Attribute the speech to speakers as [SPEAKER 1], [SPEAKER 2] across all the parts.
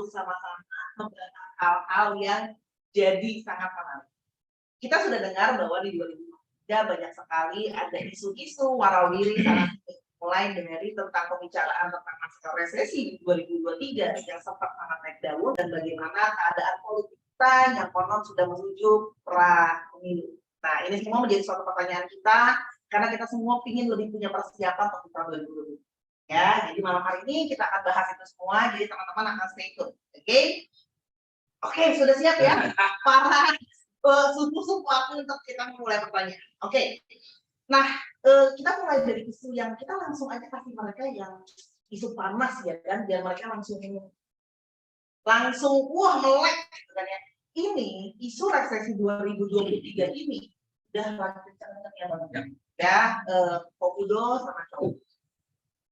[SPEAKER 1] untuk sama-sama membahas hal-hal yang jadi sangat menarik. Kita sudah dengar bahwa di 2023 banyak sekali ada isu-isu warawiri mulai dari tentang pembicaraan tentang masalah resesi di 2023 yang sempat sangat naik daun dan bagaimana keadaan politik kita yang konon sudah menuju pra pemilu. Nah, ini semua menjadi suatu pertanyaan kita karena kita semua ingin lebih punya persiapan untuk tahun 2023. Ya, jadi malam hari ini kita akan bahas itu semua, jadi teman-teman akan stay tune. Oke, sudah siap ya para suku-suku aku untuk kita mulai pertanyaan. Oke. Nah, kita mulai dari isu yang kita langsung aja kasih mereka yang isu panas ya kan, biar mereka langsung wah melek gitu kan ya. Ini isu resesi 2023 ini udah lagi kencang-kencangnya banget ya, Kokudo sama Cowok.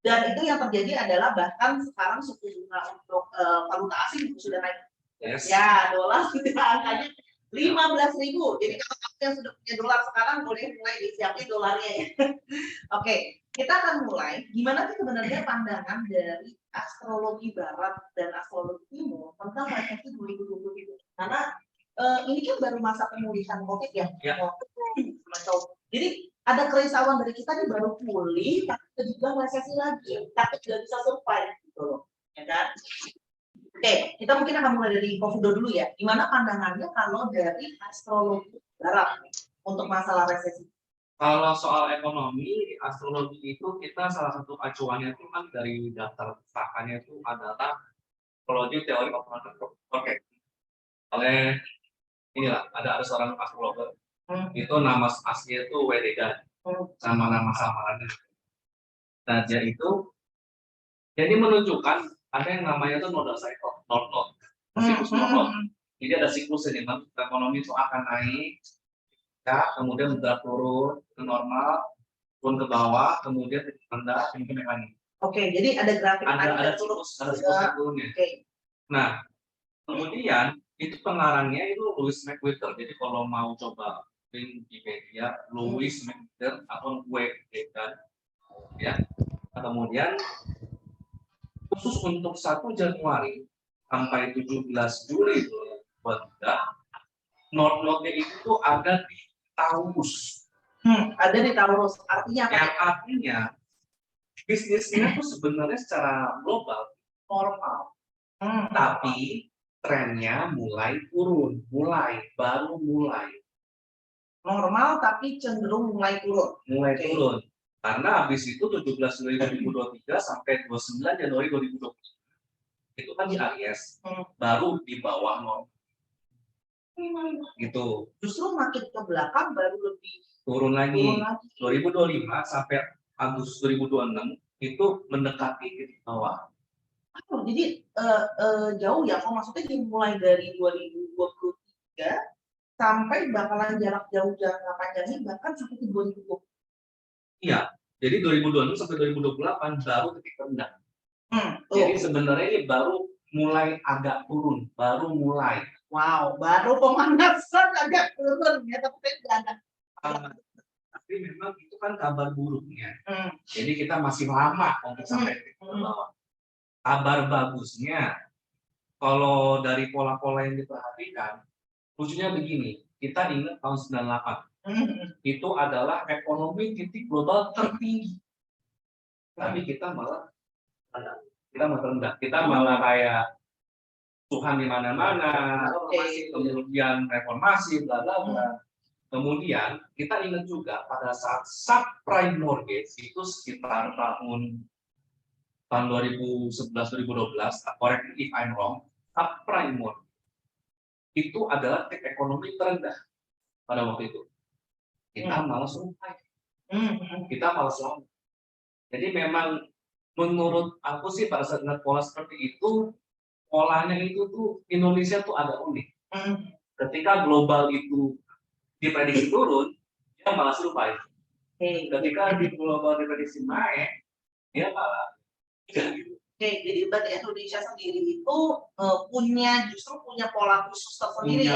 [SPEAKER 1] Dan itu yang terjadi adalah bahkan sekarang suku bunga untuk valuta asing sudah naik. Yes. Ya, dolar sudah angkanya 15.000. Jadi kalau kamu yang sudah punya dolar sekarang boleh mulai disiapin dolarnya ya. Oke, kita akan mulai. Gimana sih sebenarnya pandangan dari astrologi barat dan astrologi timur tentang resesi 2020 itu? Karena ini kan baru masa pemulihan COVID ya. Jadi ada kerisauan dari kita nih baru pulih, tapi kita juga resesi lagi, tapi tidak bisa survive gitu loh, ya kan? Oke, kita mungkin akan mulai dari Kofudo dulu ya. Gimana pandangannya kalau dari astrologi barat untuk masalah resesi?
[SPEAKER 2] Kalau soal ekonomi, astrologi itu kita salah satu acuannya itu kan dari daftar pustakannya itu adalah astrologi teori of market. Oleh inilah ada seorang astrologer. Itu nama aslinya itu Wedega, sama nama samarannya. Nah, dia itu jadi menunjukkan ada yang namanya itu nodal cycle, node, siklus node. Jadi ada siklus yang ekonomi itu akan naik, ya, kemudian bergerak turun ke normal, turun ke bawah, kemudian rendah, kemudian naik.
[SPEAKER 1] Oke, jadi ada grafik
[SPEAKER 2] ada siklus turunnya.
[SPEAKER 1] Okay.
[SPEAKER 2] Nah, kemudian itu pengarangnya itu Louis McWhirter. Jadi kalau mau coba di media Louis McWhirter atau Wegegan ya. Kemudian khusus untuk 1 Januari sampai 17 Juli 2023 node-node itu tuh ada di Taurus.
[SPEAKER 1] Ada di Taurus. Artinya apa?
[SPEAKER 2] Yang artinya bisnisnya tuh sebenarnya secara global normal. Tapi trennya mulai turun, baru mulai.
[SPEAKER 1] Normal tapi cenderung mulai turun.
[SPEAKER 2] Turun. Karena habis itu 17 Juli 2023 sampai 29 Januari 2020 itu kan di Aries, baru di bawah normal. Gitu.
[SPEAKER 1] Justru makin ke belakang baru lebih
[SPEAKER 2] turun lagi. 2025 sampai Agustus 2026 itu mendekati di bawah.
[SPEAKER 1] Jadi jauh ya, maksudnya dimulai dari 2023 sampai bakalan jarak jauh jangka panjangnya bahkan sampai ke 2020.
[SPEAKER 2] Iya, jadi 2026 sampai 2028 baru titik rendah. Jadi sebenarnya ini baru mulai agak turun, baru mulai.
[SPEAKER 1] Wow, baru pemanasan agak turun ya, tapi tidak ada.
[SPEAKER 2] Tapi memang itu kan kabar buruknya. Jadi kita masih lama untuk sampai ke bawah. Kabar bagusnya, kalau dari pola-pola yang diperhatikan, lucunya begini, kita ingat tahun 98, itu adalah ekonomi titik global tertinggi. Tapi kita malah rendah, kita malah kayak Tuhan di mana-mana, kemudian reformasi, bla bla bla. Kemudian kita ingat juga pada saat subprime mortgage itu sekitar tahun 2011-2012, correct me if I'm wrong, subprime mortgage itu adalah titik ekonomi terendah pada waktu itu. Kita malah survive. Kita malah selamat. Jadi memang menurut aku sih pada saat ngeliat pola seperti itu, polanya itu tuh Indonesia tuh agak unik. Ketika global itu diprediksi turun, dia malah survive. Ketika di global diprediksi naik, dia malah gitu.
[SPEAKER 1] Jadi berarti Indonesia sendiri itu justru punya pola khusus tersendiri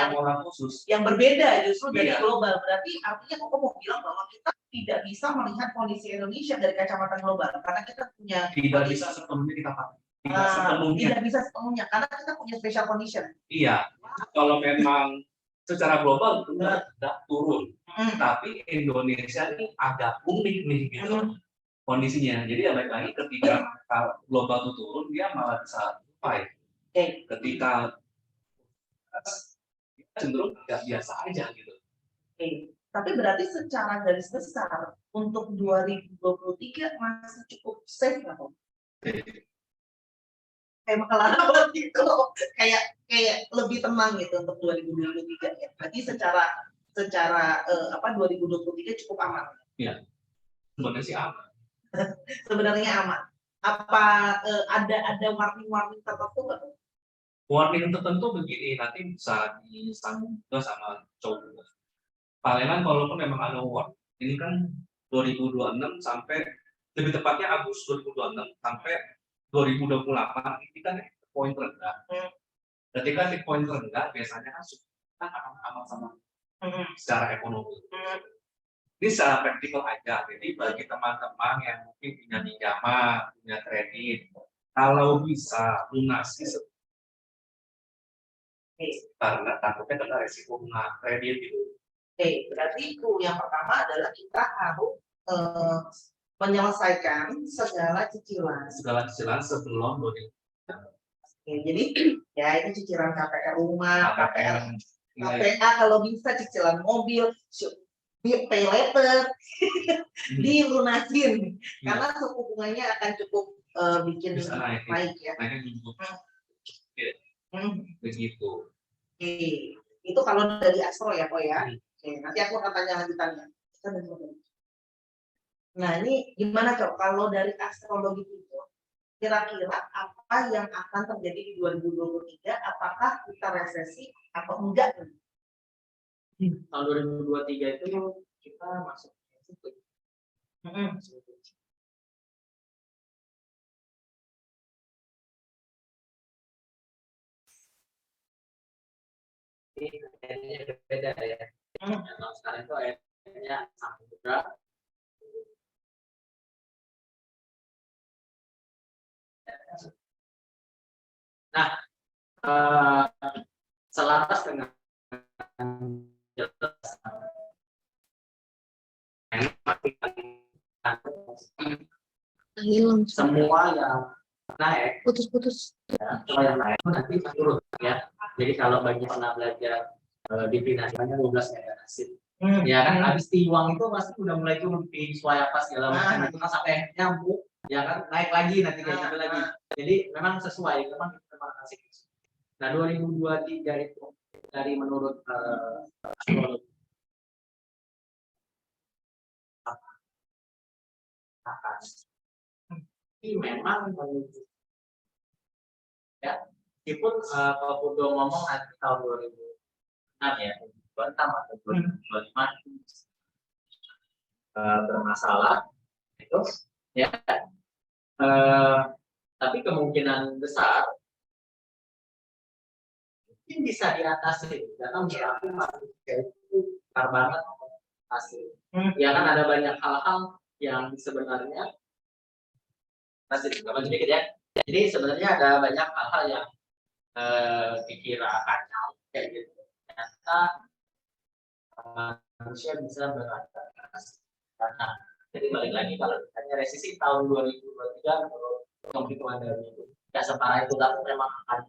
[SPEAKER 1] yang berbeda justru dari global. Berarti artinya aku mau bilang bahwa kita tidak bisa melihat kondisi Indonesia dari kacamata global karena kita punya
[SPEAKER 2] tidak bisa sepenuhnya kita pakai. tidak sepenuhnya.
[SPEAKER 1] Tidak bisa sepenuhnya karena kita punya special condition.
[SPEAKER 2] Iya, kalau memang secara global benar turun, tapi Indonesia ini agak unik nih gitu kondisinya. Jadi ya baik lagi ketika global itu turun, dia malah bisa fight. Ketika cenderung nggak biasa aja gitu.
[SPEAKER 1] Tapi berarti secara garis besar untuk 2023 masih cukup safe nggak, Om? Kayak malah gitu, kayak lebih tenang gitu untuk 2023 ya. Berarti secara 2023 cukup aman.
[SPEAKER 2] Iya, sebenarnya sih aman.
[SPEAKER 1] Sebenarnya aman. Apa ada warning tertentu nggak?
[SPEAKER 2] Warning tertentu begini, nanti bisa disambung juga sama cowok. Palingan walaupun memang ada warning, ini kan 2026 sampai lebih tepatnya Agustus 2026 sampai 2028 ini kan poin rendah. Ketika di poin rendah biasanya kan kita akan aman sama secara ekonomi. Ini secara praktikal aja. Jadi bagi teman-teman yang mungkin punya pinjaman, punya kredit, kalau bisa lunasi karena takutnya kena resiko bunga kredit gitu.
[SPEAKER 1] Berarti itu yang pertama adalah kita harus menyelesaikan segala cicilan.
[SPEAKER 2] Sebelum 2000.
[SPEAKER 1] Jadi ya itu cicilan KPR rumah,
[SPEAKER 2] KPR,
[SPEAKER 1] KPA kalau bisa cicilan mobil, pay later, dilunasin karena suku bunganya akan cukup bikin naik ya.
[SPEAKER 2] Begitu.
[SPEAKER 1] Itu kalau dari Astro ya, Ko ya. Nanti aku akan tanya lanjutannya. Nah, ini gimana, Cok? Kalau dari astrologi itu, kira-kira apa yang akan terjadi di 2023? Apakah kita resesi atau enggak?
[SPEAKER 3] Tahun 2023 itu kita masuk resesi. Ini kayaknya beda ya. Kalau sekarang itu akhirnya samudra. Nah, selaras dengan semua yang naik
[SPEAKER 4] putus
[SPEAKER 3] ya, semua yang naik nanti turun ya. Jadi kalau bagi pernah belajar di finansialnya 12 negara asing ya kan, habis tiwang itu pasti udah mulai turun di swayapa segala macam itu kan sampai nyambung ya kan, naik lagi nanti kayak gitu lagi. Jadi memang sesuai, memang kita kasih. Nah 2023 itu dari menurut astrologi ini memang menuju ya, meskipun kalau udah ngomong nanti tahun 2006 ya, 2026 atau 2025 bermasalah itu ya, tapi kemungkinan besar mungkin bisa diatasi karena menurut aku manusia itu besar banget atasi. Ya kan ada banyak hal-hal yang sebenarnya masih sedikit ya. Jadi sebenarnya ada banyak hal-hal yang dikira kacau kayak gitu. Ternyata manusia bisa beradaptasi. Karena jadi balik lagi kalau ditanya resesi tahun 2023 menurut penghitungan dari itu tidak separah itu, tapi memang akan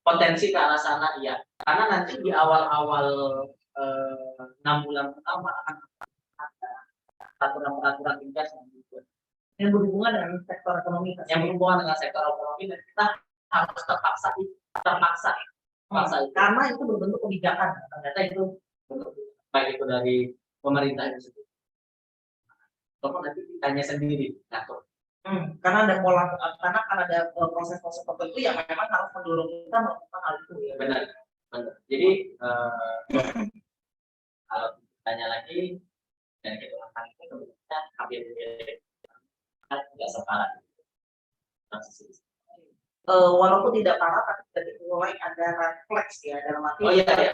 [SPEAKER 3] potensi ke arah sana iya. Karena nanti di awal-awal 6 bulan pertama akan ada peraturan tingkat
[SPEAKER 1] yang berhubungan dengan sektor ekonomi.
[SPEAKER 3] Yang berhubungan dengan sektor ekonomi dan kita harus terpaksa
[SPEAKER 1] karena itu berbentuk kebijakan.
[SPEAKER 3] Ternyata itu baik itu dari pemerintah itu sendiri. Kalau nanti ditanya sendiri ngatur.
[SPEAKER 1] Karena ada pola, karena ada proses-proses tertentu yang memang harus mendorong kita melakukan hal itu. Ya.
[SPEAKER 3] Benar. Jadi kalau ditanya lagi dan kita akan itu kemudian hampir tidak separah.
[SPEAKER 1] Walaupun tidak parah, tapi dari mulai ada refleks ya dalam arti.
[SPEAKER 3] Oh iya.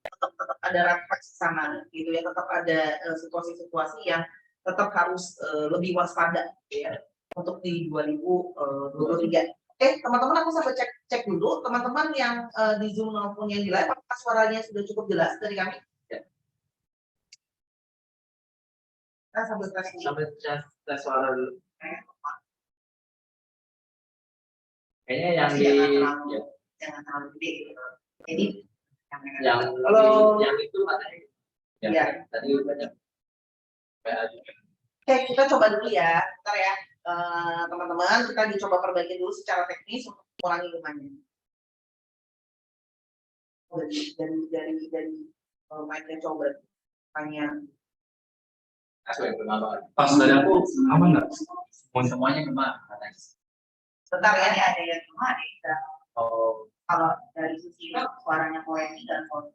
[SPEAKER 1] Tetap ada refleks sama gitu ya, tetap ada situasi-situasi yang tetap harus lebih waspada ya. untuk di 2023. Teman-teman aku sampai cek dulu teman-teman yang di Zoom maupun yang di live, apakah suaranya sudah cukup jelas dari kami?
[SPEAKER 3] Ya.
[SPEAKER 1] Kita sambil tes dulu.
[SPEAKER 3] Sampai tes suara dulu. Kayaknya yang di
[SPEAKER 1] Jangan terlalu gede gitu. Jadi
[SPEAKER 3] yang
[SPEAKER 1] Halo.
[SPEAKER 3] yang itu katanya
[SPEAKER 1] Iya.
[SPEAKER 3] tadi banyak PA juga.
[SPEAKER 1] Oke, kita coba dulu ya. Bentar ya. Teman-teman, kita dicoba perbaiki dulu secara teknis untuk mengurangi gangguannya. Dari mic-nya coba tanya.
[SPEAKER 2] Pas dari aku aman nggak?
[SPEAKER 3] Semuanya kemana katanya?
[SPEAKER 1] Bentar ya, ini ada yang cuma ada yang enggak.
[SPEAKER 3] Oh,
[SPEAKER 1] Kalau dari sisi suaranya Koeni dan Koeni.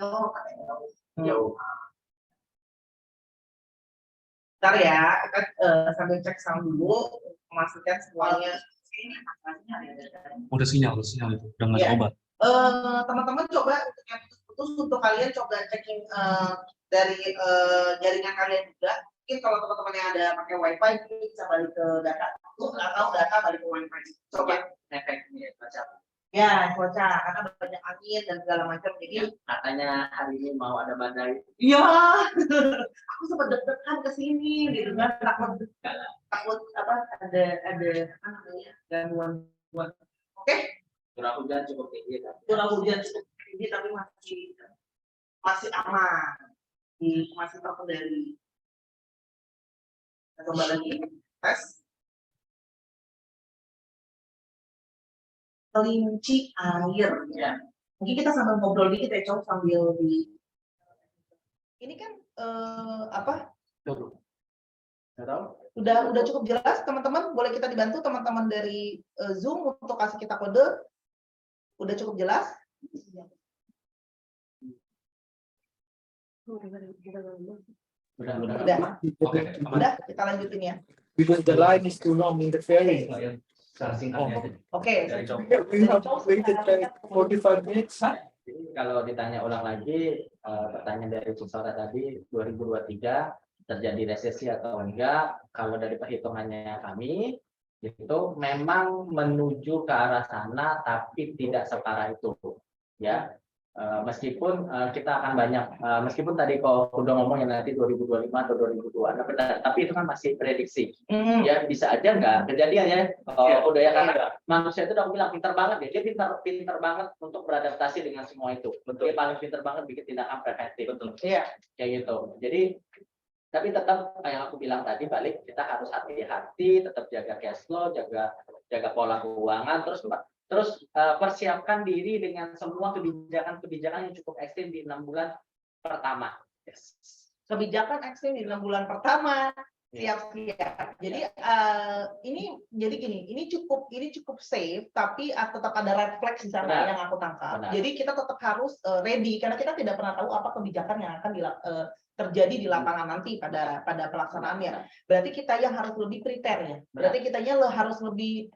[SPEAKER 1] Oh, katanya
[SPEAKER 3] jauh.
[SPEAKER 1] Bentar ya, kita sambil cek sound dulu, memastikan semuanya.
[SPEAKER 2] Udah sinyal itu, udah nggak
[SPEAKER 1] Iya.
[SPEAKER 2] coba.
[SPEAKER 1] Teman-teman coba untuk yang putus untuk kalian coba checking dari jaringan kalian juga. Mungkin kalau teman-teman yang ada pakai wifi mungkin bisa balik ke data. Nggak tahu data balik ke wifi. Coba.
[SPEAKER 3] Efeknya baca.
[SPEAKER 1] Ya, cuaca karena banyak angin dan segala macam. Jadi
[SPEAKER 3] Katanya hari ini mau ada badai.
[SPEAKER 1] iya, aku sempat deg-degan ke sini gitu kan, takut apa ada apa namanya gangguan. Oke,
[SPEAKER 3] Curah hujan cukup tinggi kan?
[SPEAKER 1] curah hujan cukup tinggi tapi masih aman, masih terkendali. Kita coba lagi tes. Kelinci air ya. Mungkin kita sambil ngobrol dikit ya, Cong, sambil di. Ini kan apa?
[SPEAKER 3] Tuh. Nggak tahu.
[SPEAKER 1] Udah cukup jelas, teman-teman. Boleh kita dibantu teman-teman dari Zoom untuk kasih kita kode. Udah cukup jelas? Udah.
[SPEAKER 2] Oke, aman.
[SPEAKER 1] Udah, kita lanjutin ya.
[SPEAKER 4] Because the line is too long in the ferry.
[SPEAKER 2] Secara singkatnya aja.
[SPEAKER 1] Oke.
[SPEAKER 2] Dari Cong.
[SPEAKER 4] We have waited like 45 minutes.
[SPEAKER 3] Jadi kalau ditanya ulang lagi, pertanyaan dari Pusara tadi 2023 terjadi resesi atau enggak? Kalau dari perhitungannya kami itu memang menuju ke arah sana, tapi tidak separah itu, ya. Meskipun kita akan banyak, meskipun tadi kok udah ngomongin nanti 2025 atau 2026, tapi itu kan masih prediksi. Ya bisa aja nggak kejadian ya. Udah ya karena manusia itu udah bilang pintar banget ya, dia pintar banget untuk beradaptasi dengan semua itu. Dia paling pintar banget bikin tindakan preventif. Betul. Iya, kayak gitu. Jadi tapi tetap yang aku bilang tadi balik, kita harus hati-hati, tetap jaga cash flow, jaga pola keuangan, terus persiapkan diri dengan semua kebijakan yang cukup ekstrim di 6 bulan pertama. Yes.
[SPEAKER 1] Kebijakan ekstrim di 6 bulan pertama. Siap-siap. Jadi jadi gini, ini cukup safe, tapi tetap ada red flag di sana yang aku tangkap.
[SPEAKER 3] Benar.
[SPEAKER 1] Jadi kita tetap harus ready karena kita tidak pernah tahu apa kebijakan yang akan terjadi di lapangan nanti pada pelaksanaannya. Berarti kita yang harus lebih prepare ya. Berarti kitanya harus lebih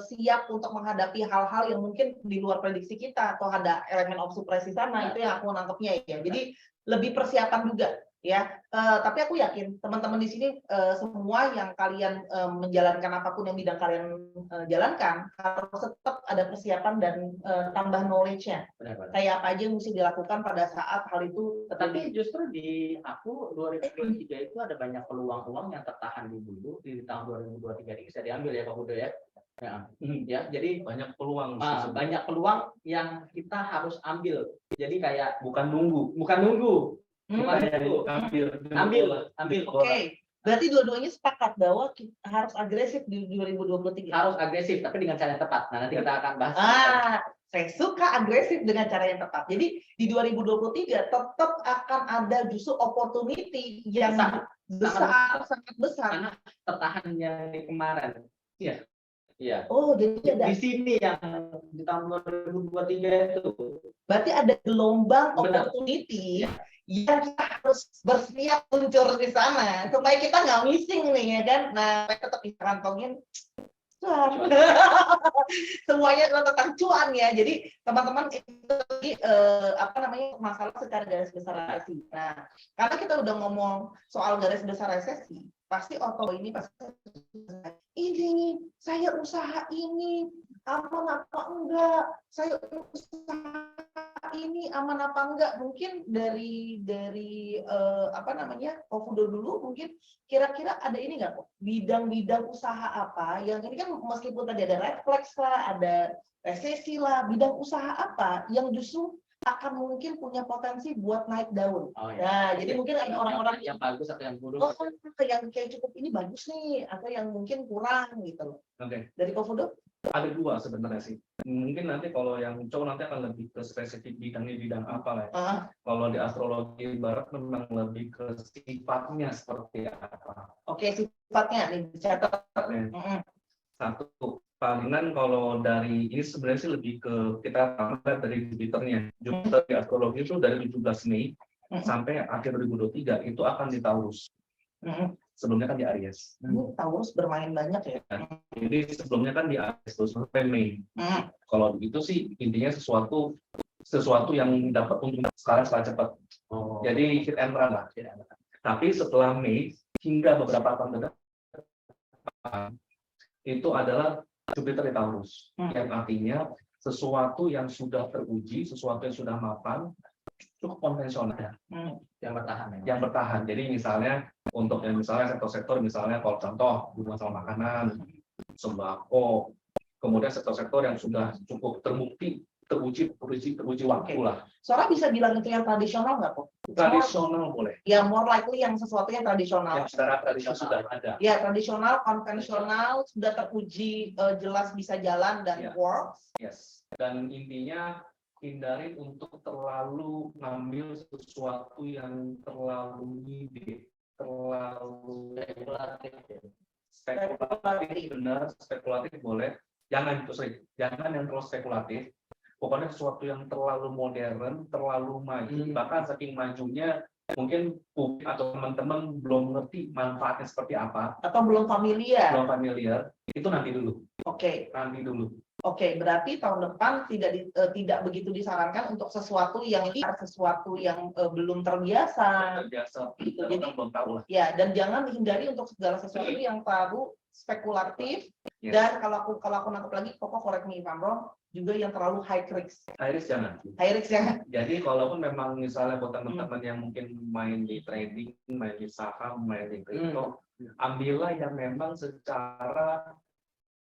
[SPEAKER 1] siap untuk menghadapi hal-hal yang mungkin di luar prediksi kita atau ada elemen obstruksi sana. Itu yang aku nangkepnya ya. Jadi lebih persiapan juga ya. Tapi aku yakin teman-teman di sini semua yang kalian menjalankan apapun yang bidang kalian jalankan harus tetap ada persiapan dan tambah knowledge-nya. Kayak apa aja yang mesti dilakukan pada saat hal itu.
[SPEAKER 3] Tetapi justru di aku 2023 itu ada banyak peluang-peluang yang tertahan di dulu di tahun 2023 ini bisa diambil ya Pak Budo ya. Ya, jadi
[SPEAKER 2] Banyak peluang.
[SPEAKER 3] banyak peluang yang kita harus ambil. Jadi kayak
[SPEAKER 2] Bukan nunggu.
[SPEAKER 3] ambil.
[SPEAKER 1] Oke. Berarti dua-duanya sepakat bahwa kita harus agresif di 2023.
[SPEAKER 3] Harus agresif tapi dengan cara yang tepat. Nah, nanti kita akan bahas.
[SPEAKER 1] Saya suka agresif dengan cara yang tepat. Jadi di 2023 tetap akan ada justru opportunity yang sangat besar.
[SPEAKER 3] Karena tertahannya di kemarin. Iya.
[SPEAKER 1] Oh, jadi ada.
[SPEAKER 3] Di sini yang di tahun 2023 itu.
[SPEAKER 1] Berarti ada gelombang
[SPEAKER 3] Benar.
[SPEAKER 1] opportunity yang kita harus bersiap muncul di sana supaya kita nggak missing nih ya kan. Nah, supaya tetap bisa kantongin cuan. Semuanya adalah tentang cuan ya. Jadi teman-teman itu apa namanya masalah secara garis besar resesi. Nah, karena kita udah ngomong soal garis besar resesi, pasti ini pasti ini saya usaha ini aman apa enggak? Saya usaha ini aman apa enggak? Mungkin dari apa namanya Kofudo dulu mungkin kira-kira ada ini nggak kok bidang-bidang usaha apa yang ini kan meskipun tadi ada refleks lah, ada resesi lah, bidang usaha apa yang justru akan mungkin punya potensi buat naik daun.
[SPEAKER 3] Oh, ya.
[SPEAKER 1] Nah, jadi mungkin ada orang-orang
[SPEAKER 3] yang bagus atau yang buruk.
[SPEAKER 1] oh yang kayak cukup ini bagus nih atau yang mungkin kurang gitu loh.
[SPEAKER 2] Oke.
[SPEAKER 1] Dari Kofudo?
[SPEAKER 2] Ada dua sebenarnya sih. Mungkin nanti kalau yang cowok nanti akan lebih ke spesifik bidangnya bidang apa lah. Ya. Kalau di astrologi barat memang lebih ke sifatnya seperti apa.
[SPEAKER 1] Oke, sifatnya nih dicatat.
[SPEAKER 2] Satu, palingan kalau dari ini sebenarnya sih lebih ke kita lihat dari Jupiternya. Jupiter di astrologi itu dari 17 Mei sampai akhir 2023 itu akan di Taurus. Sebelumnya kan di Aries.
[SPEAKER 1] Taurus bermain banyak ya.
[SPEAKER 2] Jadi sebelumnya kan di Aries terus sampai Mei. Kalau begitu sih intinya sesuatu yang dapat untung sekarang setelah cepat. Jadi hit and run lah. Tapi setelah Mei hingga beberapa tahun ke depan itu adalah Jupiter di Taurus. Yang artinya sesuatu yang sudah teruji, sesuatu yang sudah mapan, cukup konvensional. Yang bertahan. Jadi misalnya untuk yang misalnya sektor-sektor misalnya kalau contoh masalah makanan, sembako, kemudian sektor-sektor yang sudah cukup terbukti, teruji waktu lah.
[SPEAKER 1] Soalnya bisa bilang itu yang tradisional nggak kok?
[SPEAKER 2] Tradisional boleh.
[SPEAKER 1] Ya more likely yang sesuatu yang tradisional.
[SPEAKER 2] Yang secara tradisional sudah ada.
[SPEAKER 1] Ya tradisional, konvensional sudah teruji jelas bisa jalan dan works.
[SPEAKER 2] Yes. Dan intinya hindarin untuk terlalu ngambil sesuatu yang terlalu ide, terlalu spekulatif, benar, spekulatif boleh. Jangan yang terlalu spekulatif. Pokoknya sesuatu yang terlalu modern, terlalu maju, bahkan saking majunya mungkin publik atau teman-teman belum ngerti manfaatnya seperti apa.
[SPEAKER 1] Atau belum familiar.
[SPEAKER 2] Belum familiar, itu nanti dulu.
[SPEAKER 1] Oke.
[SPEAKER 2] Nanti dulu.
[SPEAKER 1] Oke, berarti tahun depan tidak begitu disarankan untuk sesuatu yang belum terbiasa.
[SPEAKER 2] Gitu. Jadi belum tahu lah.
[SPEAKER 1] Ya, dan jangan hindari untuk segala sesuatu yang terlalu spekulatif. Dan kalau aku nangkep lagi, pokok correct me if I'm wrong, juga yang terlalu high risk.
[SPEAKER 2] High risk jangan.
[SPEAKER 1] High risk jangan.
[SPEAKER 2] Jadi kalaupun memang misalnya buat teman-teman yang mungkin main di trading, main di saham, main di kripto, ambillah yang memang secara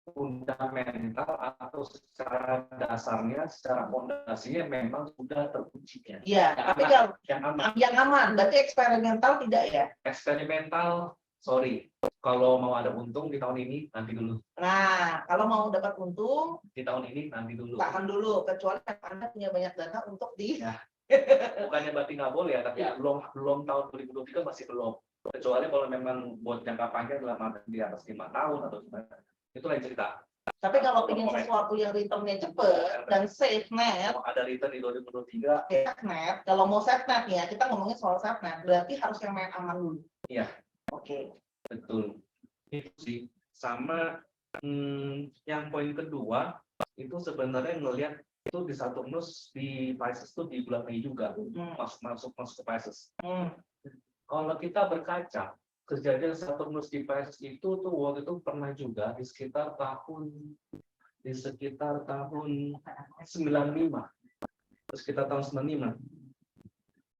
[SPEAKER 2] fundamental atau secara dasarnya, secara fondasinya memang sudah teruji.
[SPEAKER 1] Iya, tapi kalau yang aman, berarti eksperimental tidak ya?
[SPEAKER 2] Eksperimental, sorry. Kalau mau ada untung di tahun ini, nanti dulu.
[SPEAKER 1] Nah, kalau mau dapat untung
[SPEAKER 2] di tahun ini, nanti dulu.
[SPEAKER 1] Tahan dulu, kecuali Anda punya banyak dana untuk
[SPEAKER 2] Bukannya berarti nggak boleh ya, tapi belum tahun 2023 masih belum. Kecuali kalau memang buat jangka panjang dalam di atas 5 tahun atau gimana. Itu lain cerita.
[SPEAKER 1] Tapi kalau ingin sesuatu yang returnnya cepat dan safe net,
[SPEAKER 2] ada return di 2023.
[SPEAKER 1] Safe net, kalau mau safe net ya, kita ngomongin soal safe net, berarti harus yang main aman dulu.
[SPEAKER 2] Iya.
[SPEAKER 1] Oke.
[SPEAKER 2] Betul. Itu sih. Sama yang poin kedua, itu sebenarnya ngelihat itu di Saturnus di Pisces itu di bulan Mei juga masuk ke Pisces. Kalau kita berkaca kejadian Saturnus di Pisces itu tuh waktu itu pernah juga di sekitar tahun 95. Sekitar tahun 95.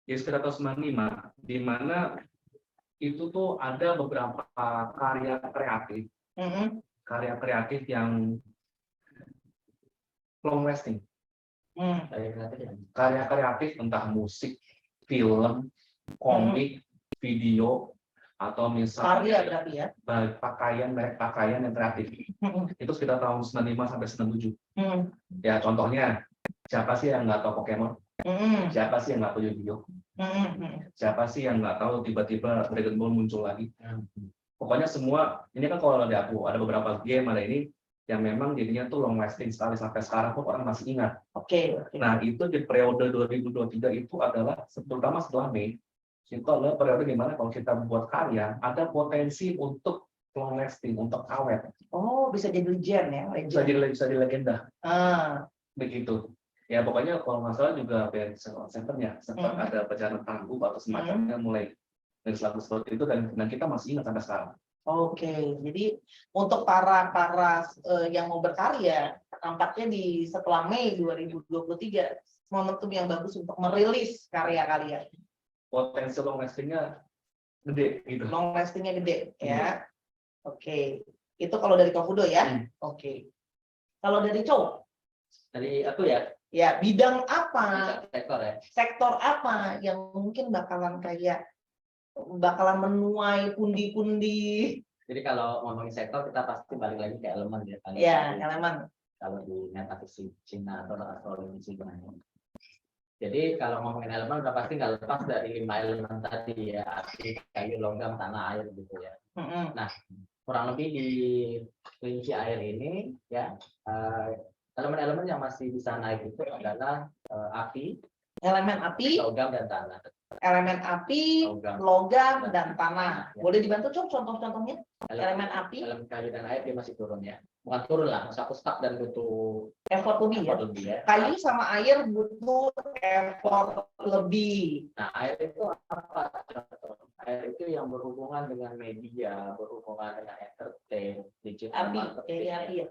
[SPEAKER 2] Di sekitar tahun 95 di mana itu tuh ada beberapa karya kreatif yang long lasting. Karya kreatif entah musik, film, komik, video, atau misalnya
[SPEAKER 1] karya berarti ya
[SPEAKER 2] merek pakaian yang kreatif. Itu sekitar tahun 95 sampai 97. Ya contohnya, siapa sih yang nggak tahu Pokemon? Siapa sih yang nggak tahu Yu-Gi-Oh? Siapa sih yang nggak tahu tiba-tiba Dragon Ball muncul lagi? Pokoknya semua ini kan kalau ada beberapa game ada ini yang memang jadinya tuh long lasting sekali sampai sekarang pun orang masih ingat.
[SPEAKER 1] Oke.
[SPEAKER 2] Nah itu di periode 2023 itu adalah terutama setelah Mei, itu adalah periode di mana kalau kita buat karya ada potensi untuk long lasting untuk awet.
[SPEAKER 1] Oh, bisa jadi legend ya,
[SPEAKER 2] Bisa jadi legenda.
[SPEAKER 1] Ah,
[SPEAKER 2] Begitu. Ya pokoknya kalau nggak salah juga Band Seven ya sempat ada pecahan tangguh atau semacamnya mulai dari lagu seperti itu dan kita masih ingat sampai sekarang.
[SPEAKER 1] oke. Jadi untuk para yang mau berkarya, tampaknya setelah Mei 2023 momentum yang bagus untuk merilis karya-karya.
[SPEAKER 2] Potensi long lastingnya gede gitu.
[SPEAKER 1] Long lastingnya gede ya. Oke. Itu kalau dari Kofudo ya. Oke. Kalau dari Chow,
[SPEAKER 3] Dari aku ya,
[SPEAKER 1] ya bidang apa,
[SPEAKER 3] sektor ya.
[SPEAKER 1] sektor apa yang mungkin bakalan menuai pundi-pundi.
[SPEAKER 3] Jadi kalau ngomongin sektor kita pasti balik lagi ke elemen ya.
[SPEAKER 1] Ya, elemen.
[SPEAKER 3] Kalau di metafisik Cina atau astrologi Cina. Jadi kalau ngomongin elemen udah pasti nggak lepas dari 5 elemen tadi ya, api, kayu, logam, tanah, air gitu ya. Nah, kurang lebih di kelinci air ini ya, elemen-elemen yang masih bisa naik itu adalah api,
[SPEAKER 1] Elemen api,
[SPEAKER 3] logam, dan tanah.
[SPEAKER 1] elemen api, logam, dan tanah. Boleh dibantu Cok contoh-contohnya? Elemen api,
[SPEAKER 3] elemen kayu dan air dia masih turun ya. Bukan turun lah, masa aku stuck dan butuh
[SPEAKER 1] effort lebih ya.
[SPEAKER 3] effort lebih ya.
[SPEAKER 1] Kayu sama air butuh effort lebih.
[SPEAKER 3] Nah, air itu apa? Air itu yang berhubungan dengan media, berhubungan dengan entertain, digital marketing,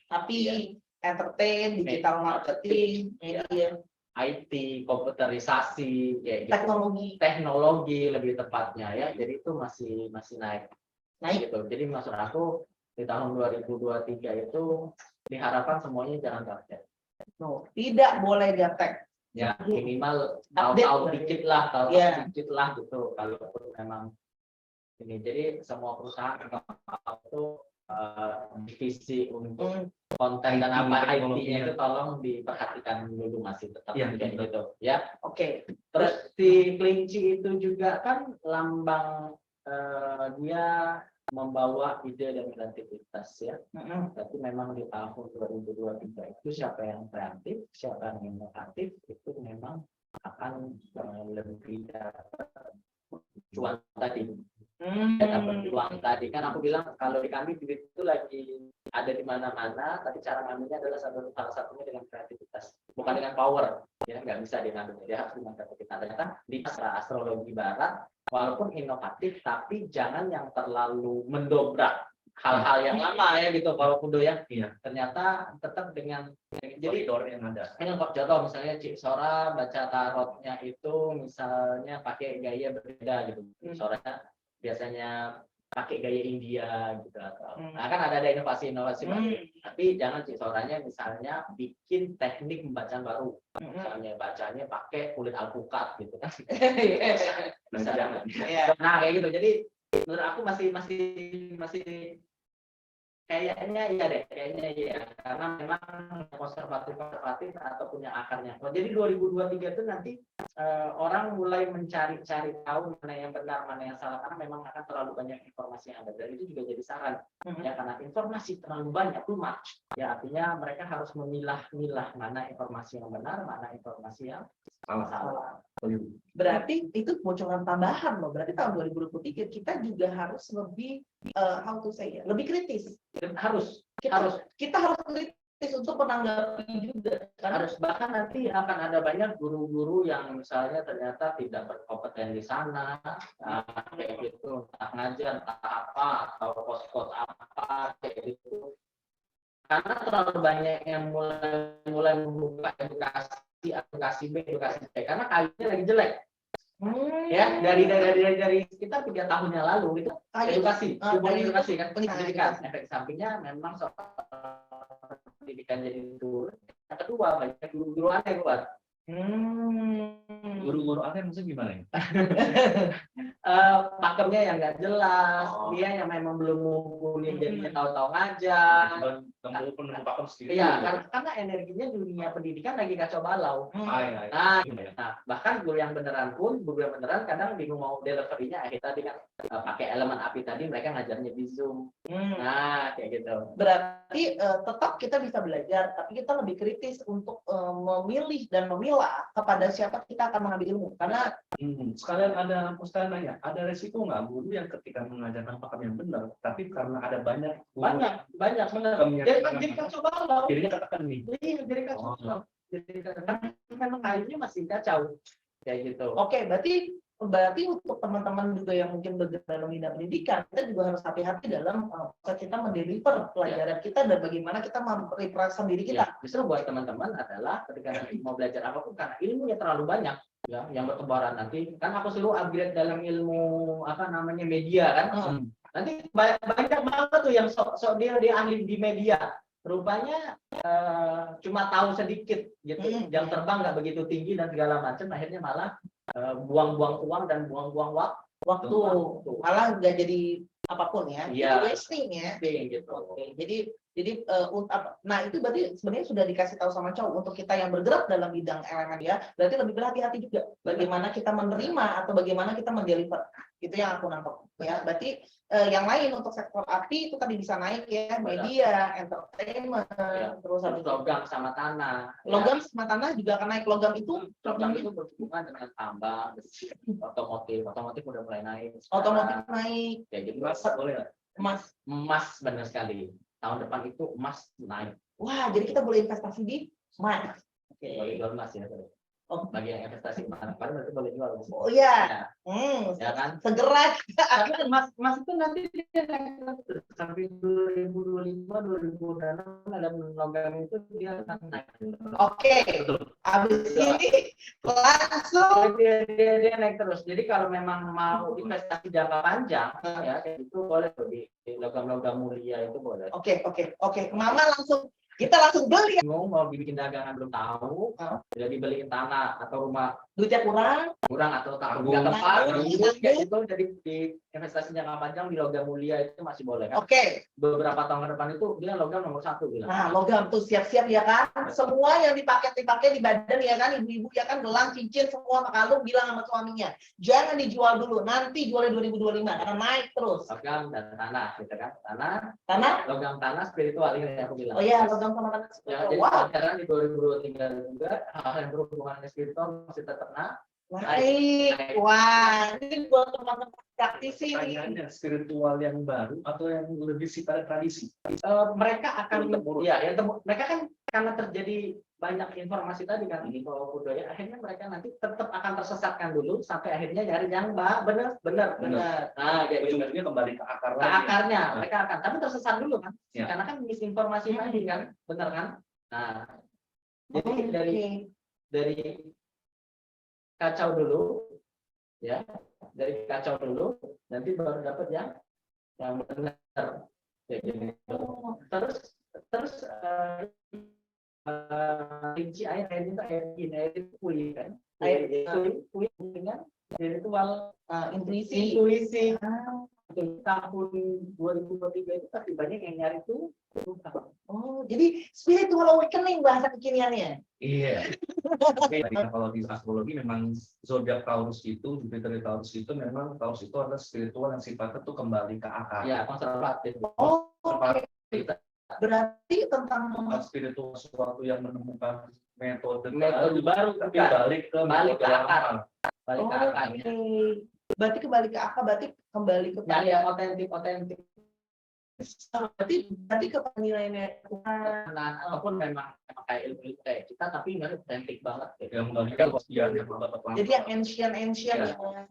[SPEAKER 1] Api, entertain, digital marketing, media,
[SPEAKER 3] IT, komputerisasi, ya, gitu. Teknologi lebih tepatnya ya. Jadi itu masih naik gitu. Jadi maksud aku di tahun 2023 itu diharapkan semuanya jangan gaptek.
[SPEAKER 1] Tidak boleh gaptek.
[SPEAKER 3] Ya minimal tahu dikit lah, dikit lah gitu. Kalau memang ini, jadi semua perusahaan itu divisi untuk konten dan apa IT-nya itu tolong diperhatikan dulu, masih tetap gitu ya.
[SPEAKER 1] Oke.
[SPEAKER 3] Terus di kelinci itu juga kan lambang dia membawa ide dan kreativitas ya. Tapi memang di tahun 2023 itu siapa yang kreatif, siapa yang inovatif itu memang akan lebih cuan tadi. Dapat peluang tadi kan aku bilang kalau di kami duit itu lagi ada di mana-mana, tapi cara ngambilnya adalah salah satunya dengan kreativitas, bukan dengan power. Ya nggak bisa diambil, dia harus dengan kreativitas. Ternyata di astrologi barat walaupun inovatif tapi jangan yang terlalu mendobrak hal-hal yang lama ya gitu kalau kudo ya. Ternyata tetap dengan jadi koridor yang ada. Dengan contoh misalnya Cik Sora baca tarotnya itu misalnya pakai gaya berbeda gitu. Soranya biasanya pakai gaya India gitu atau nah kan ada inovasi-inovasi baru. Tapi jangan Cik Soranya misalnya bikin teknik pembacaan baru. Misalnya bacanya pakai kulit alpukat gitu kan. Nah kayak gitu. Jadi menurut aku masih kayaknya iya karena memang konservatif atau punya akarnya. Jadi 2023 itu nanti orang mulai mencari-cari tahu mana yang benar mana yang salah karena memang akan terlalu banyak informasi yang ada, dan itu juga jadi saran ya, karena informasi terlalu banyak, too much ya, artinya mereka harus memilah-milah mana informasi yang benar mana informasi yang salah.
[SPEAKER 1] Berarti itu bocoran tambahan loh. Berarti tahun 2023 kita juga harus lebih lebih kritis. Kita harus kritis untuk menanggapi juga.
[SPEAKER 3] Harus, bahkan nanti akan ada banyak guru-guru yang misalnya ternyata tidak berkompeten di sana, kayak gitu, entah ngajar, entah apa, atau kos-kos apa, kayak gitu. Karena terlalu banyak yang mulai membuka edukasi B, edukasi C, karena kayunya lagi jelek. Ya dari sekitar 3 tahun yang lalu itu edukasi kan pendidikan. Efek sampingnya memang soal pendidikan jadi turun. Yang kedua banyak guru-guru aneh keluar.
[SPEAKER 2] Guru-guru aneh maksudnya gimana ya?
[SPEAKER 3] Pakemnya yang nggak jelas, dia yang memang belum mumpuni jadinya tahu-tahu ngajar.
[SPEAKER 2] Penemu pakem sendiri.
[SPEAKER 3] Iya, karena energinya dunia pendidikan lagi kacau balau.
[SPEAKER 2] Iya.
[SPEAKER 3] Nah, bahkan guru yang beneran kadang bingung mau delivery-nya akhirnya tadi kan pakai elemen api tadi mereka ngajarnya di Zoom. Nah, kayak gitu.
[SPEAKER 1] Berarti tetap kita bisa belajar, tapi kita lebih kritis untuk memilih dan memilah kepada siapa kita akan mengambil ilmu. Karena
[SPEAKER 2] Sekalian ada Ustaz nanya, ada resiko nggak guru yang ketika mengajarkan pakem yang benar, tapi karena ada banyak guru
[SPEAKER 3] banyak bener. Jadi kacau balau.
[SPEAKER 2] jadinya katakan nih.
[SPEAKER 3] Iya, jadi kacau balau. Jadi kan memang akhirnya masih kacau. Kayak gitu.
[SPEAKER 1] oke, berarti untuk teman-teman juga yang mungkin bergerak dalam bidang pendidikan, kita juga harus hati-hati dalam proses kita mendeliver pelajaran kita dan bagaimana kita merepresentasi diri kita.
[SPEAKER 3] Ya, justru buat teman-teman adalah ketika nanti mau belajar apapun karena ilmunya terlalu banyak ya yang bertebaran nanti kan aku selalu upgrade dalam ilmu media kan. Nanti banyak banget tuh yang sok dia ahli di media. Rupanya cuma tahu sedikit gitu. Jam terbang nggak begitu tinggi dan segala macam akhirnya malah buang-buang uang dan buang-buang
[SPEAKER 1] Waktu malah nggak jadi apapun ya.
[SPEAKER 3] Iya.
[SPEAKER 1] Itu wasting ya.
[SPEAKER 3] gitu.
[SPEAKER 1] Oke, nah itu berarti sebenarnya sudah dikasih tahu sama cowok untuk kita yang bergerak dalam bidang elemen ya, berarti lebih berhati-hati juga bagaimana kita menerima atau bagaimana kita mendeliver. Itu yang aku nangkep ya. Berarti yang lain untuk sektor api itu tadi bisa naik ya, media, entertainment, terus habis itu
[SPEAKER 3] Logam sama tanah.
[SPEAKER 1] logam sama tanah juga akan naik. Logam itu
[SPEAKER 3] Berhubungan dengan tambang, otomotif udah mulai naik.
[SPEAKER 1] otomotif naik,
[SPEAKER 3] Kayak gitu.
[SPEAKER 2] Boleh nggak?
[SPEAKER 1] emas.
[SPEAKER 3] Benar sekali. Tahun depan itu emas naik.
[SPEAKER 1] Wah, jadi kita boleh investasi di emas. Oke.
[SPEAKER 3] Boleh jual emas ya.
[SPEAKER 1] Oh.
[SPEAKER 3] Bagi yang investasi emas, berarti boleh jual.
[SPEAKER 1] Oh iya.
[SPEAKER 3] Ya kan?
[SPEAKER 1] Segera kita
[SPEAKER 3] Tapi emas itu nanti dia naik terus. Sampai 2025, 2026 ada logam itu dia akan naik.
[SPEAKER 1] Oke. Habis ini langsung
[SPEAKER 3] Dia naik terus. Jadi kalau memang mau investasi jangka panjang ya kayak itu boleh tuh di logam-logam mulia itu boleh.
[SPEAKER 1] Oke. Mama kita langsung beli.
[SPEAKER 3] Bingung mau bikin dagangan belum tahu, jadi beliin tanah atau rumah
[SPEAKER 1] Duitnya kurang
[SPEAKER 3] atau
[SPEAKER 2] Tanggung.
[SPEAKER 3] nggak tepat,
[SPEAKER 1] Tanggung.
[SPEAKER 3] kayak gitu. Jadi di investasi jangka panjang di logam mulia itu masih boleh kan?
[SPEAKER 1] Oke.
[SPEAKER 3] Beberapa tahun ke depan itu dia logam nomor 1 bilang.
[SPEAKER 1] Nah, logam tuh siap-siap ya kan. Semua yang dipakai di badan ya kan, ibu-ibu ya kan, gelang, cincin, semua kalung bilang sama suaminya. Jangan dijual dulu, nanti jualnya 2025 karena naik terus.
[SPEAKER 3] Logam dan tanah, gitu kan?
[SPEAKER 1] Tanah?
[SPEAKER 3] Logam tanah spiritual ini yang aku bilang.
[SPEAKER 1] Oh iya, logam sama tanah.
[SPEAKER 3] Ya, jadi
[SPEAKER 1] Wow.
[SPEAKER 3] pelajaran di 2023 juga hal yang berhubungan dengan spiritual masih tetap
[SPEAKER 1] Naik. Wah, ini buat teman-teman praktisi ini.
[SPEAKER 2] Pertanyaannya spiritual yang baru atau yang lebih sifatnya tradisi?
[SPEAKER 3] Mereka akan mereka kan karena terjadi banyak informasi tadi kan info budaya akhirnya mereka nanti tetap akan tersesatkan dulu sampai akhirnya nyari yang benar. Nah, kayak gitu.
[SPEAKER 2] Ujung-ujungnya kembali ke akar
[SPEAKER 3] Ke
[SPEAKER 2] lagi.
[SPEAKER 3] akarnya mereka akan tapi tersesat dulu kan
[SPEAKER 2] Ya.
[SPEAKER 3] karena kan misinformasi tadi kan benar kan. Nah, jadi dari kacau dulu ya, dari kacau dulu nanti baru dapat yang benar kayak gitu. Terus rinci air itu air itu kulit kan, kulit dengan spiritual
[SPEAKER 1] Intuisi.
[SPEAKER 3] Tahun 2023 itu pasti banyak yang nyari itu.
[SPEAKER 1] Oh, jadi spiritual awakening bahasa kekiniannya.
[SPEAKER 2] Iya. Tapi kalau di astrologi memang zodiak Taurus itu, Jupiter di Taurus itu memang Taurus itu adalah spiritual yang sifatnya tuh kembali ke akar.
[SPEAKER 3] Ya, konservatif.
[SPEAKER 1] Oh, oke. Berarti tentang
[SPEAKER 2] Spiritual sesuatu yang menemukan metode
[SPEAKER 3] baru
[SPEAKER 2] tapi balik ke
[SPEAKER 3] balik ke
[SPEAKER 2] metode
[SPEAKER 3] akar.
[SPEAKER 2] lama.
[SPEAKER 3] Balik ke akarnya.
[SPEAKER 1] Berarti kembali ke akar, berarti kembali ke
[SPEAKER 3] Nyari yang otentik.
[SPEAKER 1] berarti ke penilaiannya
[SPEAKER 3] Nah, ataupun memang kayak ilmu kayak kita tapi nggak otentik banget.
[SPEAKER 2] Yang mengembalikan kepastian yang berbakat lama.
[SPEAKER 1] jadi yang ancient
[SPEAKER 2] Ya.
[SPEAKER 1] yang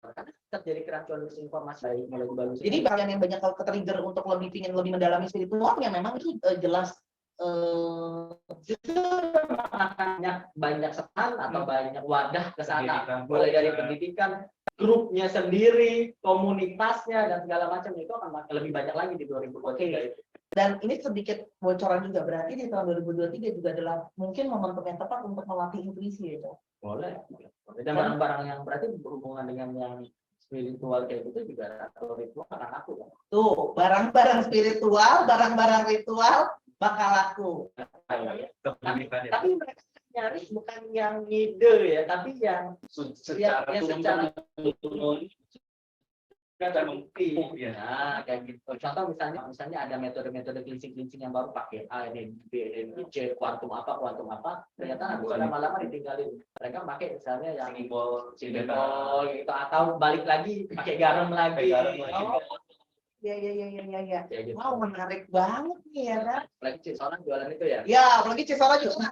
[SPEAKER 3] Karena terjadi keracunan informasi mulai bagus.
[SPEAKER 1] jadi bagian yang banyak kalau ke-trigger untuk lebih mendalami spiritual yang memang itu jelas
[SPEAKER 3] justru akan banyak setan atau banyak wadah ke sana,
[SPEAKER 2] Pendidikan.
[SPEAKER 3] mulai dari pendidikan, grupnya sendiri, komunitasnya dan segala macam itu akan makin lebih banyak lagi di 2023 itu.
[SPEAKER 1] dan ini sedikit bocoran juga berarti di tahun 2023 juga adalah mungkin momentum yang tepat untuk melatih intuisi itu.
[SPEAKER 3] Boleh. Dan barang-barang yang berarti berhubungan dengan yang spiritual kayak gitu juga kalau ritual akan laku kan.
[SPEAKER 1] Tuh, barang-barang spiritual, barang-barang ritual bakal laku.
[SPEAKER 3] Tapi mereka nyari bukan yang ngide ya, tapi yang
[SPEAKER 2] Secara
[SPEAKER 3] secara
[SPEAKER 2] turun
[SPEAKER 3] kan membukti
[SPEAKER 2] ya.
[SPEAKER 3] nah kayak gitu. Contoh misalnya ada metode-metode cleansing yang baru pakai A, B, C, kuantum apa, ternyata nanti lama-lama ditinggalin. Mereka pakai misalnya yang
[SPEAKER 2] simbol
[SPEAKER 3] simbol gitu, atau balik lagi pakai garam lagi.
[SPEAKER 1] Oh, ya.
[SPEAKER 3] Kayak gitu.
[SPEAKER 1] Wow, menarik banget nih ya kan?
[SPEAKER 3] Apalagi orang jualan itu ya.
[SPEAKER 1] Ya, apalagi Cisora juga.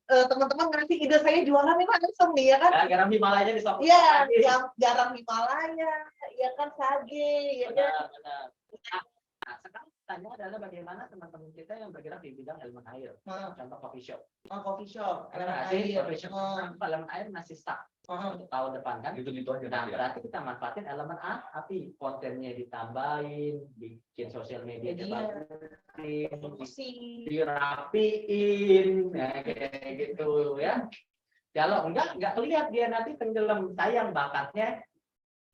[SPEAKER 1] Teman-teman ngerti ide saya jualan ini langsung nih ya kan?
[SPEAKER 3] Ya, garam Himalaya di Solo.
[SPEAKER 1] Iya, yang garam Himalaya, ya kan sage, ya kan?
[SPEAKER 3] Benar. Nah, sekarang tanya adalah bagaimana teman-teman kita yang bergerak di bidang elemen air. Contoh coffee shop.
[SPEAKER 1] Coffee shop, elemen
[SPEAKER 3] Karena
[SPEAKER 1] air.
[SPEAKER 3] coffee shop elemen air masih stuck untuk tahun depan kan.
[SPEAKER 2] Gitu aja.
[SPEAKER 3] Nah, berarti kita manfaatin elemen api, kontennya ditambahin, bikin sosial media dirapiin, nah, kayak gitu ya. Kalau enggak terlihat dia nanti tenggelam, sayang bakatnya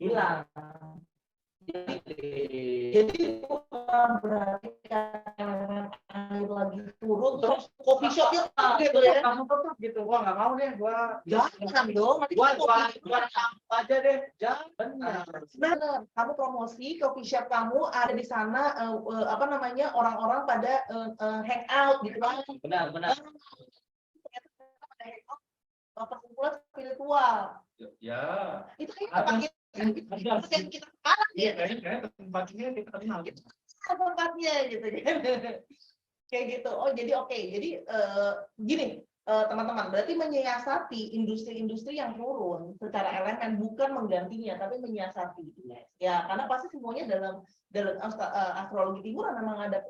[SPEAKER 3] hilang.
[SPEAKER 1] Jadi bukan berarti elemen air lagi turun terus coffee shopnya gitu ya?
[SPEAKER 3] Langsung tutup gitu. Wah nggak mau deh, gua
[SPEAKER 1] Jangan dong, nanti
[SPEAKER 3] gua
[SPEAKER 1] coffee
[SPEAKER 3] sampah aja deh. Jangan.
[SPEAKER 1] benar, kamu promosi coffee shop kamu ada di sana apa namanya orang-orang pada hangout gitu kan?
[SPEAKER 3] Benar.
[SPEAKER 1] Ternyata pada hangout perkumpulan spiritual.
[SPEAKER 2] Ya.
[SPEAKER 1] Itu kayaknya yang kita sekarang
[SPEAKER 2] Iya, kayaknya tempatnya dikenal gitu.
[SPEAKER 1] tempatnya gitu kan. Kayak gitu. Oh jadi oke. Jadi gini teman-teman, berarti menyiasati industri-industri yang turun secara elemen bukan menggantinya tapi menyiasati. Ya karena pasti semuanya dalam astrologi timur memang ada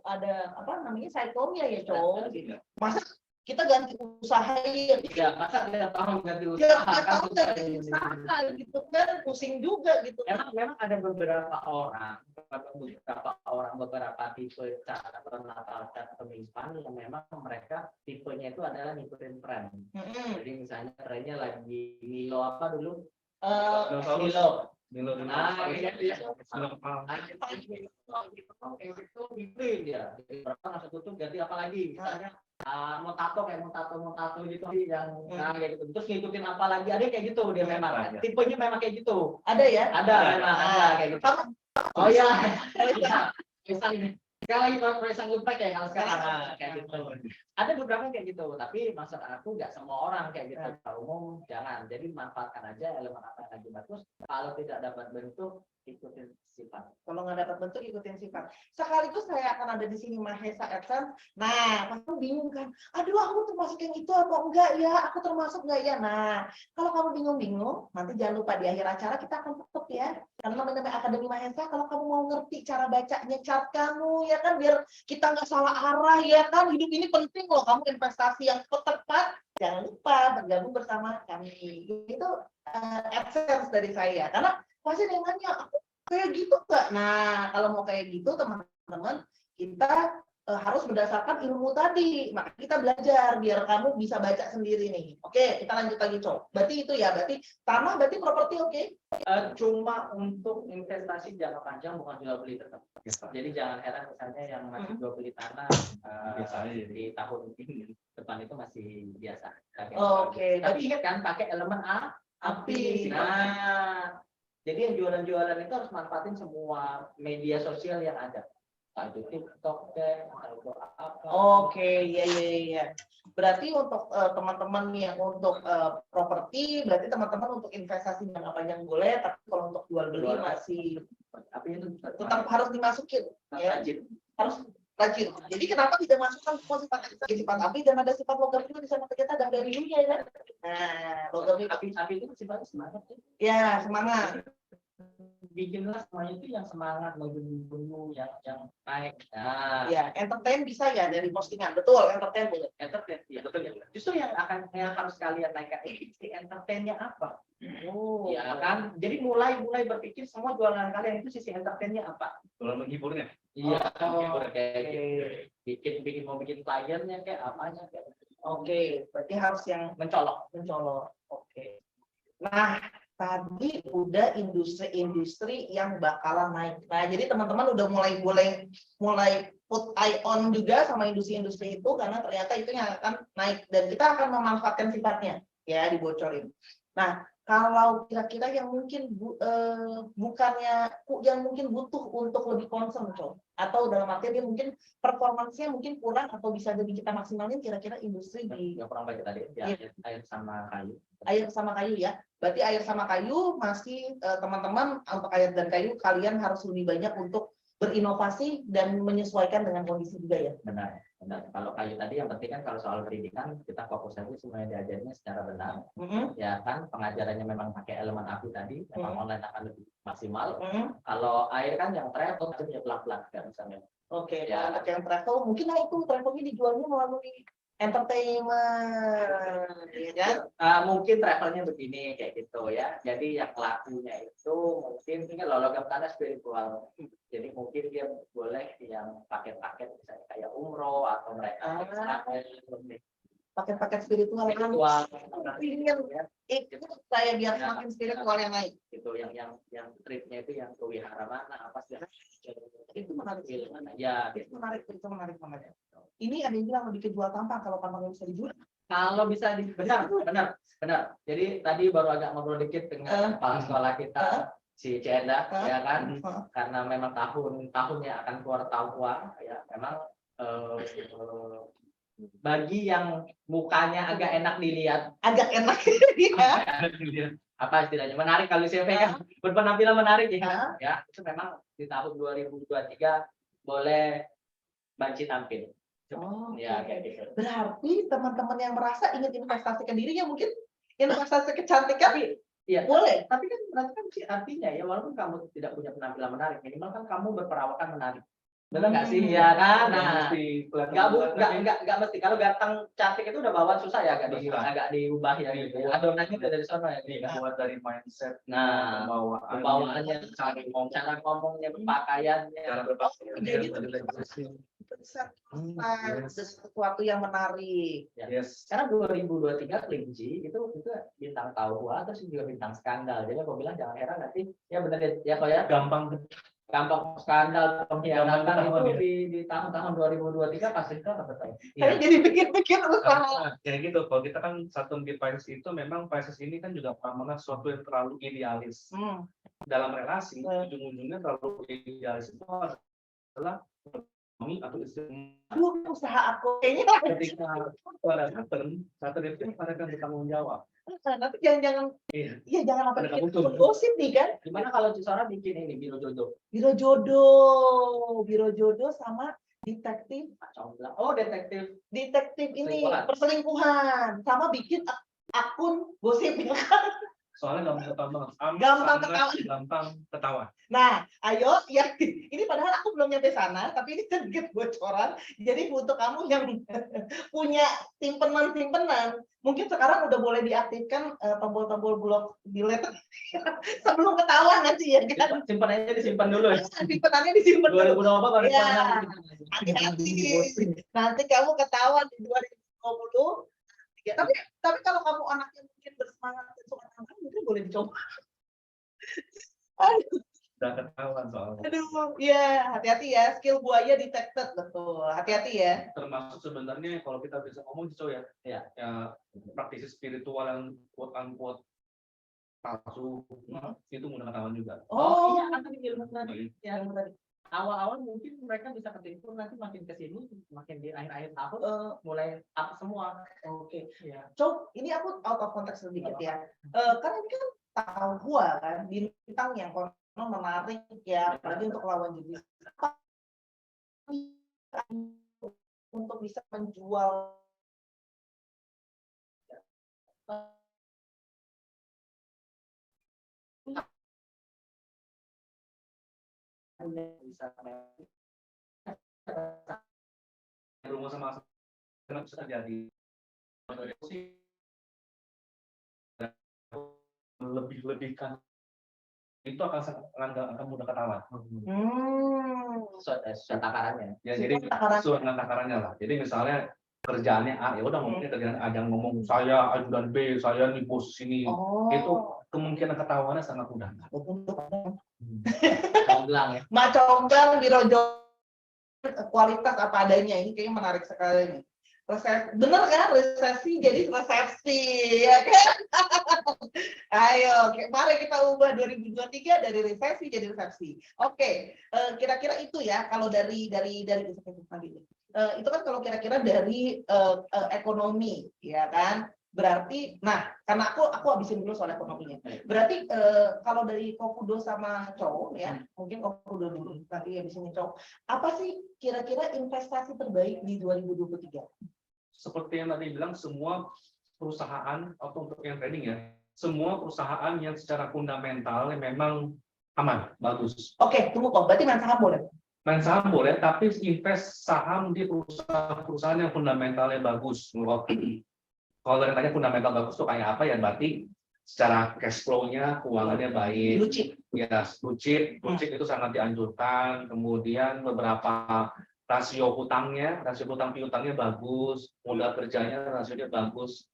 [SPEAKER 1] apa namanya cycle-nya ya cowok. Masa kita ganti usaha ya?
[SPEAKER 3] Iya, masa dia tahu ganti
[SPEAKER 1] Ya,
[SPEAKER 3] usaha
[SPEAKER 1] dia tahu
[SPEAKER 3] kan?
[SPEAKER 1] ganti usaha gitu kan, pusing juga gitu.
[SPEAKER 3] Memang ada beberapa beberapa tipe cara penata pemilihan yang memang mereka tipenya itu adalah ngikutin tren. Jadi misalnya trennya lagi Milo apa dulu? Milo. Nah, itu dia. Berapa nggak tutup ganti apa lagi? Misalnya Montato gitu yang kayak gitu. Terus ngikutin apa lagi? Ada kayak gitu dia memang. Tipenya memang kayak gitu.
[SPEAKER 1] Ada ya?
[SPEAKER 3] Ada memang kayak gitu. Oh ya. Misalnya kalau lagi lupa kayak kalau sekarang kayak gitu. Ada beberapa kayak gitu, tapi maksud aku nggak semua orang kayak gitu. Kalau umum jangan. Jadi manfaatkan aja elemen apa yang lagi bagus. Kalau tidak dapat bentuk, ikutin sifat.
[SPEAKER 1] Kalau nggak dapat bentuk ikutin sifat. Sekaligus saya akan ada di sini Mahesa Adsense. Nah, kamu bingung kan? Aduh, aku termasuk yang itu apa enggak ya? Aku termasuk enggak ya? Nah, kalau kamu bingung-bingung, nanti jangan lupa di akhir acara kita akan tutup ya. Karena namanya Akademi Mahesa, kalau kamu mau ngerti cara bacanya chart kamu ya kan, biar kita nggak salah arah ya kan. Hidup ini penting loh, kamu investasi yang tepat. Jangan lupa bergabung bersama kami. Itu AdSense dari saya. Karena pasti ada yang nanya, aku kayak gitu nggak? Nah, kalau mau kayak gitu teman-teman, kita harus berdasarkan ilmu tadi. Maka kita belajar biar kamu bisa baca sendiri nih. Oke, kita lanjut lagi, Cok. Berarti itu ya, berarti tanah, berarti properti, oke?
[SPEAKER 3] Cuma untuk investasi jangka panjang, bukan jual beli tetap. Jadi jangan heran misalnya yang masih jual beli tanah di tahun ini depan itu masih biasa.
[SPEAKER 1] Oke.
[SPEAKER 3] Tapi ingat kan pakai elemen api. Nah, jadi yang jualan-jualan itu harus manfaatin semua media sosial yang ada. Entah itu TikTok, entah itu apa.
[SPEAKER 1] Oke, iya. Berarti untuk teman-teman yang untuk properti, berarti teman-teman untuk investasi jangka panjang boleh, tapi kalau untuk jual beli masih
[SPEAKER 3] Tapi itu
[SPEAKER 1] tetap harus dimasukin. Ya.
[SPEAKER 3] rajin.
[SPEAKER 1] Harus rajin. Jadi kenapa tidak masukkan semua sifat api dan ada sifat logam itu di sana ternyata ada dari dunia ya. Nah, logam
[SPEAKER 3] Api itu sifatnya semangat.
[SPEAKER 1] ya semangat.
[SPEAKER 3] Bikinlah semuanya itu yang semangat, menggunung yang naik. Nah,
[SPEAKER 1] Ya, entertain bisa ya dari postingan. Betul, entertain boleh.
[SPEAKER 3] entertain ya. Justru yang harus kalian naikkan si entertainnya apa?
[SPEAKER 1] Oh,
[SPEAKER 3] Ya kan? Jadi mulai berpikir semua jualan kalian itu sisi entertainnya apa?
[SPEAKER 2] Kalau menghiburnya.
[SPEAKER 3] Iya, kayak gitu. Mau bikin kliennya kayak apanya kayak.
[SPEAKER 1] Oke, berarti harus yang
[SPEAKER 3] Mencolok.
[SPEAKER 1] mencolok. Oke. Nah, tadi udah industri-industri yang bakalan naik. Nah, jadi teman-teman udah mulai put eye on juga sama industri-industri itu karena ternyata itu yang akan naik dan kita akan memanfaatkan sifatnya ya dibocorin. Nah, kalau kira-kira yang mungkin bukannya yang mungkin butuh untuk lebih concern atau dalam arti dia mungkin performansnya mungkin kurang atau bisa jadi kita maksimalin kira-kira industri di
[SPEAKER 3] yang kurang baik tadi ya, air sama kayu.
[SPEAKER 1] Air sama kayu ya. Berarti air sama kayu masih teman-teman untuk air dan kayu kalian harus lebih banyak untuk berinovasi dan menyesuaikan dengan kondisi juga ya.
[SPEAKER 3] Benar. Kalau kayu tadi yang penting kan kalau soal pendidikan kita fokus aja semuanya diajarnya secara benar. Ya kan pengajarannya memang pakai elemen api tadi, memang online akan lebih maksimal. Kalau air kan yang travel itu ya pelan-pelan kan misalnya.
[SPEAKER 1] Oke,
[SPEAKER 3] Ya.
[SPEAKER 1] kalau yang travel mungkin itu travelnya dijualnya melalui entertainment, ya kan?
[SPEAKER 3] Mungkin travelnya begini kayak gitu ya. Jadi yang pelakunya itu mungkin logam tanah spiritual. Jadi mungkin dia boleh yang paket-paket misalnya kayak umroh atau mereka
[SPEAKER 1] Paket-paket spiritual kan? Itu saya biar semakin spiritual yang naik.
[SPEAKER 3] Itu yang tripnya itu yang ke wihara mana apa sih?
[SPEAKER 1] Itu menarik.
[SPEAKER 3] Ya,
[SPEAKER 1] Itu menarik banget. Ini ada yang bilang lebih kejual tampang kalau tampangnya bisa dijual.
[SPEAKER 3] kalau bisa benar. Jadi tadi baru agak ngobrol dikit dengan kepala sekolah kita si Cenda ya kan, karena memang tahunnya akan keluar tahun ya memang bagi yang mukanya agak enak dilihat, apa istilahnya menarik kalau CV kan berpenampilan menarik ya itu memang di tahun 2023 boleh banci tampil. Ya kayak gitu.
[SPEAKER 1] Berarti teman-teman yang merasa ingin investasi ke dirinya mungkin investasi kecantikan
[SPEAKER 3] Iya,
[SPEAKER 1] boleh.
[SPEAKER 3] tapi kan berarti kan artinya ya walaupun kamu tidak punya penampilan menarik, minimal kan kamu berperawakan menarik. Benar nggak sih? Ya kan? Nah, nggak mesti. Kalau ganteng cantik itu udah bawaan susah ya, agak diubah ya. Gitu. Adonannya udah dari sana ya.
[SPEAKER 2] Buat dari mindset,
[SPEAKER 3] Nah, pembawaannya, cara ngomongnya, pakaiannya,
[SPEAKER 2] cara berpakaian,
[SPEAKER 1] jadi sesuatu yang menarik.
[SPEAKER 2] Yes.
[SPEAKER 3] Karena 2023 kelinci itu bintang tahu terus juga bintang skandal. Jadi aku bilang jangan heran nanti ya benar ya kok ya gampang skandal pengkhianatan itu di tahun-tahun 2023 pasti kita betul.
[SPEAKER 1] Saya jadi pikir-pikir usaha.
[SPEAKER 2] Kayak gitu. Kalau kita kan satu di Pisces itu memang Pisces ini kan juga pernah sesuatu yang terlalu idealis. Dalam relasi ujung-ujungnya terlalu idealis itu adalah atau
[SPEAKER 1] usaha aku kayaknya
[SPEAKER 2] ketika pada Saturn itu pada kan bertanggung jawab.
[SPEAKER 1] nanti jangan jangan apa bikin gosip nih kan.
[SPEAKER 3] Gimana kalau Cisara bikin ini biro
[SPEAKER 1] jodoh sama detektif ini perselingkuhan sama bikin akun gosip ya kan.
[SPEAKER 2] Soalnya gampang ketawa.
[SPEAKER 1] Nah, ayo ya ini padahal aku belum nyampe sana, tapi ini sedikit bocoran. Jadi untuk kamu yang punya simpenan, mungkin sekarang udah boleh diaktifkan tombol-tombol blok delete sebelum ketahuan nanti ya kan.
[SPEAKER 3] Simpanannya disimpan dulu ya.
[SPEAKER 1] Simpenannya disimpan dulu.
[SPEAKER 3] 2024 baru
[SPEAKER 1] hati-hati. Nanti kamu ketahuan di 2020. Ya, tapi kalau kamu anaknya mungkin bersemangat dan suka tangan mungkin boleh dicoba.
[SPEAKER 2] Udah ketahuan soalnya.
[SPEAKER 1] Aduh, ya hati-hati ya, skill buaya detected betul. Hati-hati ya.
[SPEAKER 2] Termasuk sebenarnya kalau kita bisa ngomong gitu ya praktisi spiritual yang quote unquote palsu itu mudah ketahuan juga.
[SPEAKER 3] Oh iya kan tadi ilmu tadi. Ya awal-awal mungkin mereka bisa ketipu, nanti makin kesini makin di akhir-akhir tahun mulai up semua.
[SPEAKER 1] Oke. Ya. So ini aku out of konteks sedikit ya. Kan ini kan tahun gua kan bintang yang menarik ya, apalagi untuk lawan jenis. Untuk bisa menjual
[SPEAKER 3] bisa
[SPEAKER 2] Rumah sama bisa terjadi lebih-lebihkan itu akan mudah ketahuan.
[SPEAKER 3] takarannya.
[SPEAKER 2] Ya jadi sesuai dengan takarannya lah. Jadi misalnya kerjaannya A, ya udah ngomongnya kerjaan A, jangan ngomong saya ajudan B, saya nih bos sini. Itu kemungkinan ketahuannya sangat mudah.
[SPEAKER 3] Comblang ya.
[SPEAKER 1] Macomblang Wirojo kualitas apa adanya, ini kayaknya menarik sekali nih. Bener kan, resesi jadi resepsi, ya kan? Ayo, mari kita ubah 2023 dari resesi jadi resepsi. Oke, kira-kira itu ya kalau dari itu kan kalau kira-kira dari ekonomi, ya kan? Berarti, nah karena aku habisin dulu soal ekonominya. Berarti kalau dari Kofudo sama Chow ya, mungkin Kofudo dulu, nanti habisin Chow. Apa sih kira-kira investasi terbaik di 2023?
[SPEAKER 2] Seperti yang tadi bilang, semua perusahaan atau untuk yang trading ya, semua perusahaan yang secara fundamental memang aman, bagus.
[SPEAKER 1] Oke, tunggu kok. Berarti main saham boleh?
[SPEAKER 2] Main saham boleh, tapi invest saham di perusahaan yang fundamentalnya bagus. Kalau tanya fundamental bagus itu kayak apa ya? Berarti secara cash flow-nya, keuangannya baik.
[SPEAKER 1] Blue chip.
[SPEAKER 2] Ya, blue chip itu sangat dianjurkan. Kemudian beberapa rasio hutang piutangnya bagus, modal kerjanya rasionya bagus.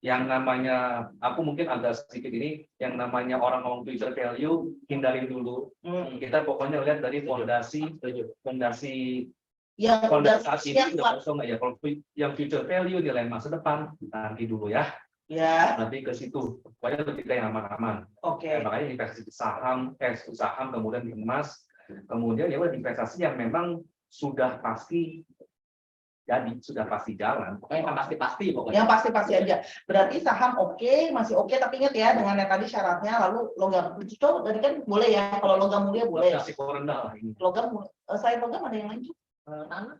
[SPEAKER 2] Yang namanya, aku mungkin agak sedikit ini, yang namanya orang ngomong future value, hindarin dulu. Kita pokoknya lihat dari fondasi
[SPEAKER 1] yang
[SPEAKER 2] fondasi
[SPEAKER 1] yang
[SPEAKER 2] ini udah kosong ya. Kalau yang future value, nilai masa depan, nanti dulu ya.
[SPEAKER 1] Ya.
[SPEAKER 2] Nanti ke situ, pokoknya lebih kita yang aman-aman.
[SPEAKER 1] Oke.
[SPEAKER 2] Makanya investasi saham, kemudian di emas, kemudian ya udah investasi yang memang sudah pasti sudah pasti jalan.
[SPEAKER 3] Pokoknya yang pasti-pasti pokoknya.
[SPEAKER 1] Yang pasti-pasti aja. Berarti saham oke, masih oke, tapi ingat ya dengan yang tadi syaratnya, lalu logam. Coba tadi kan boleh ya, kalau logam mulia boleh.
[SPEAKER 2] Risiko rendah lah ini.
[SPEAKER 1] Logam, selain logam ada yang lain?
[SPEAKER 3] Tanah.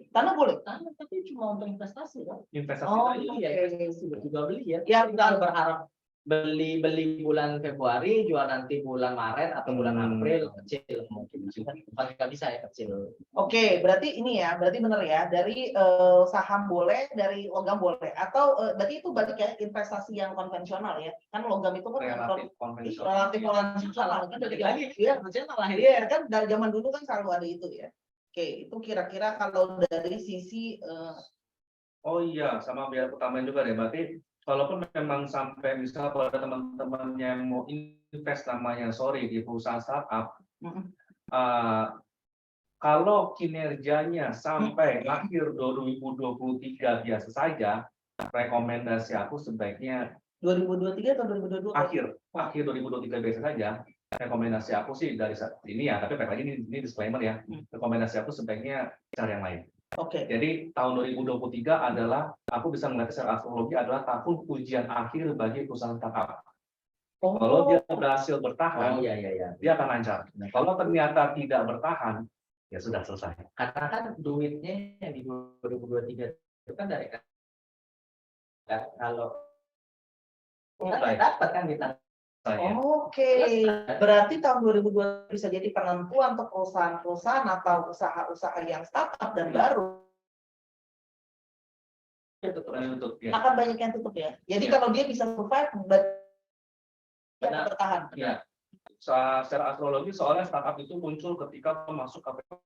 [SPEAKER 1] Tanah boleh?
[SPEAKER 3] Tanah tapi cuma untuk investasi kan.
[SPEAKER 2] Investasi
[SPEAKER 3] Iya, juga beli ya.
[SPEAKER 1] Ya,
[SPEAKER 3] Kita berharap beli bulan Februari, jual nanti bulan Maret atau bulan April, kecil mungkin. Nggak bisa ya kecil.
[SPEAKER 1] Oke, berarti ini ya, berarti benar ya, dari saham boleh, dari logam boleh, atau berarti itu balik ya investasi yang konvensional ya, kan logam itu kan
[SPEAKER 2] relatif
[SPEAKER 1] konvensional, kan dari
[SPEAKER 3] lagi
[SPEAKER 1] ya,
[SPEAKER 3] konvensional lah
[SPEAKER 1] iya kan dari zaman dulu kan selalu ada itu ya. Oke, itu kira-kira kalau dari sisi
[SPEAKER 2] oh iya, sama biaya utama juga deh. Berarti kalaupun memang sampai misal kalau ada teman-teman yang mau invest namanya di perusahaan startup, kalau kinerjanya sampai akhir 2023 biasa saja, rekomendasi aku sebaiknya
[SPEAKER 1] 2023 atau 2022?
[SPEAKER 2] akhir 2023 biasa saja. Rekomendasi aku sih dari saat ini ya, tapi lagi ini disclaimer ya. Rekomendasi aku sebaiknya cari yang lain.
[SPEAKER 1] Oke.
[SPEAKER 2] Jadi tahun 2023 adalah, aku bisa melihat secara astrologi adalah tahun ujian akhir bagi perusahaan startup. Kalau dia berhasil bertahan, dia akan lancar. Kalau ternyata tidak bertahan, ya sudah selesai.
[SPEAKER 3] Karena kan duitnya yang di 2023 itu kan dari kalau dapat kan kita.
[SPEAKER 1] Oke, berarti tahun 2022 bisa jadi penentuan untuk perusahaan-perusahaan atau usaha-usaha yang startup dan baru. Akan banyak yang tutup ya. Jadi kalau dia bisa survive, bertahan.
[SPEAKER 2] Ya. Secara astrologi soalnya startup itu muncul ketika masuk KPK.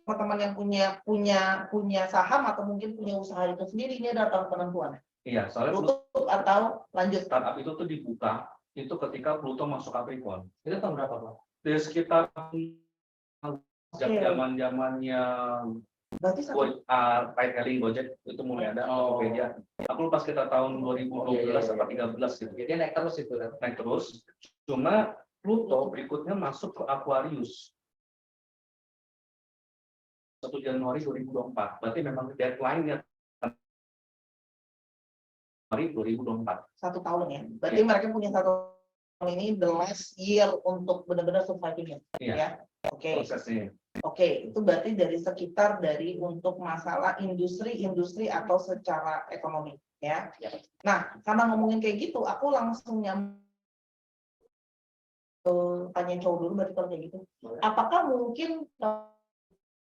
[SPEAKER 1] Teman-teman yang punya saham atau mungkin punya usaha itu sendiri, ini adalah tahun penentuan.
[SPEAKER 2] Iya, soalnya
[SPEAKER 1] tutup atau lanjut.
[SPEAKER 2] Startup itu tuh dibuka itu ketika Pluto masuk Capricorn.
[SPEAKER 3] Itu tahun berapa, Pak?
[SPEAKER 2] Di sekitar zaman-zamannya ride-hailing Gojek itu mulai ada Tokopedia. Aku lupa sekitar tahun 2012 atau 2013 gitu.
[SPEAKER 3] Jadi naik terus itu kan?
[SPEAKER 2] Naik terus. Cuma Pluto berikutnya masuk ke Aquarius 1 Januari 2024. Berarti memang deadline-nya 2024.
[SPEAKER 1] 1 tahun ya. Berarti mereka punya 1 tahun ini the last year untuk benar-benar surviving ya. Oke. Oke, itu berarti dari sekitar dari untuk masalah industri atau secara ekonomi ya. Nah, karena ngomongin kayak gitu, aku langsung tanya cowok dulu berarti kalau kayak gitu. Apakah mungkin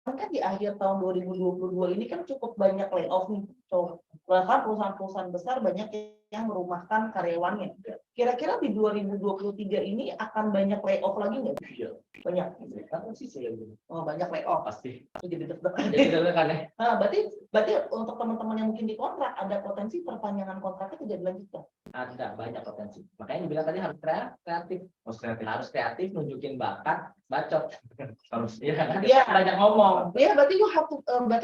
[SPEAKER 1] kan di akhir tahun 2022 ini kan cukup banyak layoff nih cowok. Bahkan perusahaan-perusahaan besar banyak yang merumahkan karyawannya. Kira-kira di 2023 ini akan banyak layoff lagi nggak?
[SPEAKER 3] Iya.
[SPEAKER 1] Banyak.
[SPEAKER 3] Kan sih saya
[SPEAKER 1] Oh, banyak layoff.
[SPEAKER 3] pasti.
[SPEAKER 1] Itu jadi deg-degan.
[SPEAKER 3] Jadi kan ya.
[SPEAKER 1] Nah, berarti untuk teman-teman yang mungkin dikontrak ada potensi perpanjangan kontraknya tidak dilanjutkan.
[SPEAKER 3] Ada banyak potensi. Makanya dibilang tadi harus kreatif. Harus kreatif, nunjukin bakat, bacot.
[SPEAKER 2] Harus
[SPEAKER 3] Iya kan?
[SPEAKER 1] Iya.
[SPEAKER 3] Banyak ngomong.
[SPEAKER 1] Ya, berarti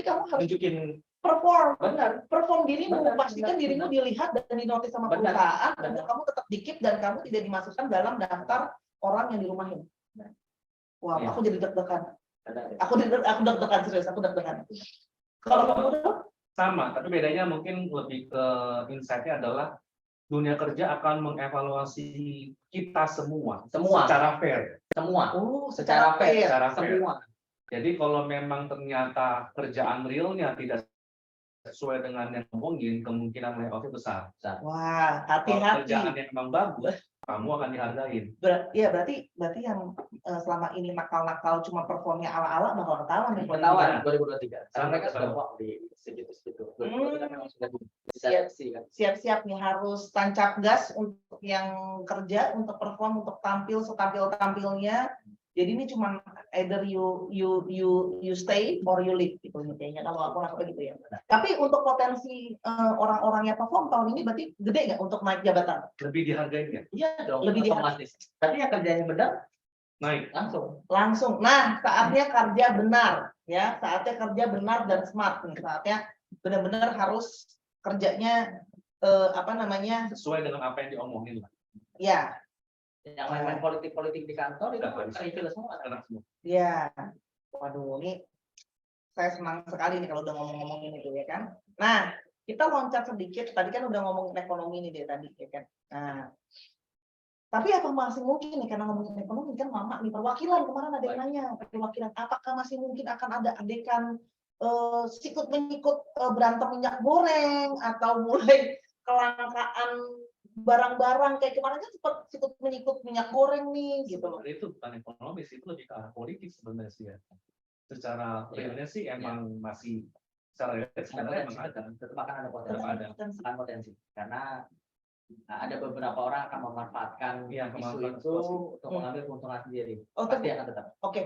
[SPEAKER 1] kamu harus
[SPEAKER 3] Nunjukin
[SPEAKER 1] perform,
[SPEAKER 3] benar.
[SPEAKER 1] perform dirimu,
[SPEAKER 3] Benar,
[SPEAKER 1] pastikan
[SPEAKER 3] benar,
[SPEAKER 1] dirimu
[SPEAKER 3] benar.
[SPEAKER 1] dilihat dan dinotis sama
[SPEAKER 3] Benar,
[SPEAKER 1] perusahaan,
[SPEAKER 3] benar.
[SPEAKER 1] agar kamu tetap dikip dan kamu tidak dimasukkan dalam daftar orang yang dirumahin. Wah,
[SPEAKER 3] Iya.
[SPEAKER 1] aku jadi deg-degan.
[SPEAKER 3] Ada.
[SPEAKER 1] Aku deg-degan serius, aku deg-degan. Kalau kamu tuh,
[SPEAKER 2] sama, tapi bedanya mungkin lebih ke insight-nya adalah dunia kerja akan mengevaluasi kita semua secara fair.
[SPEAKER 3] Semua.
[SPEAKER 1] secara fair.
[SPEAKER 2] Secara fair.
[SPEAKER 3] Semua.
[SPEAKER 2] Jadi kalau memang ternyata kerjaan realnya tidak sesuai dengan yang ngomongin, kemungkinan layoff besar.
[SPEAKER 1] Wah,
[SPEAKER 2] Kalau
[SPEAKER 1] hati-hati.
[SPEAKER 2] kerjaan yang memang bagus, kamu akan dihargain.
[SPEAKER 1] Berarti yang selama ini nakal-nakal cuma performnya ala-ala bakal ketahuan nih.
[SPEAKER 3] Ketahuan 2023. Sekarang mereka
[SPEAKER 2] Ketahuan.
[SPEAKER 3] sudah di segitu-segitu.
[SPEAKER 1] Hmm.
[SPEAKER 3] Memang sudah
[SPEAKER 1] Siap.
[SPEAKER 3] diseleksi kan.
[SPEAKER 1] Siap-siap nih harus tancap gas untuk yang kerja, untuk perform, untuk tampil setampil-tampilnya. Jadi ini cuma either you stay or you leave gitu kayaknya kalau aku nangkep gitu ya. Tapi untuk potensi orang-orang yang perform tahun ini berarti gede nggak untuk naik jabatan?
[SPEAKER 2] Lebih dihargain ya?
[SPEAKER 3] Iya dong.
[SPEAKER 1] Lebih
[SPEAKER 3] otomatis. Tapi yang kerjanya benar
[SPEAKER 2] Naik.
[SPEAKER 3] langsung.
[SPEAKER 1] Nah, saatnya kerja benar ya, saatnya kerja benar dan smart nih. Saatnya benar-benar harus kerjanya
[SPEAKER 2] Sesuai dengan apa yang diomongin.
[SPEAKER 1] ya.
[SPEAKER 3] Yang main-main politik-politik di kantor itu
[SPEAKER 2] Nggak bisa.
[SPEAKER 3] review semua.
[SPEAKER 2] Enak semua.
[SPEAKER 1] Ya, waduh, ini saya senang sekali nih kalau udah ngomong-ngomongin itu ya kan. Nah, kita loncat sedikit. Tadi kan udah ngomongin ekonomi nih dia tadi ya kan. Nah, tapi apa masih mungkin nih karena ngomongin ekonomi kan mama nih perwakilan kemarin ada yang nanya perwakilan apakah masih mungkin akan ada adegan sikut menyikut berantem minyak goreng atau mulai kelangkaan barang-barang kayak kemarin kan sempat sikut menyikut minyak goreng nih gitu loh.
[SPEAKER 2] Itu bukan ekonomi sih, itu lebih ke arah politik sebenarnya sih ya. Secara realnya sih emang masih secara realnya sebenarnya emang ada.
[SPEAKER 3] Tetap akan ada potensi. Karena ada beberapa orang akan memanfaatkan
[SPEAKER 2] Iya,
[SPEAKER 3] isu
[SPEAKER 2] memanfaatkan
[SPEAKER 3] itu
[SPEAKER 2] situasi.
[SPEAKER 3] untuk mengambil keuntungan sendiri.
[SPEAKER 1] Oh,
[SPEAKER 3] Pasti akan tetap.
[SPEAKER 1] Oke,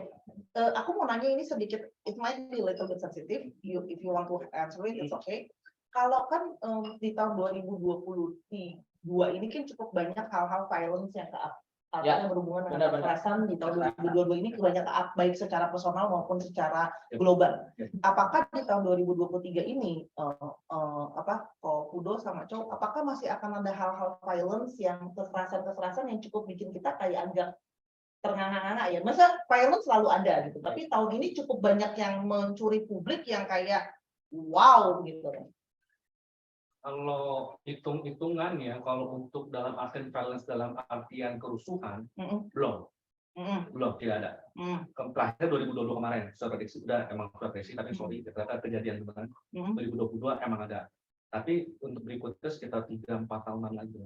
[SPEAKER 1] aku mau nanya ini sedikit, it might be a little bit sensitive. If you want to answer it, it's okay. Kalau kan di tahun 2022 ini kan cukup banyak hal-hal violence yang artinya berhubungan dengan kekerasan di tahun 2022 ini banyak baik secara personal maupun secara global. Apakah di tahun 2023 ini Kudo sama Chow, apakah masih akan ada hal-hal violence yang kekerasan yang cukup bikin kita kayak agak ternganga-nganga ya? Masa violence selalu ada gitu, tapi tahun ini cukup banyak yang mencuri publik yang kayak wow gitu.
[SPEAKER 2] Kalau hitung-hitungannya, kalau untuk dalam artian violence dalam artian kerusuhan, belum tidak ada. Terakhir 2022 kemarin, sudah prediksi emang sudah prediksi, tapi sorry ternyata kejadian kemarin 2022 emang ada. Tapi untuk berikutnya sekitar 3-4 tahunan lagi.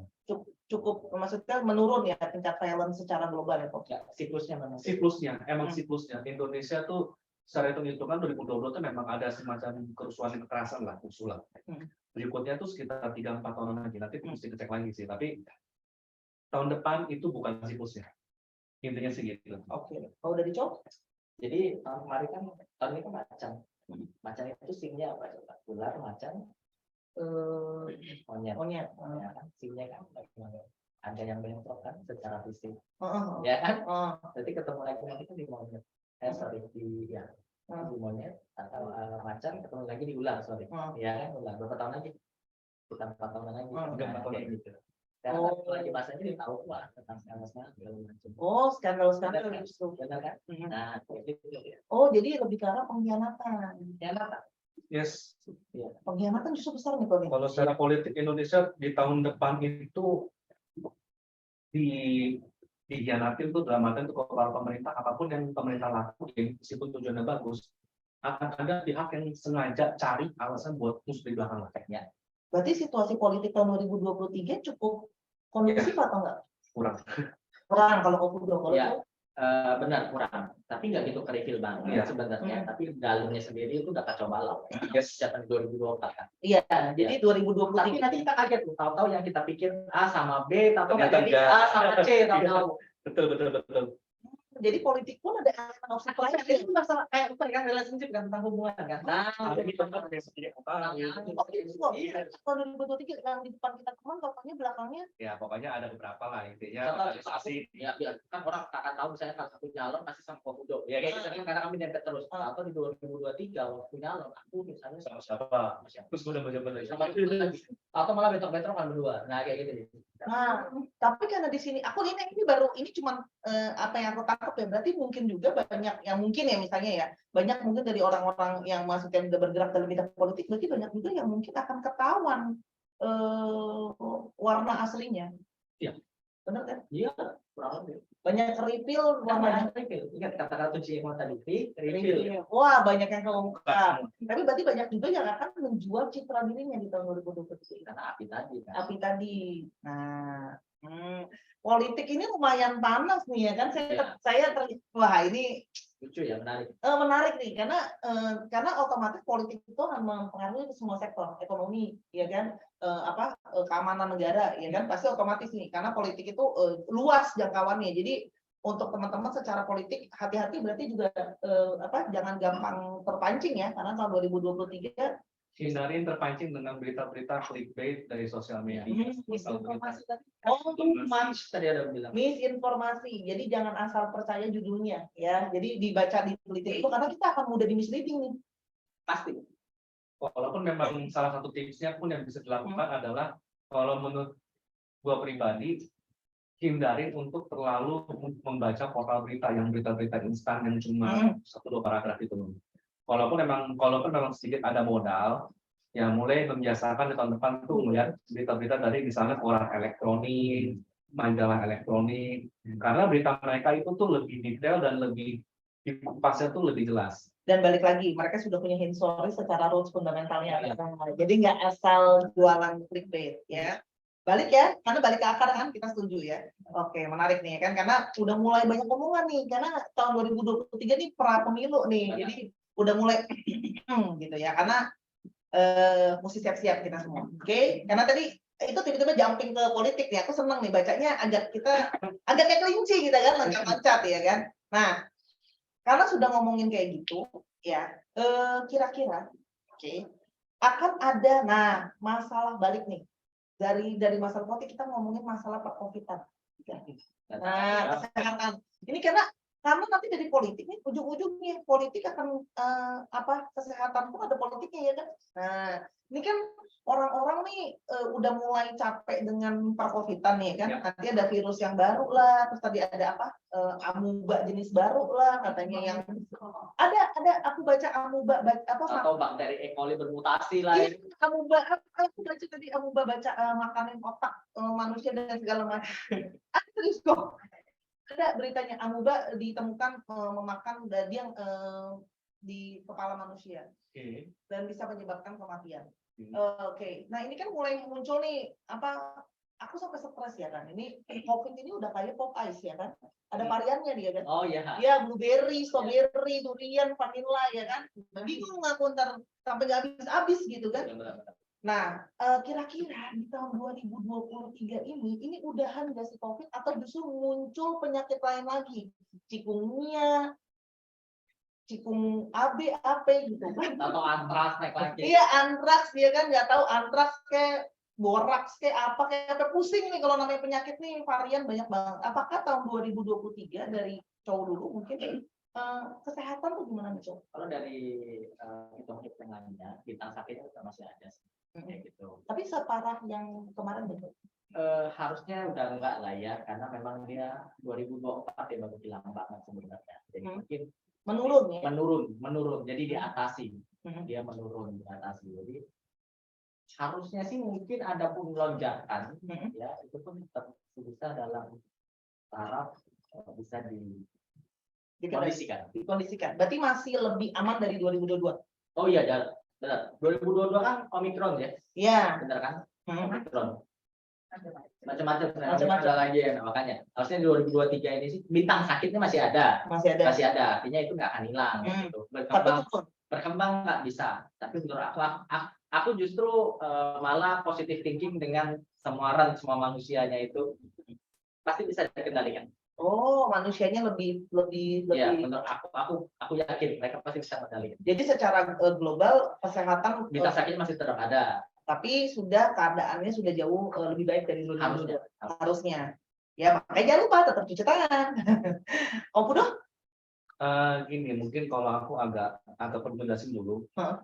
[SPEAKER 1] Cukup maksudnya menurun ya tingkat violence secara global ya Pak?
[SPEAKER 3] Ya, siklusnya memang.
[SPEAKER 2] Siklusnya. Indonesia tuh secara hitung-hitungan 2022 tuh memang ada semacam kerusuhan kekerasan lah, usulan. Berikutnya tuh sekitar 3-4 tahun lagi. Nanti mesti cek lagi sih. Tapi tahun depan itu bukan siklusnya. Intinya sih gitu.
[SPEAKER 1] Oke. Kalau udah dicoba?
[SPEAKER 3] Jadi tahun ini kan macan. Macan itu simnya apa? Ular, macan, monyet. Ya kan? Simnya kan ada yang bentrok kan secara fisik. Ya kan? Jadi ketemu lagi nanti di monyet. Di monyet atau macan ketemu lagi di ular, ya kan ular berapa tahun lagi? Kita 4 tahun lagi. Kayak gitu. Karena lagi bahasanya di tahu lah tentang skandal segala macam.
[SPEAKER 1] Skandal justru.
[SPEAKER 3] Benar kan? Nah, itu ya.
[SPEAKER 1] Jadi lebih ke arah pengkhianatan.
[SPEAKER 2] Yes.
[SPEAKER 1] Pengkhianatan justru besar nih Pak.
[SPEAKER 2] Kalau secara politik Indonesia di tahun depan itu dikhianatin tuh dalam artian tuh kalau pemerintah apapun yang pemerintah lakuin meskipun tujuannya bagus akan ada pihak yang sengaja cari alasan buat musuh di belakang ya.
[SPEAKER 1] Berarti situasi politik tahun 2023 cukup kondusif atau enggak?
[SPEAKER 2] Kurang.
[SPEAKER 1] Kalau Kudo
[SPEAKER 3] Benar kurang, tapi nggak gitu kerikil banget
[SPEAKER 2] Iya.
[SPEAKER 3] sebenarnya. Tapi dalamnya sendiri itu udah kacau balau.
[SPEAKER 2] Yes.
[SPEAKER 3] Sejak 2024 kan.
[SPEAKER 1] Iya, jadi 2023.
[SPEAKER 3] Tapi nanti kita kaget tuh, tahu-tahu yang kita pikir A sama B, tahu nggak
[SPEAKER 2] Ternyata
[SPEAKER 3] jadi
[SPEAKER 2] enggak.
[SPEAKER 3] A sama C, tahu-tahu.
[SPEAKER 2] Betul.
[SPEAKER 1] Jadi politik pun ada opsi lain.
[SPEAKER 3] Itu masalah kayak bukan kan relationship kan tentang hubungan kan. Nah,
[SPEAKER 2] Tapi benar yang seperti apa?
[SPEAKER 1] Oke, semua. Tahun 2023 yang di depan kita teman, pokoknya belakangnya.
[SPEAKER 2] Ya pokoknya ada beberapa lah intinya
[SPEAKER 3] Contoh,
[SPEAKER 2] organisasi.
[SPEAKER 3] ya biar kan orang akan tahu misalnya kalau aku nyalon pasti sama Kofudo. Ya kayak gitu kan karena kami dempet terus. Atau di 2023 waktu nyalon aku misalnya
[SPEAKER 2] Sama siapa? Terus gue udah bener-bener
[SPEAKER 3] sama atau malah bentrok-bentrok kan berdua. Nah kayak gitu.
[SPEAKER 1] Nah, tapi karena di sini aku ini baru ini cuman apa yang aku tangkap ya, berarti mungkin juga banyak yang mungkin ya misalnya ya, banyak mungkin dari orang-orang yang maksudnya udah bergerak dalam bidang politik, berarti banyak juga yang mungkin akan ketahuan warna aslinya.
[SPEAKER 3] Iya.
[SPEAKER 1] Benar kan?
[SPEAKER 3] Iya, kurang lebih.
[SPEAKER 1] Banyak reveal warna.
[SPEAKER 3] Reveal. Ingat kata-kata kunci yang tadi, reveal.
[SPEAKER 1] Wah, banyak yang keungkap. Tapi berarti banyak juga yang akan menjual citra dirinya di tahun 2023.
[SPEAKER 3] Karena api tadi kan.
[SPEAKER 1] Api tadi. Nah, politik ini lumayan panas nih ya kan. Wah ini
[SPEAKER 3] Lucu ya, menarik.
[SPEAKER 1] menarik nih karena otomatis politik itu akan mempengaruhi ke semua sektor ekonomi, ya kan, keamanan negara, ya kan, pasti otomatis nih karena politik itu luas jangkauannya. Jadi untuk teman-teman secara politik hati-hati berarti juga jangan gampang terpancing ya karena tahun 2023
[SPEAKER 2] hindarin terpancing dengan berita-berita clickbait dari sosial media.
[SPEAKER 1] misinformasi tadi.
[SPEAKER 3] Match tadi ada bilang.
[SPEAKER 1] Misinformasi. Jadi jangan asal percaya judulnya ya. Jadi dibaca diteliti itu karena kita akan mudah di-misleading nih.
[SPEAKER 3] Pasti.
[SPEAKER 2] Walaupun memang salah satu tipsnya pun yang bisa dilakukan adalah kalau menurut gua pribadi hindarin untuk terlalu membaca portal berita yang berita-berita instan yang cuma 1-2 paragraf itu. Walaupun memang sedikit ada modal, ya mulai membiasakan di tahun depan tuh melihat berita-berita dari misalnya koran elektronik, majalah elektronik, karena berita mereka itu tuh lebih detail dan lebih dikupasnya tuh lebih jelas.
[SPEAKER 1] Dan balik lagi, mereka sudah punya history secara rules fundamentalnya. Jadi nggak asal jualan clickbait ya. Balik ya, karena balik ke akar kan kita setuju ya. Oke, menarik nih kan karena udah mulai banyak omongan nih karena tahun 2023 nih pra pemilu nih. Jadi udah mulai gitu ya karena mesti siap-siap kita semua. Oke, karena tadi itu tiba-tiba jumping ke politik nih. Aku seneng nih bacanya agak kayak kelinci gitu kan, loncat-loncat ya kan. Nah, karena sudah ngomongin kayak gitu ya, kira-kira akan ada masalah balik nih. Dari masalah politik kita ngomongin masalah Covid-an. Nah, kesehatan. Ini karena nanti dari politik nih ujung-ujungnya politik akan kesehatan pun ada politiknya ya kan. Nah ini kan orang-orang nih udah mulai capek dengan Covid-an nih kan. Nanti ada virus yang baru lah, terus tadi ada amuba jenis baru lah katanya yang ada aku baca amuba
[SPEAKER 3] atau bakteri E. coli bermutasi lah.
[SPEAKER 1] Iya, amuba aku baca tadi amuba makanin otak manusia dan segala macam. Terus kok ada beritanya amuba ditemukan memakan daging di kepala manusia dan bisa menyebabkan kematian. Oke. Nah ini kan mulai muncul nih aku sampai stres ya kan. Ini COVID ini udah kayak pop ice ya kan. Ada variannya dia kan.
[SPEAKER 3] Oh iya.
[SPEAKER 1] Ya blueberry, strawberry, durian, vanilla ya kan. Bingung aku ntar sampai nggak habis gitu kan. Nah, kira-kira di tahun 2023 ini udahan nggak sih COVID atau justru muncul penyakit lain lagi? Cikungunya, cikung AB, AP gitu kan?
[SPEAKER 3] Atau antraks naik lagi?
[SPEAKER 1] Iya, antraks dia kan nggak tahu antraks kayak boraks kayak apa pusing nih kalau namanya penyakit nih varian banyak banget. Apakah tahun 2023 dari cowok dulu mungkin kesehatan tuh gimana nih cowok?
[SPEAKER 3] Kalau dari hitung-hitungannya bintang sakitnya masih ada sih. Kayak gitu.
[SPEAKER 1] Tapi separah yang kemarin betul?
[SPEAKER 3] Harusnya udah enggak lah ya, karena memang dia 2024 ya baru hilang banget sebenarnya. Jadi mungkin
[SPEAKER 1] menurun ya?
[SPEAKER 3] Menurun. Jadi diatasi. Dia menurun, diatasi. Jadi harusnya sih mungkin ada pun lonjakan, ya itu pun tetap bisa dalam taraf bisa
[SPEAKER 1] dikondisikan. Berarti masih lebih aman dari 2022.
[SPEAKER 3] Oh iya, benar. 2022 kan Omikron ya?
[SPEAKER 1] Iya.
[SPEAKER 3] Benar kan? Omikron. macam-macam.
[SPEAKER 1] Macam-macam.
[SPEAKER 3] Ada lagi ya, makanya harusnya 2023 ini sih bintang sakitnya masih ada,
[SPEAKER 1] Masih ada.
[SPEAKER 3] artinya itu nggak akan hilang gitu.
[SPEAKER 1] Tapi
[SPEAKER 3] Berkembang nggak bisa, tapi menurut aku justru malah positive thinking dengan semua manusianya itu pasti bisa dikendalikan.
[SPEAKER 1] oh, manusianya lebih
[SPEAKER 3] Ya, menurut aku yakin mereka pasti bisa kendalikan.
[SPEAKER 1] Jadi secara global kesehatan
[SPEAKER 3] Bintang sakit masih tetap ada.
[SPEAKER 1] tapi sudah keadaannya sudah jauh lebih baik dari dulu. Harusnya. Ya, makanya jangan lupa tetap cuci tangan. Om Pudo?
[SPEAKER 2] Gini, mungkin kalau aku agak penjelasin dulu.
[SPEAKER 1] Hah?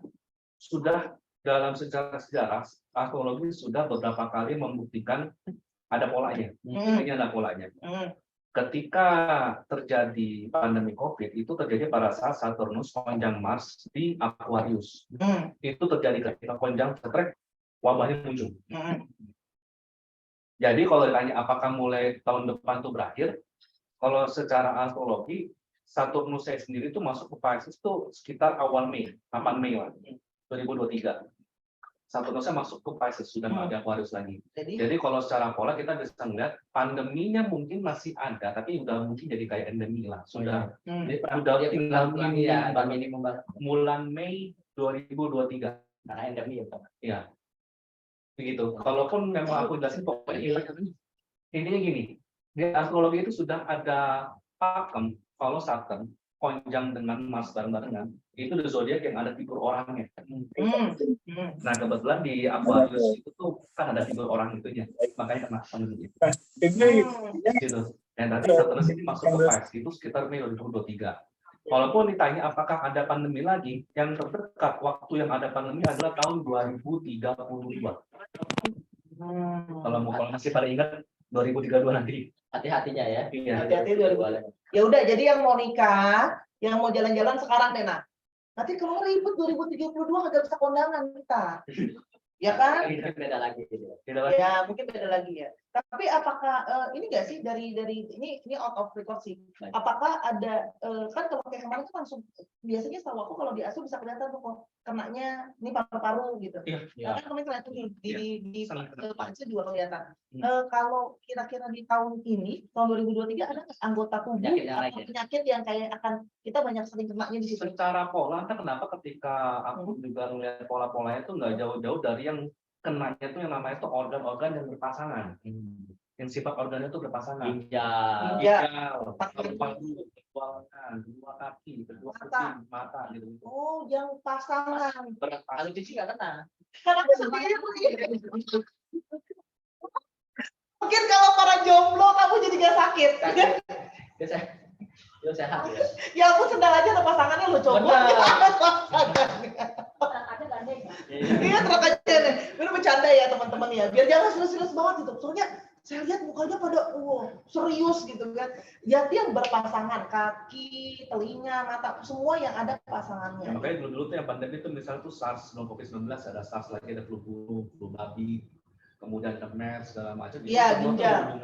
[SPEAKER 2] Sudah dalam sejarah astrologi sudah beberapa kali membuktikan ada polanya. Ini ada polanya. Ketika terjadi pandemi COVID itu terjadi pada saat Saturnus konjang Mars di Aquarius. Itu terjadi ketika konjang setrek, wabahnya muncul. Jadi kalau ditanya apakah mulai tahun depan itu berakhir, kalau secara astrologi Saturnus saya sendiri itu masuk ke Pisces itu sekitar awal Mei, 8 Mei lah, 2023. Saturnusnya masuk ke Pisces, sudah nggak ada Aquarius lagi. Jadi kalau secara pola kita bisa melihat pandeminya mungkin masih ada, tapi udah mungkin jadi kayak endemi lah. Sudah tinggal bulan Mei 2023.
[SPEAKER 3] Karena endemi ya, Pak.
[SPEAKER 2] Ya, begitu. Kalaupun memang aku jelasin pokoknya intinya gini, di astrologi itu sudah ada pakem kalau Saturn konjang dengan Mars barengan itu di zodiak yang ada figur orangnya. Nah kebetulan di Aquarius itu tuh kan ada figur orang itunya, makanya kena pandemi itu. Gitu. Dan nanti Saturnus ini masuk ke Pisces itu sekitar Mei 2023. Walaupun ditanya apakah ada pandemi lagi, yang terdekat waktu yang ada pandemi adalah tahun 2032. Kalau masih pada ingat 2032 nanti.
[SPEAKER 3] Hati-hatinya ya.
[SPEAKER 1] Hati-hati 2000. Ya udah, jadi yang mau nikah, yang mau jalan-jalan sekarang deh, Nak. Nanti kalau ribut 2032 nggak bisa kondangan kita. Ya kan?
[SPEAKER 3] Beda lagi.
[SPEAKER 1] Ya, mungkin beda lagi ya. Tapi apakah ini nggak sih dari ini out of record sih. Apakah ada kan kalau kayak kemarin itu langsung biasanya setahu aku kalau di ASU bisa kelihatan tuh kok kenanya ini paru-paru gitu. Kan kemarin kelihatan di Panca juga kelihatan. Kalau kira-kira di tahun ini tahun 2023 ada anggota tubuh atau penyakit yang kayak akan kita banyak sering kenanya di situ.
[SPEAKER 2] Secara pola kan kenapa ketika aku juga melihat pola-polanya itu nggak jauh-jauh dari yang kenanya itu yang namanya itu organ-organ yang berpasangan. Yang sifat organnya itu berpasangan. Ginjal, paru-paru, kedua kaki, kedua kuping, mata gitu.
[SPEAKER 1] Oh, yang pasangan.
[SPEAKER 3] Kalau Cici nggak kena.
[SPEAKER 1] Karena aku sendiri mungkin kalau para jomblo kamu jadi gak sakit.
[SPEAKER 3] Ya sehat ya.
[SPEAKER 1] Ya aku sedang aja ada pasangannya lo coba. Iya terus aja nih. Ini bercanda ya teman-teman ya. Biar jangan serius-serius banget gitu. Soalnya saya lihat mukanya pada serius gitu kan. Ya dia berpasangan kaki, telinga, mata, semua yang ada pasangannya.
[SPEAKER 2] Ya, makanya dulu yang pandemi itu misalnya tuh SARS sebelum COVID-19 ada SARS lagi, ada flu burung, flu babi, kemudian ada MERS segala macam.
[SPEAKER 1] Iya, ginjal.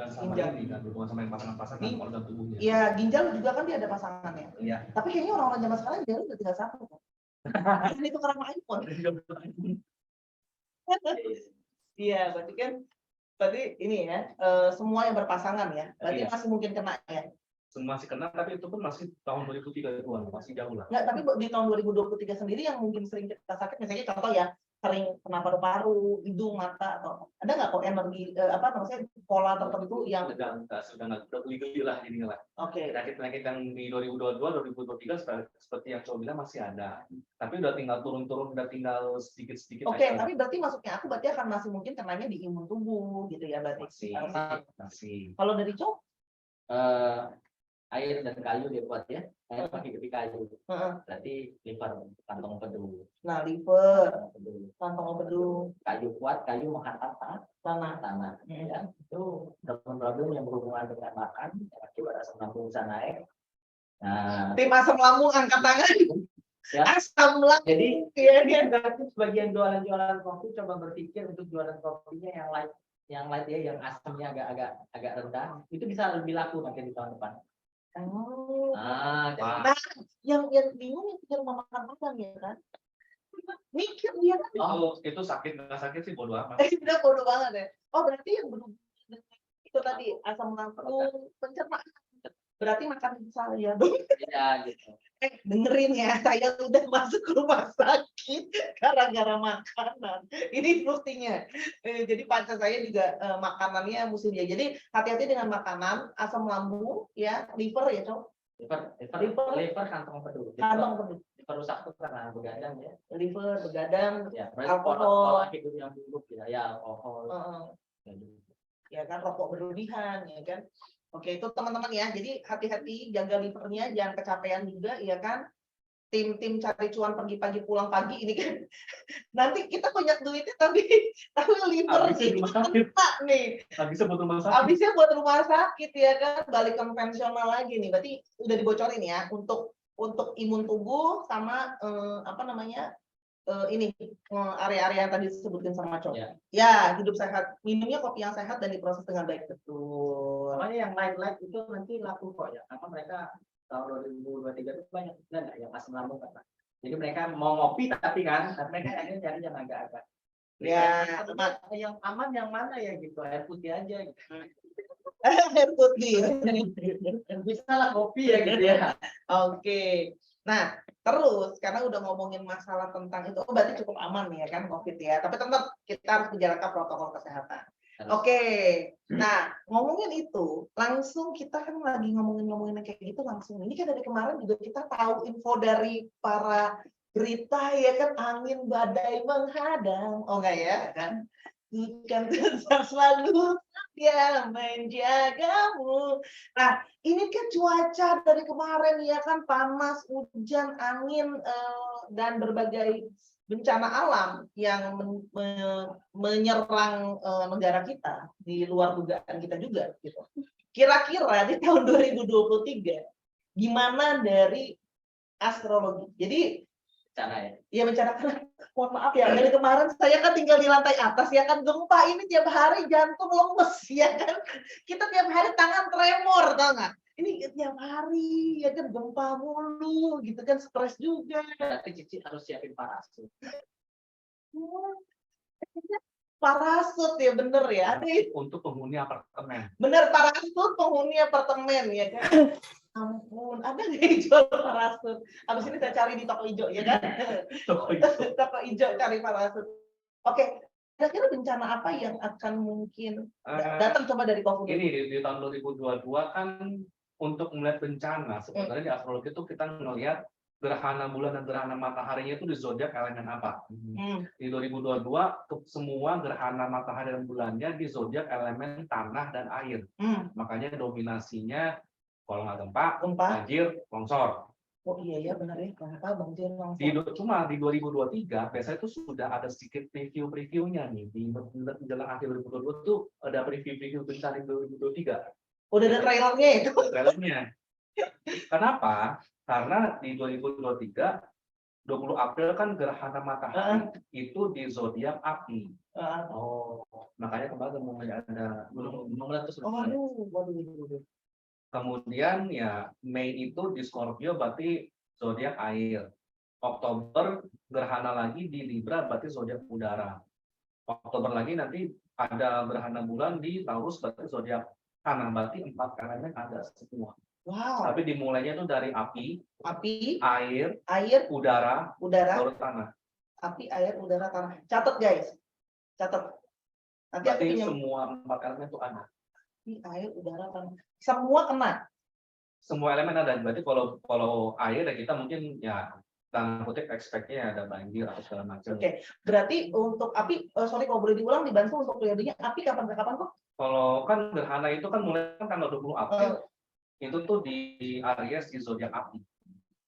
[SPEAKER 2] Berhubungan sama yang pasangan-pasangan organ tubuhnya.
[SPEAKER 1] Iya, ginjal juga kan dia ada pasangannya.
[SPEAKER 2] Iya.
[SPEAKER 1] Tapi kayaknya orang-orang zaman sekarang dia udah tinggal satu kok. Ini tuh karena iPhone. Iya, berarti ini ya, semua yang berpasangan ya. Berarti masih mungkin kena ya.
[SPEAKER 2] Masih kena, tapi itu pun masih tahun 2030-an, masih jauh lah.
[SPEAKER 1] Nggak, tapi di tahun 2023 sendiri yang mungkin sering kita sakit, misalnya contoh ya, sering kena paru-paru, hidung, mata, atau ada nggak kok energi pola tertentu yang
[SPEAKER 2] sudah nggak geli lah ini lah.
[SPEAKER 1] Oke.
[SPEAKER 2] Penyakit yang di 2022, 2023 seperti yang coba bilang masih ada, tapi udah tinggal turun-turun, udah tinggal sedikit-sedikit.
[SPEAKER 1] Oke, tapi berarti masuknya aku berarti akan masih mungkin kenanya di imun tubuh gitu ya berarti.
[SPEAKER 2] Masih.
[SPEAKER 1] Kalau dari cowok?
[SPEAKER 3] Air dan kayu dia buat ya. Air pakai kayu. Berarti liver, kantong empedu.
[SPEAKER 1] Nah, liver, kantong empedu.
[SPEAKER 3] Kayu kuat, kayu menghantam tanah. Ya, itu problem yang berhubungan dengan makan. Akibat asam lambung bisa naik. Nah,
[SPEAKER 1] tim asam lambung angkat tangan.
[SPEAKER 3] Ya.
[SPEAKER 1] Asam lambung.
[SPEAKER 3] Jadi dia gratis sebagian jualan kopi coba berpikir untuk jualan kopinya yang light ya, yang asamnya agak rendah. Itu bisa lebih laku nanti di tahun depan.
[SPEAKER 1] Nah, yang bingung yang pikir rumah makan Padang ya kan? Mikir dia kan.
[SPEAKER 2] Itu sakit nggak sakit sih bodo amat.
[SPEAKER 1] Udah bodoh banget ya. Oh berarti yang itu tadi asam lambung, pencernaan. Berarti makan saya dong.
[SPEAKER 3] Ya gitu.
[SPEAKER 1] Dengerin ya, saya udah masuk rumah sakit gara-gara makanan. Ini buktinya. Jadi pacar saya juga makanannya mesti dia. Jadi hati-hati dengan makanan, asam lambung, ya, liver ya, Cok.
[SPEAKER 3] Liver kantong peduli.
[SPEAKER 1] Kantong peduli.
[SPEAKER 3] Liver rusak tuh karena begadang ya.
[SPEAKER 1] Liver, begadang,
[SPEAKER 3] Ya, berarti
[SPEAKER 1] alkohol.
[SPEAKER 3] pola hidup yang buruk ya, alkohol.
[SPEAKER 1] Ya kan, rokok berlebihan, ya kan. Oke, itu teman-teman ya. Jadi hati-hati jaga livernya, jangan kecapean juga, ya kan. Tim-tim cari cuan pagi-pagi pulang pagi ini kan. Nanti kita banyak duitnya tapi liver
[SPEAKER 2] Habisnya
[SPEAKER 1] kita
[SPEAKER 2] rumah sakit.
[SPEAKER 1] kena nih.
[SPEAKER 2] Habisnya buat rumah sakit.
[SPEAKER 1] Habisnya buat rumah sakit ya kan, balik konvensional lagi nih. Berarti udah dibocorin ya untuk imun tubuh sama apa namanya? Ini area-area yang tadi disebutkan sama Cok. Ya, hidup sehat, minumnya kopi yang sehat dan diproses dengan baik, betul.
[SPEAKER 3] Makanya yang light itu nanti laku kok ya, karena mereka tahun 2023 itu banyak juga yang asam lambung kan. Jadi mereka mau ngopi tapi mereka akhirnya cari yang agak-agak.
[SPEAKER 1] Ya,
[SPEAKER 3] yang aman yang mana ya gitu, air putih aja gitu.
[SPEAKER 1] air putih.
[SPEAKER 3] Bisa lah kopi ya gitu ya.
[SPEAKER 1] Oke. Nah, terus karena udah ngomongin masalah tentang itu, berarti cukup aman nih ya kan COVID ya. Tapi tetap kita harus menjalankan protokol kesehatan. Oke. Nah, ngomongin itu, langsung kita kan lagi ngomongin kayak gitu langsung. Ini kan dari kemarin juga kita tahu info dari para berita ya kan, angin badai menghadang. Oh enggak ya kan? Bukan tetap selalu dia menjagamu. Nah, ini kan cuaca dari kemarin ya kan, panas, hujan, angin, dan berbagai bencana alam yang menyerang negara kita di luar dugaan kita juga gitu. Kira-kira di tahun 2023 gimana dari astrologi? Jadi
[SPEAKER 3] Bencana ya.
[SPEAKER 1] Iya bencana, mohon maaf ya, dari kemarin saya kan tinggal di lantai atas ya kan, gempa ini tiap hari jantung lemes ya kan, kita tiap hari tangan tremor, tau nggak? Ini tiap hari ya kan gempa mulu gitu kan, stres juga.
[SPEAKER 3] Tapi Cici harus siapin parasut.
[SPEAKER 1] Parasut ya, bener ya.
[SPEAKER 2] Untuk penghuni apartemen.
[SPEAKER 1] Bener, parasut penghuni apartemen ya kan. Ampun, ada nggak yang jual parasut? Abis ini saya cari di toko hijau ya kan? Toko hijau cari parasut. Oke, kira-kira bencana apa yang akan mungkin datang coba dari COVID?
[SPEAKER 2] Ini di tahun 2022 kan untuk melihat bencana, sebenarnya di astrologi itu kita melihat gerhana bulan dan gerhana mataharinya itu di zodiak elemen apa. Di 2022 semua gerhana matahari dan bulannya di zodiak elemen tanah dan air. Makanya dominasinya kalau nggak gempa, banjir, longsor.
[SPEAKER 1] Oh iya ya benar ya, gempa, banjir, longsor.
[SPEAKER 2] Cuma di 2023 biasanya itu sudah ada sedikit preview-previewnya nih di menjelang akhir 2022 tuh ada preview bencana di 2023.
[SPEAKER 1] Udah ada trailernya itu.
[SPEAKER 2] Trailernya. Kenapa? Karena di 2023 20 April kan gerhana matahari itu di zodiak api. Makanya kemarin mulai ada gunung meletus.
[SPEAKER 1] Waduh.
[SPEAKER 2] Kemudian ya Mei itu di Scorpio berarti zodiak air. Oktober gerhana lagi di Libra berarti zodiak udara. Oktober lagi nanti ada gerhana bulan di Taurus berarti zodiak tanah, berarti 4 elemen ada semua.
[SPEAKER 1] Wow.
[SPEAKER 2] Tapi dimulainya itu dari api, air, udara, baru tanah.
[SPEAKER 1] Api, air, udara, tanah. Catat guys. Catat. Nanti
[SPEAKER 2] berarti semua 4 elemen itu ada.
[SPEAKER 1] Api, air, udara, tanah. Semua kena.
[SPEAKER 2] Semua elemen ada. Berarti kalau air ya kita mungkin ya tanda kutip expect-nya ada banjir atau segala macam.
[SPEAKER 1] Oke. Berarti untuk api, sorry kalau boleh diulang dibantu untuk periodenya api kapan ke kapan kok?
[SPEAKER 2] Kalau kan gerhana itu kan mulai tanggal 20 April. Itu tuh di Aries di zodiak api.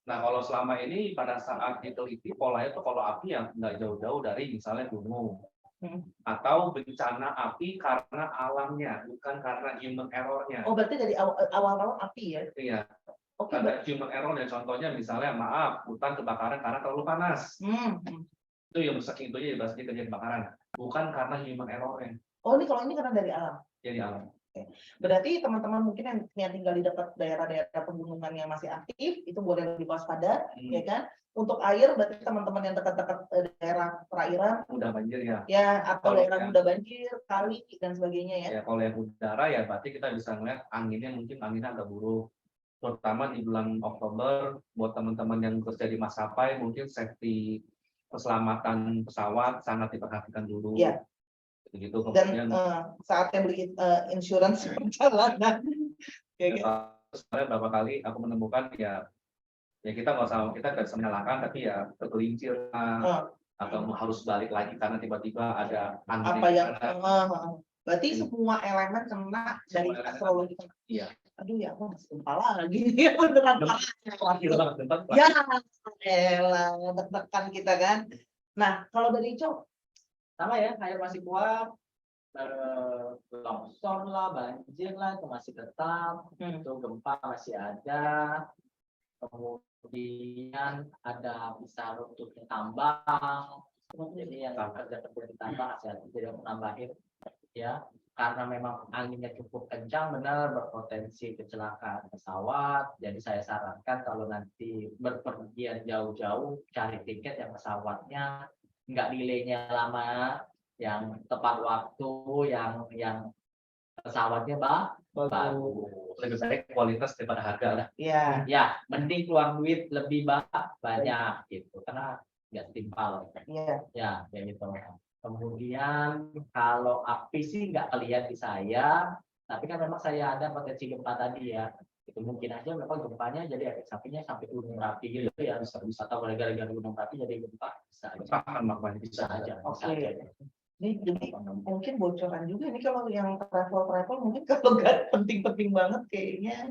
[SPEAKER 2] Nah kalau selama ini pada saat diteliti polanya tuh kalau api yang nggak jauh-jauh dari misalnya gunung atau bencana api karena alamnya bukan karena human error-nya.
[SPEAKER 1] Oh berarti dari awal-awal api ya?
[SPEAKER 2] Iya. Ada human error-nya, contohnya misalnya maaf hutan kebakaran karena terlalu panas. Itu yang besar itu ya bahasanya kejadian kebakaran, bukan karena human error-nya.
[SPEAKER 1] Oh ini kalau ini karena dari alam.
[SPEAKER 2] Jadi alam.
[SPEAKER 1] Berarti teman-teman mungkin yang tinggal di dekat daerah-daerah pegunungan yang masih aktif itu boleh lebih waspada, ya kan? untuk air berarti teman-teman yang dekat-dekat daerah perairan
[SPEAKER 2] Udah banjir ya.
[SPEAKER 1] ya, atau
[SPEAKER 2] Kalau
[SPEAKER 1] daerah
[SPEAKER 2] yang-
[SPEAKER 1] mudah banjir, kali dan sebagainya ya.
[SPEAKER 2] Ya kalau yang udara ya berarti kita bisa ngeliat anginnya mungkin anginnya agak buruk. Terutama di bulan Oktober buat teman-teman yang kerja di maskapai mungkin safety keselamatan pesawat sangat diperhatikan dulu.
[SPEAKER 1] Iya.
[SPEAKER 2] Begitu
[SPEAKER 1] Dan
[SPEAKER 2] kemudian
[SPEAKER 1] saatnya beli insurans perjalanan. Ya, gitu.
[SPEAKER 2] sebenarnya beberapa kali aku menemukan ya kita nggak usah, kita nggak bisa menyalahkan tapi ya tergelincir lah, atau harus balik lagi karena tiba-tiba ada angin
[SPEAKER 1] Apa yang
[SPEAKER 2] ada.
[SPEAKER 1] berarti semua elemen kena dari
[SPEAKER 2] Semua elemen
[SPEAKER 1] astrologi.
[SPEAKER 2] Iya.
[SPEAKER 1] Aduh ya, aku masih gempa lagi nih beneran parah.
[SPEAKER 2] Terakhir banget tempat.
[SPEAKER 1] Ya, elah, deg-degan kita kan. Nah, kalau dari Cok,
[SPEAKER 3] Sama ya, air masih kuat, longsor lah, banjir lah, itu masih tetap, itu gempa masih ada, kemudian ada bisa runtuhnya tambang, jadi yang kerja di tambang masih ada, jadi aku nambahin ya, karena memang anginnya cukup kencang, benar berpotensi kecelakaan pesawat, jadi saya sarankan kalau nanti berpergian jauh-jauh, cari tiket yang pesawatnya nggak delaynya lama, yang tepat waktu, yang pesawatnya bagus.
[SPEAKER 2] Lebih baik kualitas daripada harga lah.
[SPEAKER 1] ya,
[SPEAKER 3] Ya, mending keluar duit lebih banyak gitu, karena nggak setimpal.
[SPEAKER 1] ya,
[SPEAKER 3] Ya, kayak gitu. Kemudian kalau api sih nggak kelihatan di saya, tapi kan memang saya ada potensi gempa tadi ya. Itu mungkin aja memang gempanya jadi efek sampingnya sampai gunung Merapi gitu ya, bisa atau gara-gara gunung Merapi jadi gempa bisa aja.
[SPEAKER 2] Akan melakukan
[SPEAKER 3] Bisa aja.
[SPEAKER 1] Oke.
[SPEAKER 3] Bisa aja.
[SPEAKER 1] ini jadi mungkin bocoran juga ini kalau yang travel mungkin kalau nggak penting-penting banget kayaknya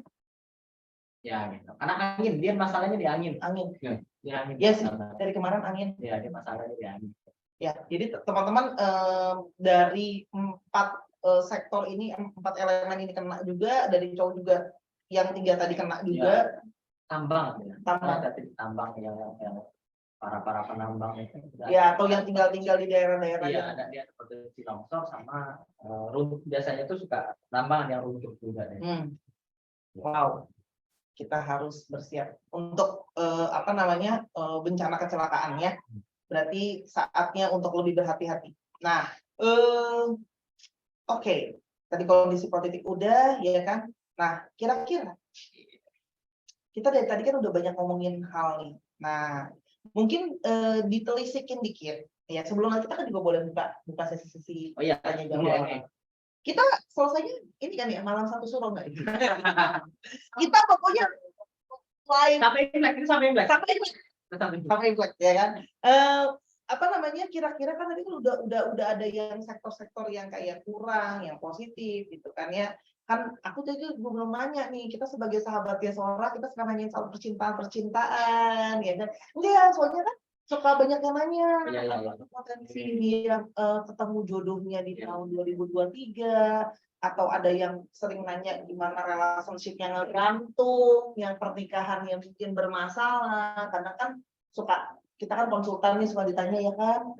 [SPEAKER 3] Ya gitu. Karena angin, dia masalahnya di angin.
[SPEAKER 1] angin.
[SPEAKER 3] Di angin.
[SPEAKER 1] Ya sih, dari kemarin angin.
[SPEAKER 3] Ya, dia masalahnya di angin.
[SPEAKER 1] Ya, jadi teman-teman dari 4 sektor ini, 4 elemen ini kena juga, dari cowok juga yang 3 tadi kena juga.
[SPEAKER 3] Tambang, ya.
[SPEAKER 1] Tambang.
[SPEAKER 3] Tambang yang para penambang itu.
[SPEAKER 1] Ya, atau yang tinggal di daerah-daerah.
[SPEAKER 3] Iya, ada dia potensi longsor sama runtuh, biasanya itu suka tambang yang runtuh juga deh.
[SPEAKER 1] Wow, kita harus bersiap untuk bencana kecelakaan ya. Berarti saatnya untuk lebih berhati-hati. Nah, oke. Tadi kondisi politik udah, ya kan? Nah, kira-kira kita dari tadi kan udah banyak ngomongin hal nih. Nah, mungkin ditelisikin dikit. Ya, sebelum nanti kita kan juga boleh buka sesi-sesi
[SPEAKER 3] Oh iya,
[SPEAKER 1] tanya jawab. Kita selesainya ini kan ya malam satu suruh nggak itu? Kita pokoknya lain
[SPEAKER 3] sampai Imlek.
[SPEAKER 1] sampai Imlek ya kan. Kira-kira kan tadi kan udah ada yang sektor-sektor yang kayak kurang, yang positif gitu kan ya. Kan aku tadi belum nanya nih, kita sebagai sahabat Yasora kita suka nanyain soal percintaan ya kan. Enggak, soalnya kan suka banyak yang nanya potensi dia ketemu jodohnya di tahun 2023, atau ada yang sering nanya gimana relationship-nya ngegantung, yang pernikahan yang mungkin bermasalah, karena kan kita kan konsultan nih, suka ditanya ya kan,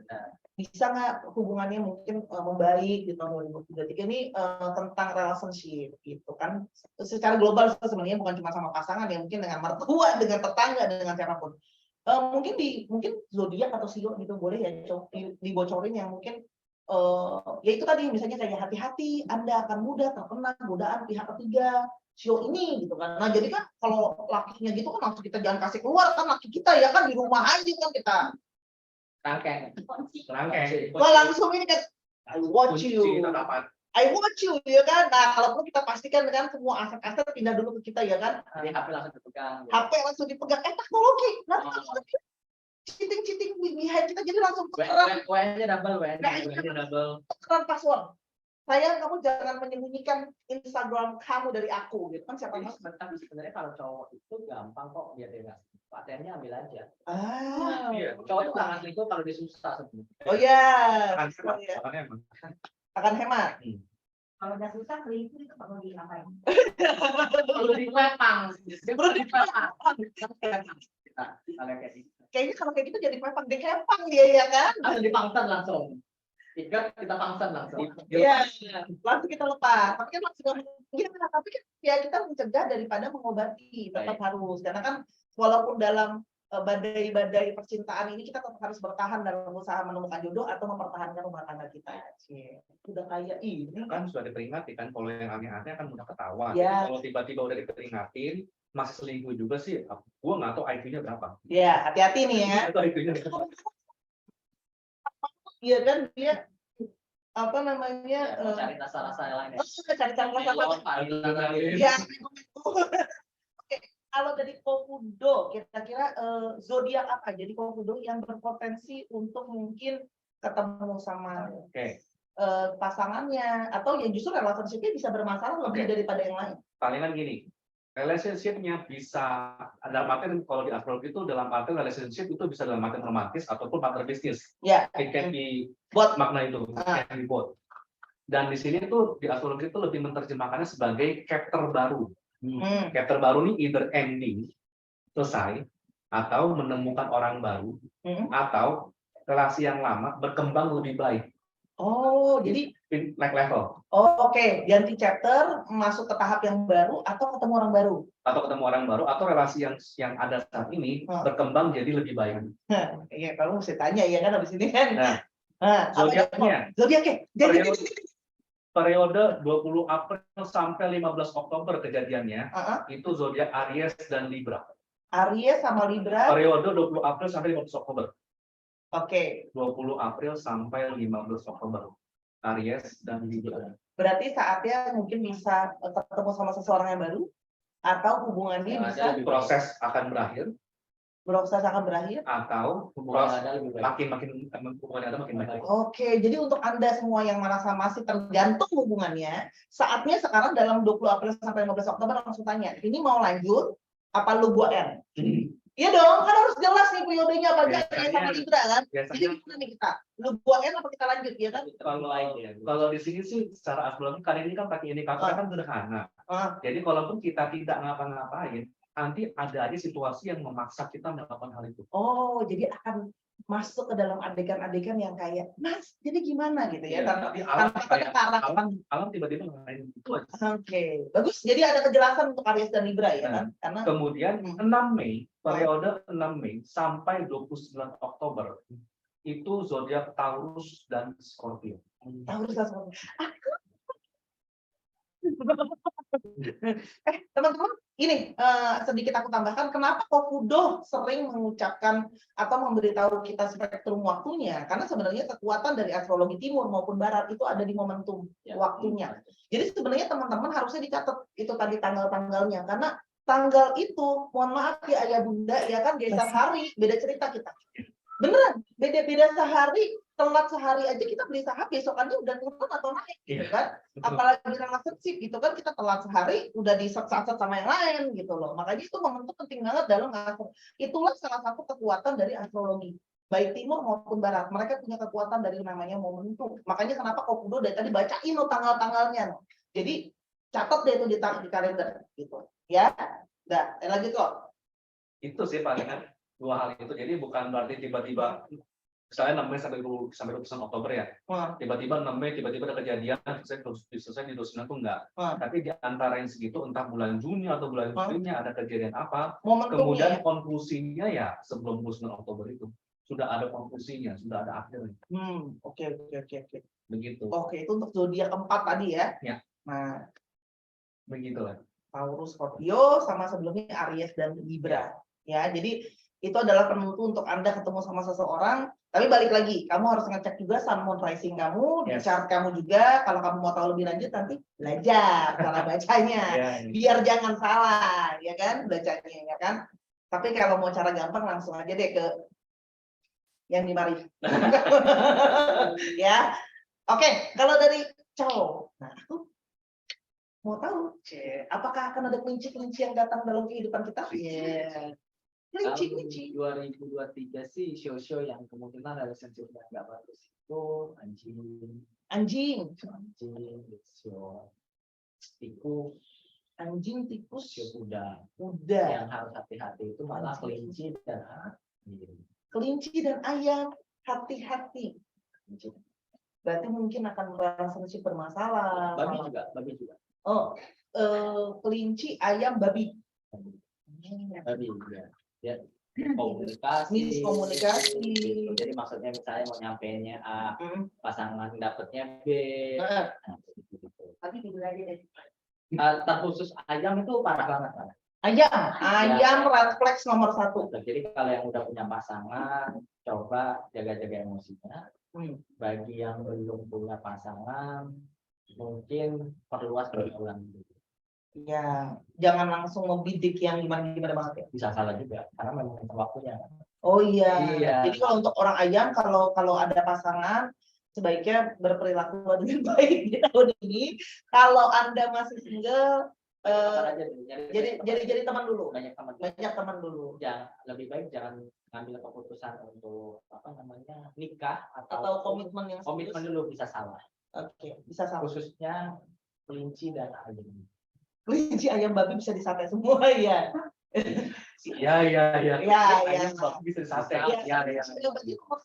[SPEAKER 1] bisa nggak hubungannya mungkin membaik di tahun 2023 ini tentang relationship gitu kan, secara global sebenarnya bukan cuma sama pasangan ya, mungkin dengan mertua, dengan tetangga, dengan siapapun. Mungkin zodiak atau sio gitu boleh ya dibocorin yang mungkin ya itu tadi misalnya kayak hati-hati Anda akan mudah terkena godaan pihak ketiga sio ini gitu kan. Nah jadi kan kalau lakinya gitu kan langsung kita jangan kasih keluar kan, laki kita ya kan di rumah aja kan kita
[SPEAKER 2] Rangkeng.
[SPEAKER 1] wah langsung ini kan I watch you ya kan. Nah kalau perlu kita pastikan kan semua aset-aset pindah dulu ke kita ya kan.
[SPEAKER 3] Jadi HP langsung dipegang.
[SPEAKER 1] HP langsung dipegang, teknologi. Nah, cheating behind kita jadi langsung
[SPEAKER 3] WA-nya double,
[SPEAKER 1] tukeran password. Sayang kamu jangan menyembunyikan Instagram kamu dari aku gitu kan, siapa tahu.
[SPEAKER 3] Tapi sebenarnya kalau cowok itu gampang kok dia bebas. Patennya ambil aja.
[SPEAKER 2] Iya.
[SPEAKER 3] Cowok itu nggak ngasih itu kalau dia susah sebenarnya.
[SPEAKER 1] Oh iya.
[SPEAKER 2] Akan
[SPEAKER 1] Akan hemat.
[SPEAKER 5] Kalau udah susah beli itu perlu diapain?
[SPEAKER 3] Perlu dipepang. Perlu dipepang.
[SPEAKER 1] Kayaknya kalau kayak gitu jadi pepang dikepang dia ya kan.
[SPEAKER 3] Harus dipangsan langsung. Ikat kita pangsan langsung.
[SPEAKER 1] Iya, langsung kita lepas. Tapi kan maksudnya tapi kan ya kita mencegah daripada mengobati, tetap harus. Karena kan walaupun dalam badai-badai percintaan ini kita tetap harus bertahan dalam usaha menemukan jodoh atau mempertahankan rumah tangga kita. Cie, udah kayak ini
[SPEAKER 2] Kan sudah diperingati kan, kalau yang aneh-aneh kan mudah ketahuan.
[SPEAKER 1] Ya.
[SPEAKER 2] Kalau tiba-tiba udah diperingatin, masih selingkuh juga sih, gua nggak tahu IQ-nya berapa.
[SPEAKER 1] Ya, hati-hati nih ya.
[SPEAKER 2] Nggak tahu IQ-nya berapa.
[SPEAKER 1] Iya kan dia apa namanya?
[SPEAKER 3] Cari rasa-rasa yang lain.
[SPEAKER 1] Cari-cari rasa.
[SPEAKER 3] Ya.
[SPEAKER 1] Ya. Oke, kalau dari Kofudo, kira-kira zodiak apa? Jadi Kofudo yang berpotensi untuk mungkin ketemu sama
[SPEAKER 2] Oke.
[SPEAKER 1] pasangannya atau ya justru relationship-nya bisa bermasalah lebih
[SPEAKER 2] Oke.
[SPEAKER 1] daripada yang lain.
[SPEAKER 2] Palingan gini, relationship-nya bisa dalam artian kalau di astrologi itu dalam artian relationship itu bisa dalam artian romantis ataupun partner bisnis.
[SPEAKER 1] Ya.
[SPEAKER 2] It can be
[SPEAKER 1] Buat
[SPEAKER 2] makna itu, it can be both. Dan di sini tuh di astrologi itu lebih menerjemahkannya sebagai chapter baru. Chapter baru ini either ending, selesai, atau menemukan orang baru, atau relasi yang lama berkembang lebih baik.
[SPEAKER 1] Oh, jadi
[SPEAKER 2] Naik level.
[SPEAKER 1] oke, ganti chapter, masuk ke tahap yang baru atau ketemu orang baru.
[SPEAKER 2] Atau ketemu orang baru, atau relasi yang ada saat ini berkembang jadi lebih baik.
[SPEAKER 1] Iya, kalau mesti tanya ya kan habis ini kan.
[SPEAKER 2] Nah, zodiaknya.
[SPEAKER 1] Zodiaknya.
[SPEAKER 2] Periode 20 April sampai 15 Oktober kejadiannya, itu zodiak Aries dan Libra.
[SPEAKER 1] Aries sama Libra.
[SPEAKER 2] Periode 20 April sampai 15 Oktober.
[SPEAKER 1] Oke.
[SPEAKER 2] 20 April sampai 15 Oktober. Aries dan Libra.
[SPEAKER 1] Berarti saatnya mungkin bisa ketemu sama seseorang yang baru atau hubungannya bisa
[SPEAKER 2] Proses akan berakhir atau
[SPEAKER 3] Hubungan ada lebih baik.
[SPEAKER 2] makin hubungannya ada makin baik.
[SPEAKER 1] Oke, jadi untuk Anda semua yang merasa masih tergantung hubungannya, saatnya sekarang dalam 20 April sampai 15 Oktober langsung tanya, ini mau lanjut apa lu gua end? Iya dong, kan harus jelas nih periodenya apa aja sama Libra kan. Jadi gimana nih kita? Lu gua end apa kita lanjut ya kan?
[SPEAKER 2] Kalau di sini sih secara astrologi kali ini kan pakai indikator kan sederhana. Jadi kalaupun kita tidak ngapa-ngapain, nanti ada aja situasi yang memaksa kita melakukan hal itu.
[SPEAKER 1] Oh, jadi akan masuk ke dalam adegan-adegan yang kayak, Mas, jadi gimana gitu ya?
[SPEAKER 2] Tapi alam tiba-tiba ngelain itu aja.
[SPEAKER 1] Oke, bagus. Jadi ada kejelasan untuk Aries dan Libra ya kan? Karena
[SPEAKER 2] kemudian 6 Mei, periode 6 Mei sampai 29 Oktober itu zodiak Taurus dan Scorpio.
[SPEAKER 1] Taurus dan Scorpio. Teman-teman, ini sedikit aku tambahkan, kenapa Kofudo sering mengucapkan atau memberitahu kita spektrum waktunya? Karena sebenarnya kekuatan dari astrologi timur maupun barat itu ada di momentum waktunya. Jadi sebenarnya teman-teman harusnya dicatat itu tadi tanggal-tanggalnya, karena tanggal itu, mohon maaf ya ayah bunda, ya kan geser hari, beda cerita kita. Beneran, beda-beda sehari, telat sehari aja kita beli saham, besokannya udah turun atau naik, gitu kan? Apalagi relationship gitu kan, kita telat sehari, udah diset-set sama yang lain gitu loh. Makanya itu momentum penting banget dalam astrologi. Itulah salah satu kekuatan dari astrologi. Baik timur maupun barat, mereka punya kekuatan dari namanya momentum. Makanya kenapa Kofudo dari tadi bacain lo tanggal-tanggalnya. Jadi catat deh itu di kalender gitu. Ya, udah, lagi kok.
[SPEAKER 2] Itu sih palingan dua hal itu. Jadi bukan berarti tiba-tiba misalnya 6 Mei sampai 29 Oktober ya. Tiba-tiba 6 Mei tiba-tiba ada kejadian selesai di 29 itu enggak. Tapi di antara yang segitu entah bulan Juni atau bulan Julinya ada kejadian apa. Kemudian konklusinya ya sebelum 29 Oktober itu sudah ada konklusinya, sudah ada akhirnya.
[SPEAKER 1] Oke.
[SPEAKER 2] Begitu.
[SPEAKER 1] Oke, itu untuk zodiak keempat tadi ya.
[SPEAKER 2] Ya.
[SPEAKER 1] Nah,
[SPEAKER 2] begitulah.
[SPEAKER 1] Taurus, Scorpio, sama sebelumnya Aries dan Libra. Ya, jadi itu adalah penentu untuk Anda ketemu sama seseorang. Tapi balik lagi, kamu harus ngecek juga sun moon rising kamu, di chart kamu juga. Kalau kamu mau tahu lebih lanjut nanti belajar cara bacanya, biar jangan salah, ya kan bacanya, ya kan. Tapi kalau mau cara gampang langsung aja deh ke yang di mari. Ya, oke. Kalau dari cowok, nah aku mau tahu, apakah akan ada kelinci-kelinci yang datang dalam kehidupan kita? Kelinci.
[SPEAKER 3] 2023 sih show-show yang kemungkinan relationship-nya nggak bagus itu
[SPEAKER 1] Anjing,
[SPEAKER 3] show tikus,
[SPEAKER 1] anjing, tikus,
[SPEAKER 3] show kuda.
[SPEAKER 1] Yang
[SPEAKER 3] harus hati-hati itu malah kelinci dan
[SPEAKER 1] kelinci dan ayam, hati-hati. Berarti mungkin akan relationship bermasalah.
[SPEAKER 3] Babi juga.
[SPEAKER 1] Oh, kelinci, ayam, babi.
[SPEAKER 3] Babi ya. komunikasi.
[SPEAKER 1] Miskomunikasi.
[SPEAKER 3] Gitu. Jadi maksudnya misalnya mau nyampeinnya A, pasangan dapetnya B.
[SPEAKER 1] Heeh.
[SPEAKER 3] Nah, gitu.
[SPEAKER 5] Tapi tidur aja deh.
[SPEAKER 3] Terkhusus ayam itu parah banget, Pak.
[SPEAKER 1] Ayam red flags nomor 1.
[SPEAKER 3] Jadi kalau yang udah punya pasangan, coba jaga-jaga emosinya. Bagi yang belum punya pasangan, mungkin perluas pergaulan dulu.
[SPEAKER 1] Ya, jangan langsung membidik yang gimana banget ya.
[SPEAKER 3] Bisa salah juga, karena memang waktunya.
[SPEAKER 1] Oh iya.
[SPEAKER 3] Iya.
[SPEAKER 1] Jadi kalau untuk orang ayam, kalau ada pasangan, sebaiknya berperilaku dengan baik di tahun ini. Kalau Anda masih single, jadi teman dulu.
[SPEAKER 3] Banyak teman
[SPEAKER 1] dulu.
[SPEAKER 3] Jangan, lebih baik jangan ngambil keputusan untuk nikah
[SPEAKER 1] Atau komitmen yang
[SPEAKER 3] komitmen
[SPEAKER 1] serius.
[SPEAKER 3] dulu bisa salah.
[SPEAKER 1] Oke, bisa salah.
[SPEAKER 3] Khususnya kelinci dan ayam.
[SPEAKER 1] Kelinci ayam babi bisa disate semua ya.
[SPEAKER 2] Iya.
[SPEAKER 1] Ya.
[SPEAKER 2] Ayam bisa disate. Iya.
[SPEAKER 1] Yang babi nomor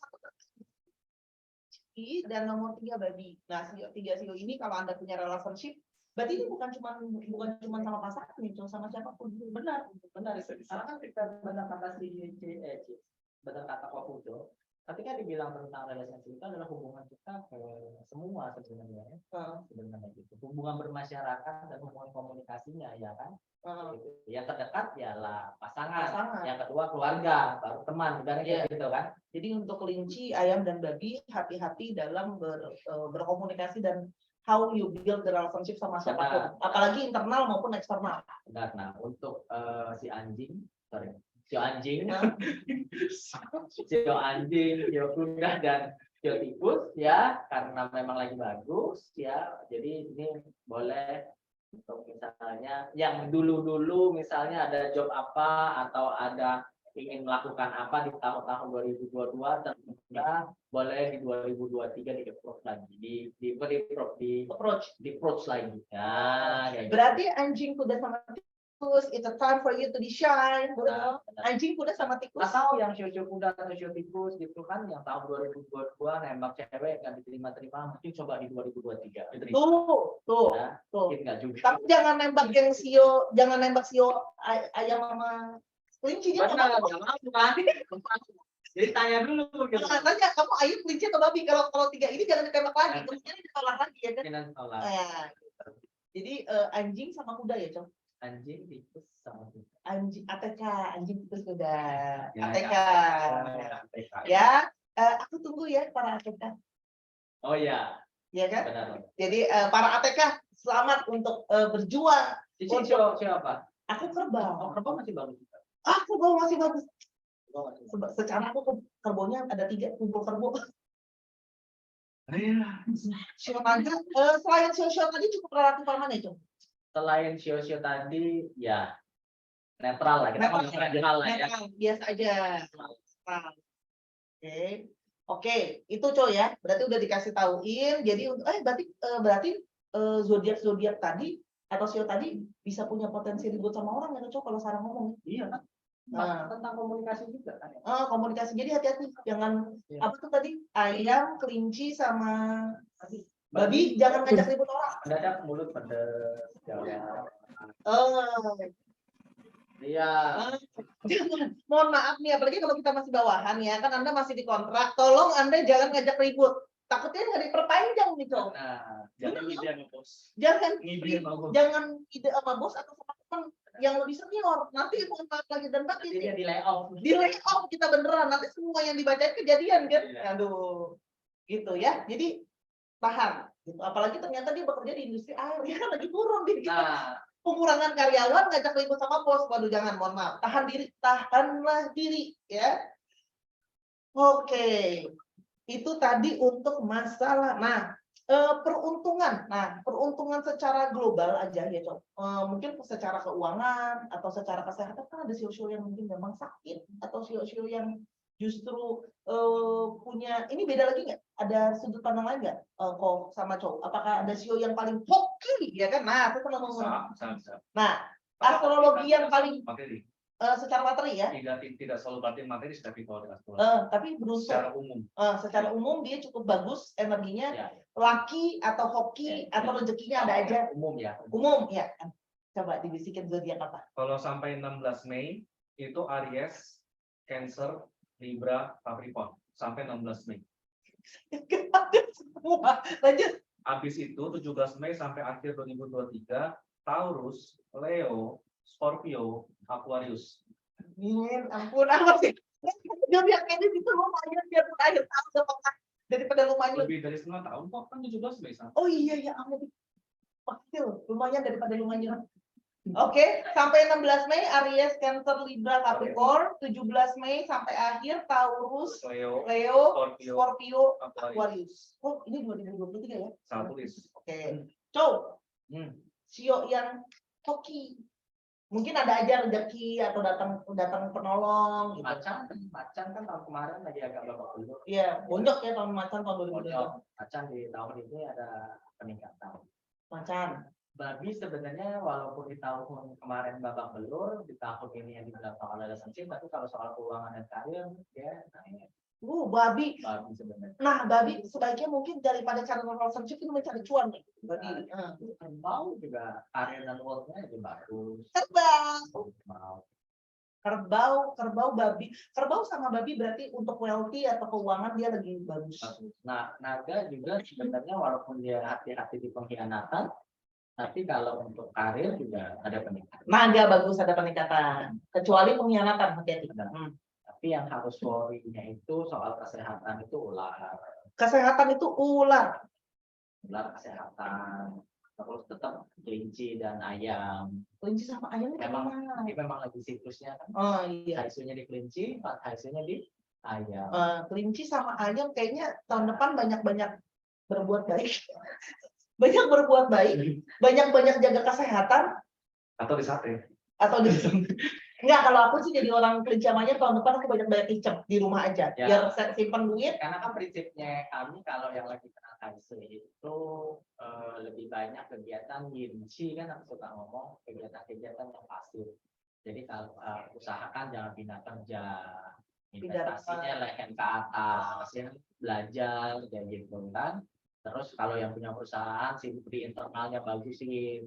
[SPEAKER 1] 1 dan nomor 3 babi. Nah, 3 sio ini kalau Anda punya relationship, berarti ini bukan cuma sama pasangan nih, cuma sama siapapun.
[SPEAKER 3] Benar. Karena kan kita benar kata Kofudo, ketika dibilang tentang relationship itu adalah hubungan kita ke semua sebenarnya. Sebenarnya gitu. Hubungan bermasyarakat dan hubungan komunikasinya, ya kan? Gitu. Yang terdekat ialah pasangan. Yang kedua keluarga, baru teman, kayak gitu kan.
[SPEAKER 1] Jadi untuk kelinci, ayam dan babi hati-hati dalam berkomunikasi dan how you build the relationship sama siapapun, apalagi internal maupun eksternal.
[SPEAKER 3] Benar. Nah, untuk sio anjing, sio kuda dan sio tikus ya, karena memang lagi bagus ya. Jadi ini boleh untuk misalnya yang dulu misalnya ada job apa atau ada ingin melakukan apa di tahun-tahun 2022, tentunya boleh di 2023 di approach lagi, di approach lagi. Nah,
[SPEAKER 1] berarti anjing kuda sama tikus, it's a time for you to be shine. Anjing kuda sama tikus.
[SPEAKER 3] Atau yang sio kuda atau sio tikus gitu kan, yang tahun 2022 nembak cewek nggak diterima, mungkin coba di 2023.
[SPEAKER 1] Tuh.
[SPEAKER 3] Enggak juga.
[SPEAKER 1] Tapi jangan nembak sio ayam sama kelinci.
[SPEAKER 3] Benar, kan? Jadi tanya dulu gitu.
[SPEAKER 1] Tanya kamu ayam, kelinci atau babi? Kalau 3 ini jangan ditembak lagi, kemudian ditolak lagi ya kan? Jadi anjing sama kuda ya, Cok?
[SPEAKER 3] Anjing, tikus sama kuda.
[SPEAKER 1] Anjing tikus kuda.
[SPEAKER 3] Ya,
[SPEAKER 1] ATK.
[SPEAKER 3] ya.
[SPEAKER 1] Ya, aku tunggu ya para ATK.
[SPEAKER 3] Oh ya.
[SPEAKER 1] Ya kan?
[SPEAKER 3] Benar.
[SPEAKER 1] Jadi para ATK selamat untuk berjuang.
[SPEAKER 3] Siapa?
[SPEAKER 1] Aku kerbau.
[SPEAKER 3] Oh, kerbau masih bagus.
[SPEAKER 1] Kerbau masih bagus. Secara aku kerbaunya ada 3 kumpul kerbau. Sio naga, selain sio tadi cukup relatif aman ya, Cok?
[SPEAKER 3] Selain sio tadi, ya netral lah. Kita mau netral lah ya.
[SPEAKER 1] Biasa aja. Oke, itu Cok ya. Berarti udah dikasih tauin. Jadi berarti zodiak tadi atau sio tadi bisa punya potensi ribut sama orang ya, Cok, kalau Sarah ngomong.
[SPEAKER 3] Iya kan? Tentang komunikasi juga kan ya.
[SPEAKER 1] Komunikasi. Jadi hati-hati, jangan apa tuh tadi, ayam, kelinci sama babi jangan ngajak ribut orang.
[SPEAKER 3] Mendadak mulut pedes. Iya.
[SPEAKER 1] Mohon maaf nih, apalagi kalau kita masih bawahan ya, kan Anda masih dikontrak. Tolong Anda jangan ngajak ribut. Takutnya nggak diperpanjang nih, Cok.
[SPEAKER 3] Nah, jangan ide sama bos.
[SPEAKER 1] Jangan ide sama bos atau sama teman yang lebih senior. Nanti mohon maaf lagi dan batin.
[SPEAKER 3] Dia di layoff.
[SPEAKER 1] Di layoff kita beneran. Nanti semua yang dibacain kejadian kan. Aduh. Gitu ya. Jadi tahan. Gitu. Apalagi ternyata dia bekerja di industri air. Ya kan lagi turun di pengurangan karyawan, ngajak ribut sama bos. Waduh, jangan, mohon maaf. Tahanlah diri ya. Oke. Itu tadi untuk masalah. Nah, peruntungan. Nah, peruntungan secara global aja ya, Cok. Mungkin secara keuangan atau secara kesehatan kan ada sio-sio yang mungkin memang sakit atau sio-sio yang justru punya ini beda lagi nggak? Ada sudut pandang lain nggak? Kok sama Cok? Apakah ada sio yang paling hoki ya kan? Nah, itu kalau ngomong. Nah, astrologi yang paling secara materi ya.
[SPEAKER 2] Tidak selalu berarti materi tapi kalau
[SPEAKER 1] tapi beruntung secara umum dia cukup bagus energinya ya. Laki atau hoki atau rezekinya ada aja umum ya coba dibisikin zodiak apa.
[SPEAKER 2] Kalau sampai 16 Mei itu Aries Cancer, Libra, Capricorn sampai 16 Mei.
[SPEAKER 1] Ada semua. Lanjut.
[SPEAKER 2] Habis itu 17 Mei sampai akhir 2023 Taurus, Leo, Scorpio, Aquarius.
[SPEAKER 1] Amin, ampun, apa sih? Dia biar kayaknya gitu lumayan biar akhir tahun apakah daripada lumayan.
[SPEAKER 2] Lebih dari setengah tahun kok, kan 17 Mei sampai.
[SPEAKER 1] Oh iya ya ampun. Pakil, lumayan daripada lumayan. Oke, sampai 16 Mei Aries, Cancer, Libra, Capricorn, 17 Mei sampai akhir Taurus,
[SPEAKER 2] Leo,
[SPEAKER 1] Leo,
[SPEAKER 2] Scorpio,
[SPEAKER 1] Scorpio,
[SPEAKER 2] Aquarius.
[SPEAKER 1] Aquarius. Oh, ini 2023 ya?
[SPEAKER 2] Salah tulis.
[SPEAKER 1] Oke. Cow, Sio yang hoki. Mungkin ada aja rezeki atau datang penolong gitu.
[SPEAKER 3] Macan kan tahun kemarin lagi agak babak belur.
[SPEAKER 1] Iya, bonjok ya tahun macan tahun 2023.
[SPEAKER 3] Macan di tahun ini ada peningkatan.
[SPEAKER 1] Macan.
[SPEAKER 3] Babi sebenarnya walaupun di tahun kemarin babak belur, di tahun ini yang dibilang soal relationship, tapi kalau soal keuangan dan karir dia naik.
[SPEAKER 1] Babi.
[SPEAKER 3] Babi sebenarnya.
[SPEAKER 1] Nah, babi sebaiknya mungkin daripada cari relationship itu mencari cuan nih. Babi.
[SPEAKER 3] Kerbau juga karir dan worknya lebih bagus.
[SPEAKER 1] Kerbau, babi. Kerbau sama babi berarti untuk wealthy atau keuangan dia lebih bagus.
[SPEAKER 3] Nah, naga juga sebenarnya walaupun dia hati-hati di pengkhianatan, tapi kalau untuk karir juga ada peningkatan.
[SPEAKER 1] Naga bagus ada peningkatan. Kecuali pengkhianatan hati-hati.
[SPEAKER 3] Tapi yang harus worry-nya itu soal kesehatan itu ular.
[SPEAKER 1] Kesehatan itu ular.
[SPEAKER 3] Ular kesehatan. Terus tetap kelinci dan ayam.
[SPEAKER 1] Kelinci sama ayam itu
[SPEAKER 3] Ini memang lagi siklusnya kan.
[SPEAKER 1] Oh iya.
[SPEAKER 3] HSU-nya di kelinci, HSU-nya di ayam.
[SPEAKER 1] Kelinci sama ayam kayaknya tahun depan banyak-banyak berbuat baik. Banyak berbuat baik, banyak-banyak jaga kesehatan.
[SPEAKER 2] Atau di sate.
[SPEAKER 1] Atau di enggak, kalau aku sih jadi orang kelinci sama ayam tahun depan aku banyak-banyak icep di rumah aja.
[SPEAKER 3] Ya.
[SPEAKER 1] Biar saya simpan duit.
[SPEAKER 3] Karena kan prinsipnya kami kalau yang lagi kena HSU itu lebih banyak kegiatan ginci kan aku suka ngomong kegiatan-kegiatan yang pasif. Jadi kalau usahakan jangan pindah kerja, investasinya leher ke atas, ya, belajar kayak gitu kan. Terus kalau yang punya perusahaan sibuk di internalnya bagusin,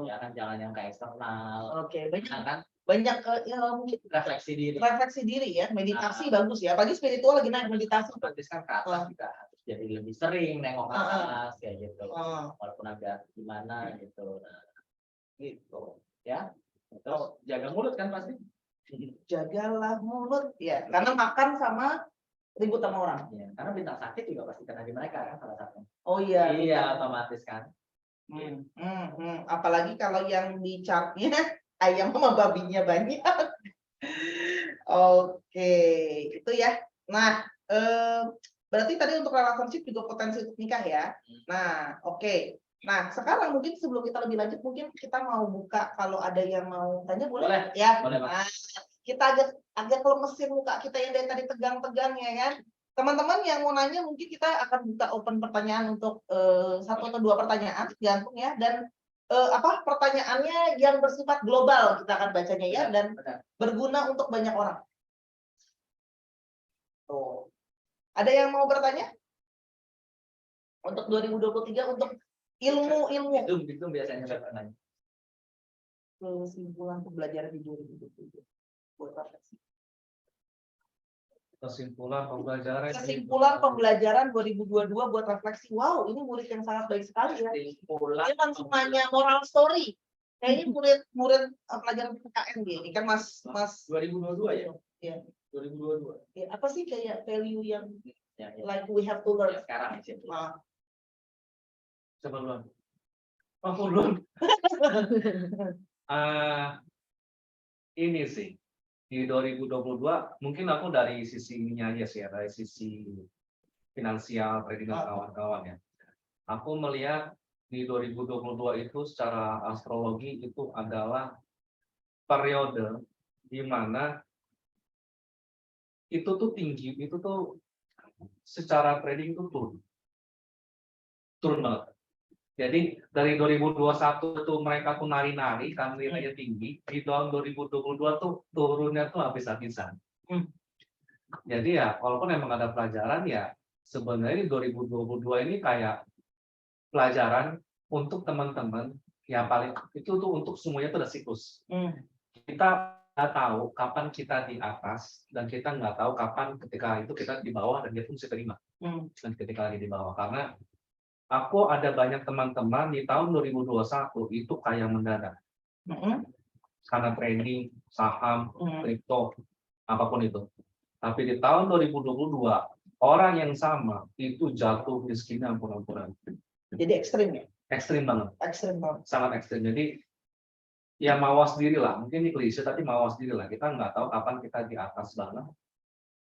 [SPEAKER 3] ya kan jangan yang ke eksternal.
[SPEAKER 1] Oke,
[SPEAKER 3] banyak
[SPEAKER 1] mungkin
[SPEAKER 3] refleksi diri.
[SPEAKER 1] Refleksi diri ya, meditasi bagus ya. Apalagi spiritual lagi naik meditasi.
[SPEAKER 3] Otomatis kan ke atas juga harus jadi lebih sering nengok ke atas kayak gitu. Walaupun agak gimana gitu. Nah, gitu ya. Terus jaga mulut kan pasti.
[SPEAKER 1] Jagalah mulut ya, karena makan sama ribut sama orang.
[SPEAKER 3] Ya, karena bintang sakit juga pasti kena di mereka kan salah satunya.
[SPEAKER 1] Oh iya.
[SPEAKER 3] Iya, otomatis kan.
[SPEAKER 1] Apalagi kalau yang di chartnya ayam sama babinya banyak. Oke, itu ya. Nah, berarti tadi untuk relationship juga potensi untuk nikah ya. Nah, oke. Nah, sekarang mungkin sebelum kita lebih lanjut, mungkin kita mau buka kalau ada yang mau tanya boleh? Ya.
[SPEAKER 3] Boleh,
[SPEAKER 1] nah, kita agak lemesin muka kita yang dari tadi tegang-tegang ya kan. Teman-teman yang mau nanya mungkin kita akan buka open pertanyaan untuk 1 atau 2 pertanyaan gantung ya, dan pertanyaannya yang bersifat global kita akan bacanya ya, dan berguna untuk banyak orang. Tuh. Ada yang mau bertanya? Untuk 2023 untuk ilmu.
[SPEAKER 3] Itu biasanya bertanya.
[SPEAKER 1] Kesimpulan pembelajaran di 2023 buat refleksi. Kesimpulan pembelajaran 2022 buat refleksi. Wow, ini murid yang sangat baik sekali ya. Dia langsung nanya moral story. Kayaknya murid pelajaran PKN dia. Ini kan Mas
[SPEAKER 3] 2022 ya?
[SPEAKER 1] Iya.
[SPEAKER 3] 2022.
[SPEAKER 1] Ya, apa sih kayak value yang
[SPEAKER 3] Ya.
[SPEAKER 1] like we have to learn
[SPEAKER 3] Sekarang sih.
[SPEAKER 2] Sebelum. Belum. Ini sih di 2022 mungkin aku dari sisi ininya aja sih ya, dari sisi finansial trading dan kawan-kawan ya. Aku melihat di 2022 itu secara astrologi itu adalah periode di mana itu tuh tinggi, itu tuh secara trading itu turun banget. Jadi dari 2021 tuh mereka tuh nari-nari kan nilainya tinggi, di tahun 2022 tuh turunnya tuh habis-habisan. Jadi ya walaupun emang ada pelajaran ya sebenarnya 2022 ini kayak pelajaran untuk teman-teman yang paling itu tuh untuk semuanya tuh ada siklus. Kita nggak tahu kapan kita di atas dan kita nggak tahu kapan ketika itu kita di bawah dan dia pun bisa terima dan ketika lagi di bawah karena aku ada banyak teman-teman di tahun 2021 itu kaya mendadak karena trading saham kripto apapun itu tapi di tahun 2022 orang yang sama itu jatuh miskinnya ampun-ampunan
[SPEAKER 1] Jadi ekstrim ya?
[SPEAKER 2] ekstrim banget
[SPEAKER 1] Ekstrim banget.
[SPEAKER 2] sangat ekstrim jadi ya mawas diri lah, mungkin ini klise tapi mawas diri lah. Kita nggak tahu kapan kita di atas banget,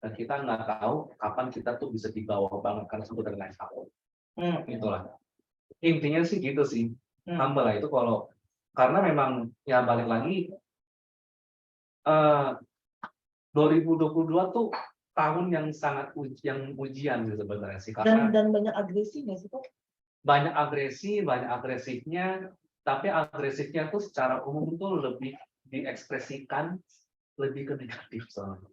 [SPEAKER 2] dan kita nggak tahu kapan kita tuh bisa di bawah banget karena satu dan lain hal. Itulah. Intinya sih gitu sih. Humble lah itu kalau karena memang ya balik lagi 2022 tuh tahun yang sangat ujian gitu sebenarnya sih karena
[SPEAKER 1] Dan banyak agresi nggak sih kok?
[SPEAKER 2] banyak agresi, banyak agresifnya. Tapi agresifnya tuh secara umum tuh lebih diekspresikan lebih ke negatif soalnya.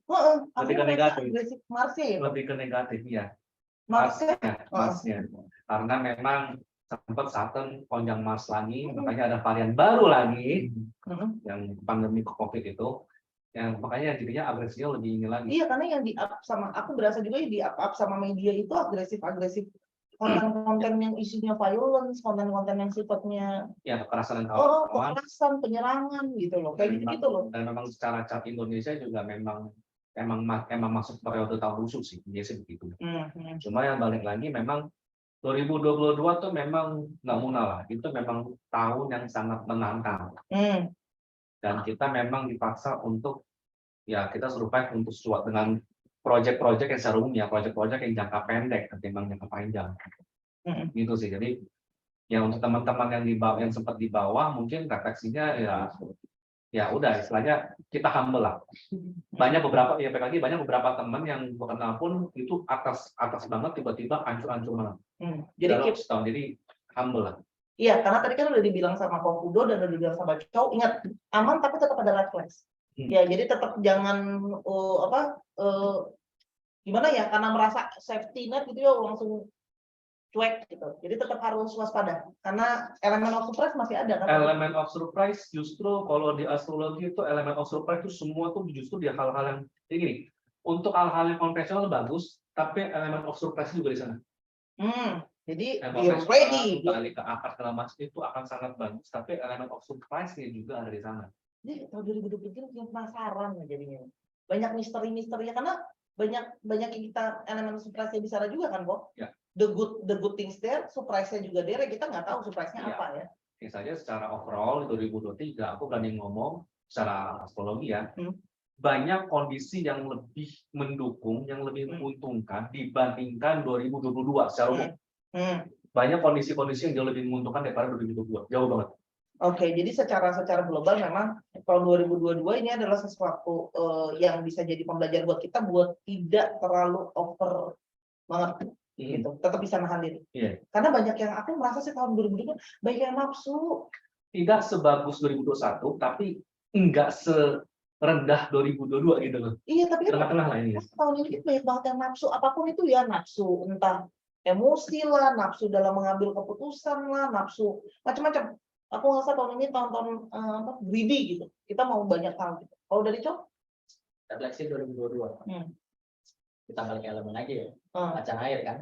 [SPEAKER 2] Lebih ke negatif.
[SPEAKER 1] Agresif Marsnya ya?
[SPEAKER 2] Lebih ke negatif ya.
[SPEAKER 1] Marsnya?
[SPEAKER 2] Marsnya. Karena memang sempat Saturn konjang Mars lagi, makanya ada varian baru lagi yang pandemi COVID itu. Yang makanya jadinya agresinya lebih ini lagi.
[SPEAKER 1] Iya, karena yang di up sama aku berasa juga yang di up sama media itu agresif konten-konten yang isinya violence, konten-konten yang sifatnya
[SPEAKER 2] Ya kekerasan dan kawan-kawan.
[SPEAKER 1] kekerasan, penyerangan gitu loh, kayak gitu loh.
[SPEAKER 2] Dan memang secara cat Indonesia juga memang masuk periode tahun rusuh sih, biasanya begitu. Cuma yang balik lagi memang 2022 tuh memang nggak munah lah, itu memang tahun yang sangat menantang. Dan kita memang dipaksa untuk ya kita survive untuk sesuatu dengan proyek-proyek yang secara umum ya, proyek-proyek yang jangka pendek ketimbang jangka panjang. Gitu sih. Jadi ya untuk teman-teman yang di bawah yang sempat di bawah mungkin refleksinya ya udah istilahnya kita humble lah. Banyak beberapa teman yang kenal pun itu atas banget tiba-tiba hancur banget. Jadi humble lah.
[SPEAKER 1] Iya, karena tadi kan udah dibilang sama Kokudo dan udah dibilang sama Chow, ingat aman tapi tetap ada refleks. Ya, jadi tetap jangan gimana ya, karena merasa safety net gitu ya langsung cuek gitu. Jadi tetap harus waspada karena elemen of surprise masih ada kan.
[SPEAKER 2] Elemen of surprise justru kalau di astrologi itu elemen of surprise itu semua tuh justru di hal-hal yang ini. Untuk hal-hal yang konvensional bagus, tapi elemen of surprise juga di sana.
[SPEAKER 1] Jadi be ready.
[SPEAKER 2] Balik ke akar segala macam itu akan sangat bagus, tapi elemen of surprise-nya juga ada di sana. Jadi
[SPEAKER 1] tahun 2023 yang penasaran jadinya. Banyak misteri-misterinya karena banyak yang kita elemen surprise-nya di sana juga kan, Kok?
[SPEAKER 2] Ya.
[SPEAKER 1] The good things there, surprise-nya juga there, kita nggak tahu surprise-nya apa ya.
[SPEAKER 2] Ini saja secara overall 2023 aku berani ngomong secara astrologi ya. Banyak kondisi yang lebih mendukung, yang lebih menguntungkan dibandingkan 2022 secara umum. Banyak kondisi-kondisi yang jauh lebih menguntungkan daripada 2022. Jauh banget. Oke, jadi secara global memang tahun 2022 ini adalah sesuatu yang bisa jadi pembelajaran buat kita buat tidak terlalu over banget gitu. Tetap bisa nahan diri. Karena banyak yang aku merasa sih tahun 2022 banyak yang nafsu. Tidak sebagus 2021, tapi enggak serendah 2022 gitu loh. Iya, tapi tengah-tengah lah ini. Tahun ini banyak banget yang nafsu, apapun itu ya nafsu, entah emosi lah, nafsu dalam mengambil keputusan lah, nafsu macam-macam. Aku ngerasa tahun ini tahun greedy gitu. Kita mau banyak hal gitu. Kalau dari Cok?
[SPEAKER 3] Refleksi 2022. Kita balik elemen aja ya. Macan air kan.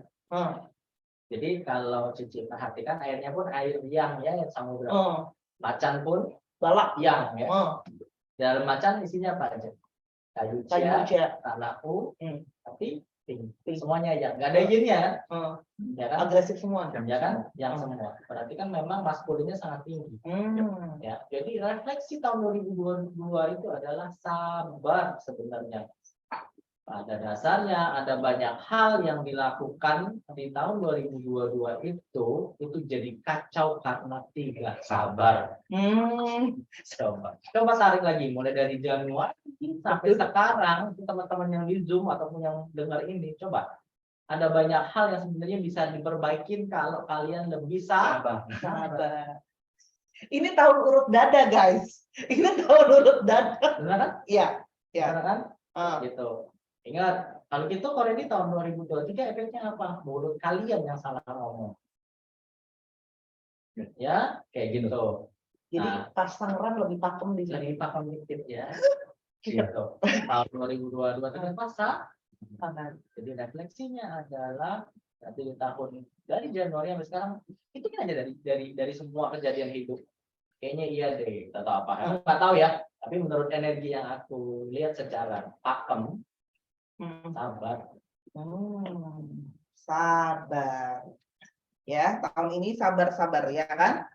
[SPEAKER 3] Jadi kalau Cici perhatikan airnya pun air yang ya samudra. Macan pun
[SPEAKER 1] balak
[SPEAKER 3] yang ya. Dalam macan isinya apa aja? Kayu cia, tanahku, tapi semuanya aja, nggak ada izinnya, ya kan?
[SPEAKER 1] Agresif semua,
[SPEAKER 3] ya kan? Yang semua. Berarti kan memang maskulinnya sangat tinggi. Ya, jadi refleksi tahun 2022 itu adalah sabar sebenarnya. Pada dasarnya ada banyak hal yang dilakukan di tahun 2022 itu jadi kacau karena tidak sabar. Coba tarik lagi mulai dari Januari sampai sekarang teman-teman yang di Zoom ataupun yang dengar ini coba ada banyak hal yang sebenarnya bisa diperbaikin kalau kalian lebih sabar.
[SPEAKER 1] Ini tahun urut dada guys. Ini tahun urut dada.
[SPEAKER 3] Benar kan?
[SPEAKER 1] Iya.
[SPEAKER 3] Benar kan? Gitu. Ingat, kalau gitu kalau ini tahun 2023 efeknya apa? Mulut kalian yang salah ngomong. Ya, kayak gitu.
[SPEAKER 1] Jadi pasangan lebih pakem di sini.
[SPEAKER 3] Lebih pakem dikit ya. Gitu. Tahun 2022 dengan masa. Jadi refleksinya adalah nanti di tahun dari Januari sampai sekarang itu kan hanya dari semua kejadian hidup. Kayaknya iya deh, atau apa? Aku nggak tahu ya. Tapi menurut energi yang aku lihat secara pakem, sabar.
[SPEAKER 1] Sabar. Ya, tahun ini sabar-sabar ya kan?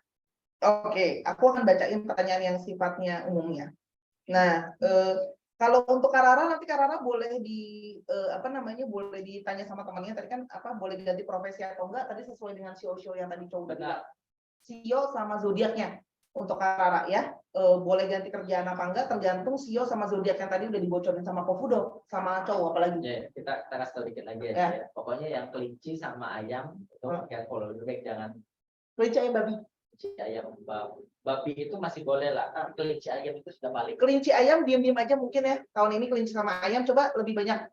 [SPEAKER 1] Oke, aku akan bacain pertanyaan yang sifatnya umumnya. Nah, kalau untuk Karara nanti Karara boleh boleh ditanya sama temannya tadi kan boleh diganti profesi atau enggak tadi sesuai dengan show yang tadi coba bilang. CEO sama zodiaknya untuk Karara ya. Boleh ganti kerjaan apa enggak tergantung CEO sama zodiak yang tadi udah dibocorin sama Kofudo sama cowok apalagi.
[SPEAKER 3] Ya, kita kasih tahu dikit lagi
[SPEAKER 1] Ya.
[SPEAKER 3] ya. Pokoknya yang kelinci sama ayam itu pakai follow back, jangan
[SPEAKER 1] Kelinci ayam babi.
[SPEAKER 3] kelinci ayam babi itu masih boleh lah. Kan kelinci ayam itu sudah balik.
[SPEAKER 1] Kelinci ayam diam-diam aja mungkin ya. Tahun ini kelinci sama ayam coba lebih banyak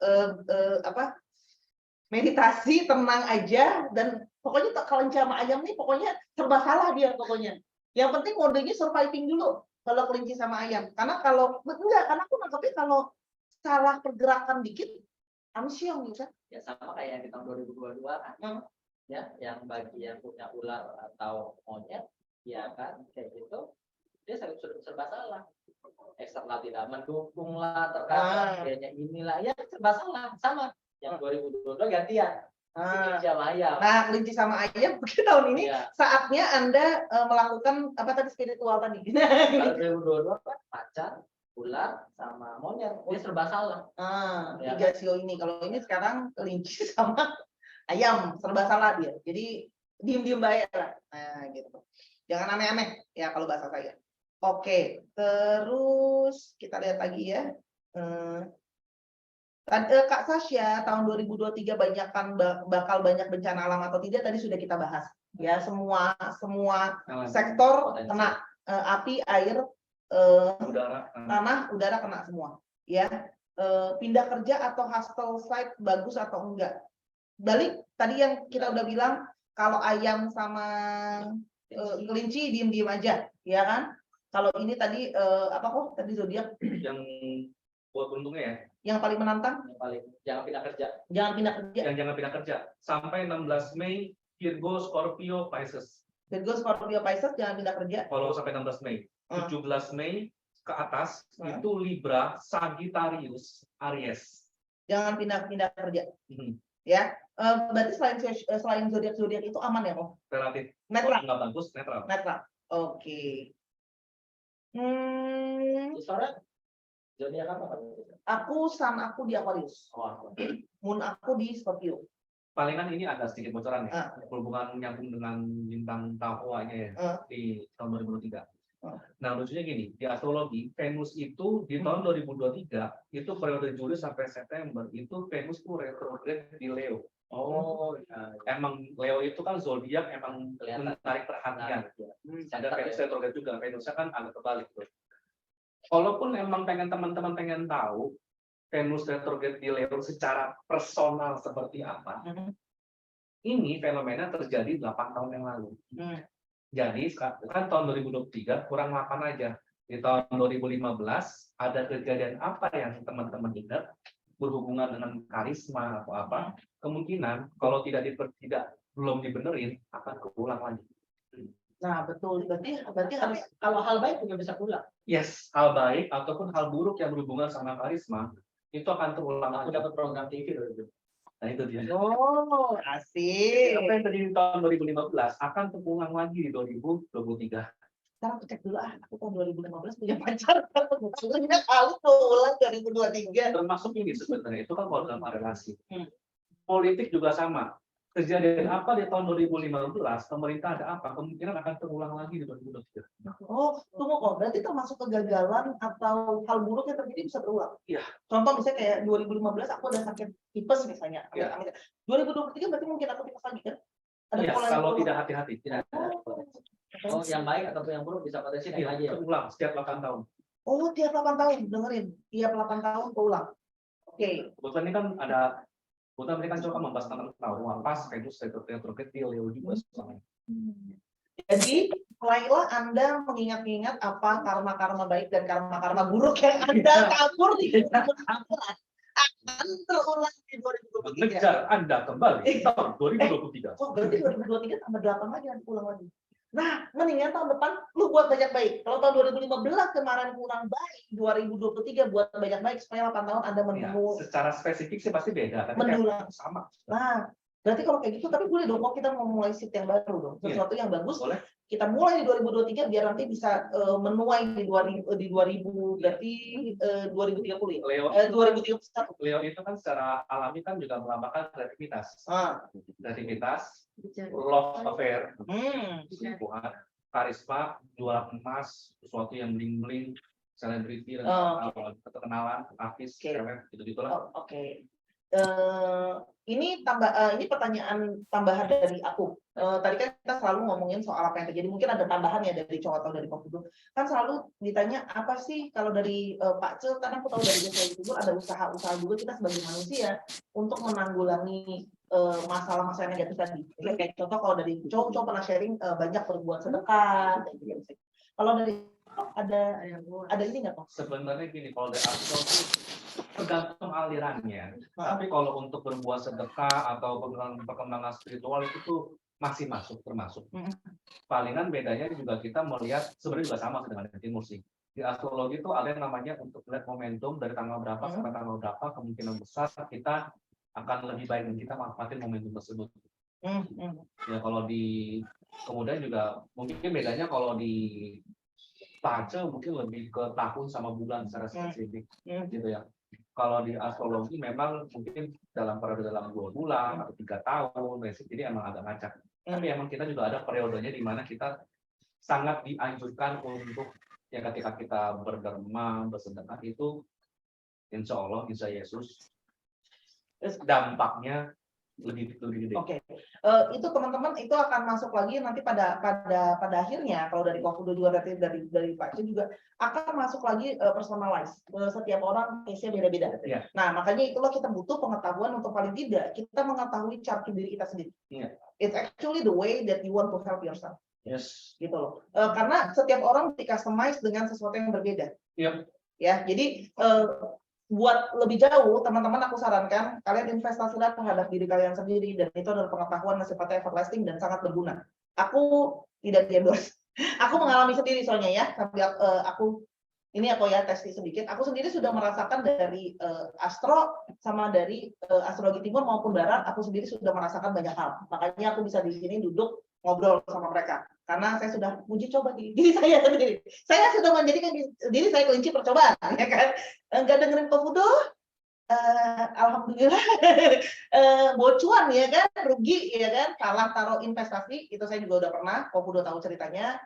[SPEAKER 1] meditasi, tenang aja dan pokoknya kelinci sama ayam nih pokoknya serba salah dia pokoknya. Yang penting modenya surviving dulu kalau kelinci sama ayam. Karena kalau karena aku nangkepnya kalau salah pergerakan dikit amsyong gitu.
[SPEAKER 3] Ya sama kayak di tahun 2022 kan. Ya, yang bagi yang punya ular atau monyet, ya kan, kayak gitu, dia serba salah. Eksternal tidak mendukung lah, terkadang kayaknya inilah, ya serba salah, sama. Yang 2022 gantian. Kelinci sama ayam.
[SPEAKER 1] Nah, kelinci sama ayam mungkin tahun ini
[SPEAKER 3] Iya.
[SPEAKER 1] saatnya Anda melakukan apa tadi spiritual tadi.
[SPEAKER 3] Kalau 2022 kan macan, ular sama monyet, dia serba salah. Ya
[SPEAKER 1] Tiga sio ini. Kalau ini sekarang kelinci sama ayam serba salah dia. Jadi diem-diem bayar lah. Nah, gitu. Jangan aneh-aneh ya kalau bahasa saya. Oke, terus kita lihat lagi ya. Kak Sasha tahun 2023 bakal banyak bencana alam atau tidak tadi sudah kita bahas. Ya, semua sektor kena api, air,
[SPEAKER 2] Udara.
[SPEAKER 1] tanah, udara kena semua. Ya. Pindah kerja atau hustle site bagus atau enggak? Balik tadi yang kita udah bilang kalau ayam sama kelinci diem-diem aja, ya kan? Kalau ini tadi tadi zodiak
[SPEAKER 2] Yang buat beruntungnya ya.
[SPEAKER 1] yang paling menantang?
[SPEAKER 3] Yang paling jangan pindah kerja.
[SPEAKER 1] Jangan pindah kerja.
[SPEAKER 2] Yang jangan pindah kerja. Sampai 16 Mei Virgo, Scorpio, Pisces.
[SPEAKER 1] Virgo, Scorpio, Pisces jangan pindah kerja.
[SPEAKER 2] Kalau sampai 16 Mei. 17 Mei ke atas itu Libra, Sagittarius, Aries.
[SPEAKER 1] Jangan pindah kerja. Ya, berarti selain zodiak itu aman ya, Om?
[SPEAKER 2] Relatif.
[SPEAKER 1] Netral.
[SPEAKER 2] Nggak bagus, netral.
[SPEAKER 1] Netral. Oke.
[SPEAKER 3] Suara zodiak apa?
[SPEAKER 1] Aku sun aku di Aquarius. Moon aku di Scorpio.
[SPEAKER 2] Palingan ini ada sedikit bocoran ya. Berhubungan nyambung dengan bintang Tahoanya ya di tahun 2023. Nah, lucunya gini, di astrologi Venus itu di tahun 2023 itu periode Juli sampai September itu Venus itu retrograde di Leo. Emang Leo itu kan zodiak emang menarik perhatian. Ada Venus retrograde juga, Venusnya kan agak kebalik tuh. Walaupun emang teman-teman pengen tahu Venus retrograde di Leo secara personal seperti apa, ini fenomena terjadi 8 tahun yang lalu. Jadi kan tahun 2023 kurang 8 aja. Di tahun 2015 ada kejadian apa yang teman-teman ingat berhubungan dengan karisma atau apa? Kemungkinan kalau belum dibenerin akan keulang lagi.
[SPEAKER 1] Nah, betul. Berarti
[SPEAKER 3] Tapi kalau hal baik juga bisa pulang.
[SPEAKER 2] Yes, hal baik ataupun hal buruk yang berhubungan sama karisma itu akan terulang
[SPEAKER 3] Aku
[SPEAKER 2] lagi.
[SPEAKER 3] dapat program TV loh.
[SPEAKER 2] Nah, itu dia.
[SPEAKER 1] Oh, asik.
[SPEAKER 2] Apa yang terjadi di tahun 2015 akan terulang lagi di 2023.
[SPEAKER 1] Sekarang aku cek dulu aku tahun 2015 punya pacar. Maksudnya kali keulang 2023.
[SPEAKER 2] Termasuk ini sebenarnya itu kan kalau dalam relasi. Politik juga sama. Kejadian apa di tahun 2015, pemerintah ada apa, kemungkinan akan terulang lagi di 2023.
[SPEAKER 1] Oh, tunggu kok. Berarti termasuk kegagalan atau hal buruk yang terjadi bisa berulang.
[SPEAKER 2] Iya.
[SPEAKER 1] Contoh misalnya kayak 2015 aku ada sakit tipes misalnya.
[SPEAKER 2] Iya.
[SPEAKER 1] 2023 berarti mungkin aku tipes lagi kan? Ada
[SPEAKER 2] Iya,
[SPEAKER 1] pola
[SPEAKER 2] kalau
[SPEAKER 1] yang
[SPEAKER 2] tidak hati-hati.
[SPEAKER 3] Tidak. Oh, yang baik atau yang buruk bisa potensi naik lagi ya.
[SPEAKER 2] Terulang setiap 8 tahun.
[SPEAKER 1] Oh, tiap 8 tahun, dengerin. Tiap 8 tahun keulang. Oke.
[SPEAKER 2] Kebetulan ini kan ada ini kan coba membahas tentang tahu pas Venus retrograde di Leo juga soalnya.
[SPEAKER 1] Jadi mulailah Anda mengingat-ingat apa karma-karma baik dan karma-karma buruk yang Anda tabur di 2016 akan terulang di 2023.
[SPEAKER 2] Mengejar Anda kembali di tahun 2023.
[SPEAKER 1] Oh, berarti 2023 tambah 8 lagi nanti ulang lagi. Nah, mendingan tahun depan lu buat banyak baik. Kalau tahun 2015 kemarin kurang baik, 2023 buat banyak baik supaya 8 tahun Anda
[SPEAKER 2] Ya,
[SPEAKER 1] menunggu
[SPEAKER 2] secara spesifik sih pasti beda, tapi
[SPEAKER 1] mendulang.
[SPEAKER 2] kayak sama.
[SPEAKER 1] Nah, berarti kalau kayak gitu, tapi boleh dong kalau kita mau mulai shift yang baru dong.
[SPEAKER 2] Iya.
[SPEAKER 1] Sesuatu yang bagus,
[SPEAKER 2] Boleh.
[SPEAKER 1] kita mulai di 2023 biar nanti bisa menuai di 2000 berarti 2030 ya.
[SPEAKER 2] Leo
[SPEAKER 1] 2031.
[SPEAKER 2] Leo itu kan secara alami kan juga melambangkan kreativitas. Kreativitas, love affair, selingkuhan, karisma, jual emas, sesuatu yang bling-bling, selebriti, keterkenalan, artis,
[SPEAKER 1] Oke.
[SPEAKER 2] cewek, gitu-gitulah.
[SPEAKER 1] Oke. Ini pertanyaan tambahan dari aku. Tadi kan kita selalu ngomongin soal apa yang terjadi. Mungkin ada tambahan ya dari cowok atau dari Kofudo. Kan selalu ditanya apa sih kalau dari Pak Cil, karena aku tahu dari Joshua itu ada usaha-usaha juga kita sebagai manusia untuk menanggulangi masalah-masalah negatif tadi. Kayak contoh kalau dari cowok pernah sharing banyak berbuat sedekah. Kalau dari ada ini nggak Pak?
[SPEAKER 2] Sebenarnya gini, kalau dari aku tuh tergantung alirannya. Tapi kalau untuk berbuat sedekah atau perkembangan spiritual itu tuh masih termasuk. Palingan bedanya juga kita melihat sebenarnya juga sama dengan timur sih. Di astrologi itu ada yang namanya untuk melihat momentum dari tanggal berapa sampai tanggal berapa, kemungkinan besar kita akan lebih baik dan kita manfaatin momentum tersebut. Ya kalau kemudian juga mungkin bedanya kalau di Pace mungkin lebih ke tahun sama bulan secara spesifik, gitu ya. Kalau di astrologi memang mungkin dalam 2 bulan atau 3 tahun, jadi emang agak ngacak. Tapi emang kita juga ada periodenya di mana kita sangat dianjurkan untuk ya ketika kita berderma, bersedekah itu, insya Allah, insya Yesus, dampaknya lebih gede.
[SPEAKER 1] Oke. Itu teman-teman itu akan masuk lagi nanti pada akhirnya kalau dari Kofudo juga dari Pak Cil juga akan masuk lagi personalize. Setiap orang case-nya beda-beda.
[SPEAKER 2] Iya.
[SPEAKER 1] Nah, makanya itulah kita butuh pengetahuan untuk paling tidak kita mengetahui chart diri kita sendiri.
[SPEAKER 2] Iya.
[SPEAKER 1] It's actually the way that you want to help yourself.
[SPEAKER 2] Yes.
[SPEAKER 1] Gitu loh. Karena setiap orang di-customize dengan sesuatu yang berbeda.
[SPEAKER 2] Iya.
[SPEAKER 1] Ya, jadi buat lebih jauh, teman-teman aku sarankan kalian investasilah terhadap diri kalian sendiri dan itu adalah pengetahuan yang sifatnya everlasting dan sangat berguna. Aku tidak endorse. Aku mengalami sendiri soalnya ya, sambil aku ya testing sedikit. Aku sendiri sudah merasakan dari astro sama dari astrologi timur maupun barat, aku sendiri sudah merasakan banyak hal. Makanya aku bisa di sini duduk ngobrol sama mereka karena saya sudah uji coba diri saya sendiri. Saya sudah menjadikan diri saya kelinci percobaan, ya kan? Enggak dengerin Kofudo, alhamdulillah bocuan ya kan, rugi ya kan, salah taruh investasi itu saya juga udah pernah. Kofudo tahu ceritanya.